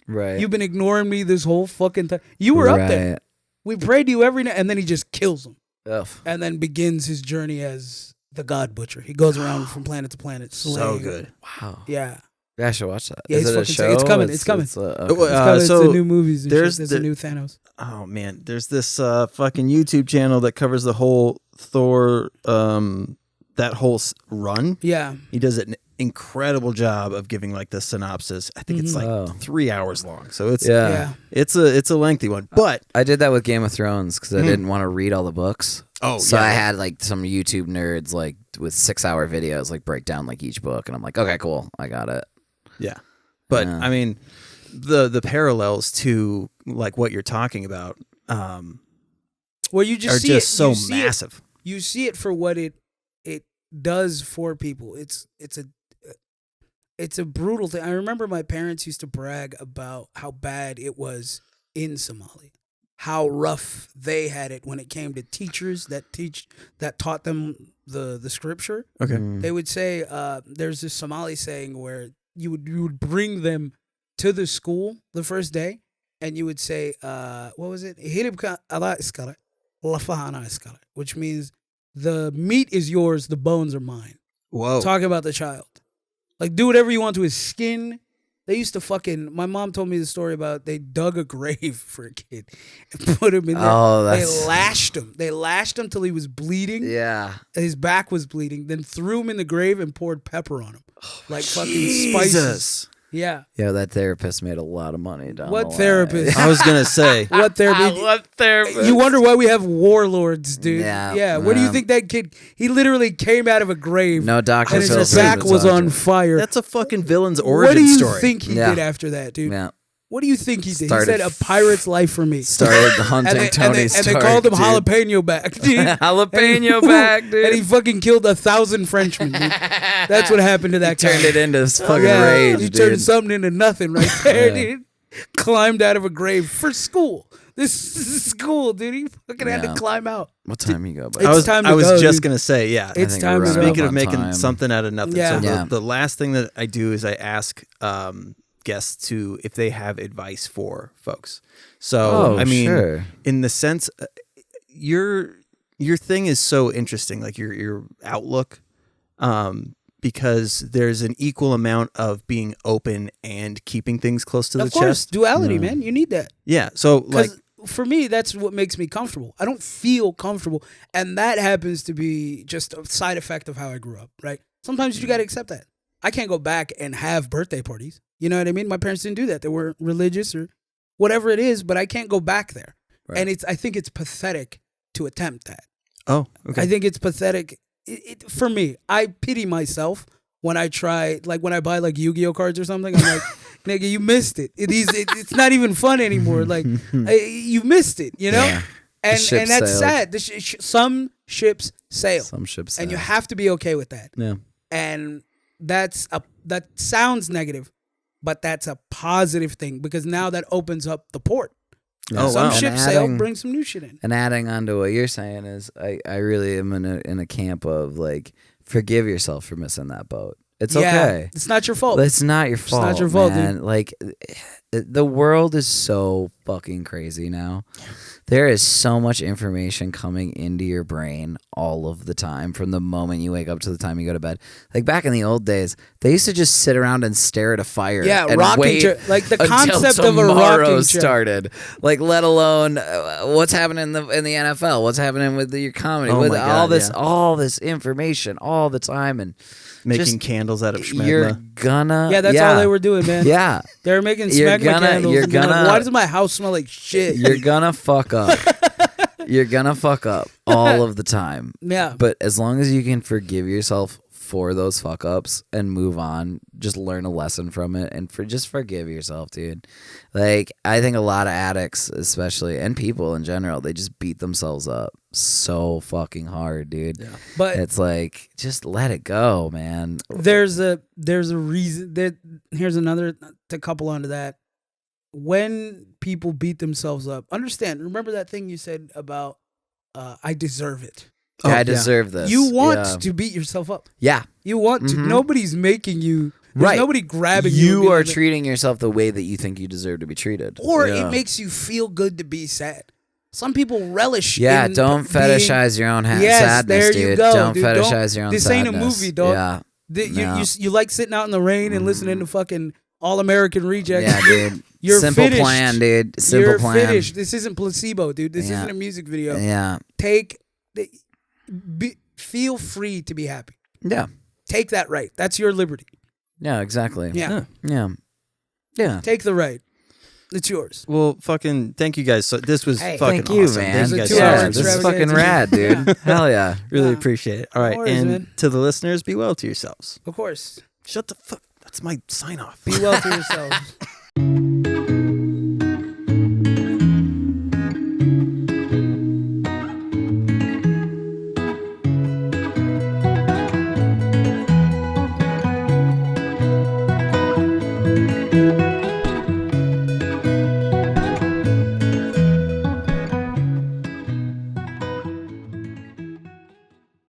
Right. You've been ignoring me this whole fucking time. You were up there. We prayed to you every night. And then he just kills him. Ugh. And then begins his journey as the God Butcher. He goes around from planet to planet. So good. Wow. Yeah. Yeah, I should watch that. Yeah, Is it a show? It's coming. It's coming. It's the new movies. There's a new Thanos. Oh, man. There's this fucking YouTube channel that covers the whole Thor, that whole run. Yeah. He does an incredible job of giving like the synopsis. I think it's like 3 hours long. So it's it's a lengthy one. But I did that with Game of Thrones because I didn't want to read all the books. Oh, so I had like some YouTube nerds like with 6-hour videos like break down like each book, and I'm like, okay, cool, I got it. Yeah. But I mean, the parallels to like what you're talking about well, you just are see just it, so massive. You see it for what it does for people. It's a brutal thing. I remember my parents used to brag about how bad it was in Somalia, how rough they had it when it came to teachers that taught them the scripture. Okay. They would say there's this Somali saying where you would bring them to the school the first day, and you would say, what was it? Which means the meat is yours, the bones are mine. Whoa. Talking about the child. Like, do whatever you want to his skin. They used to my mom told me the story about they dug a grave for a kid and put him in there. Oh, They lashed him. They lashed him till he was bleeding. Yeah. His back was bleeding. Then threw him in the grave and poured pepper on him. Like fucking spices. Yeah. Yeah, that therapist made a lot of money down What the therapist? I was gonna say. What therapist? What therapist? You wonder why we have warlords, dude. Yeah. What do you think that kid? He literally came out of a grave. No doctor. And his back was on fire. That's a fucking villain's origin What do you story. think he did after that, dude? Yeah. What do you think he did? He said a pirate's life for me. Started hunting Tony Stark. And they called him dude. Jalapeno Back, dude. Jalapeno Back, dude. And he fucking killed 1,000 Frenchmen, dude. That's what happened to that guy. Turned it into fucking rage, he dude. turned something into nothing right there, dude. Climbed out of a grave for school. This is school, dude. He fucking had to climb out. What time you go, buddy? It's time to I was go, just dude. gonna say, yeah. It's time to go. Speaking of making something out of nothing, Yeah. so the last thing that I do is I ask guests to if they have advice for folks. So I mean, in the sense, your thing is so interesting, like your outlook, because there's an equal amount of being open and keeping things close to the chest. Duality, man. You need that. Yeah. So like. For me, that's what makes me comfortable. I don't feel comfortable. And that happens to be just a side effect of how I grew up, right? Sometimes you got to accept that. I can't go back and have birthday parties. You know what I mean? My parents didn't do that. They were religious or whatever it is, but I can't go back there. Right. And I think it's pathetic to attempt that. Oh, okay. I think it's pathetic. For me, I pity myself when I try, like when I buy like Yu-Gi-Oh cards or something. I'm like, nigga, you missed it. It's not even fun anymore. Like, you missed it, you know? Yeah. And that's sad. Some ships sail. Some ships sail. And you have to be okay with that. Yeah. And that sounds negative, but that's a positive thing because now that opens up the port. Oh, some ships sail, bring some new shit in. And adding on to what you're saying is I really am in a camp of like, forgive yourself for missing that boat. It's okay. It's not your fault. It's not your fault. It's not your fault, man. dude. Like, the world is so fucking crazy now. There is so much information coming into your brain all of the time from the moment you wake up to the time you go to bed. Like back in the old days, they used to just sit around and stare at a fire. Yeah, and rocking wait chair. Like the until concept of a rocking chair started. Like, let alone what's happening in the NFL, what's happening with your comedy, with all this information all the time, and making candles out of schmegma. You're gonna that's all they were doing, man. Yeah, they were making schmegma candles. You're gonna. Like, why does my house smell like shit? You're gonna fuck up. You're gonna fuck up all of the time. Yeah. But as long as you can forgive yourself for those fuck ups and move on, just learn a lesson from it and just forgive yourself, dude. Like, I think a lot of addicts, especially, and people in general, they just beat themselves up so fucking hard, dude. Yeah. But it's like, just let it go, man. There's a reason. Here's another to couple onto that. When people beat themselves up, remember that thing you said about I deserve it. Yeah, I deserve this. You want to beat yourself up. Yeah. You want to. Nobody's making you. There's nobody grabbing you. You are treating yourself the way that you think you deserve to be treated. Or it makes you feel good to be sad. Some people relish in don't fetishize your own sadness, there you dude. Go, don't dude. fetishize your own sadness. This ain't a movie, dog. Yeah. You like sitting out in the rain and listening to fucking All-American Rejects. Yeah, dude. You're simple finished. Plan, dude. You're finished. This isn't placebo, dude. This isn't a music video. Yeah. Feel free to be happy. Yeah. Take that right. That's your liberty. Yeah, exactly. Yeah. Yeah. Take the right. It's yours. Well, fucking thank you guys. So this was fucking thank you, awesome. man. Thank you guys this is fucking rad, dude. Hell yeah. Really appreciate it. All right. Worries, and man. to the listeners, be well to yourselves. Of course. Shut the fuck. That's my sign off. Be well to yourselves.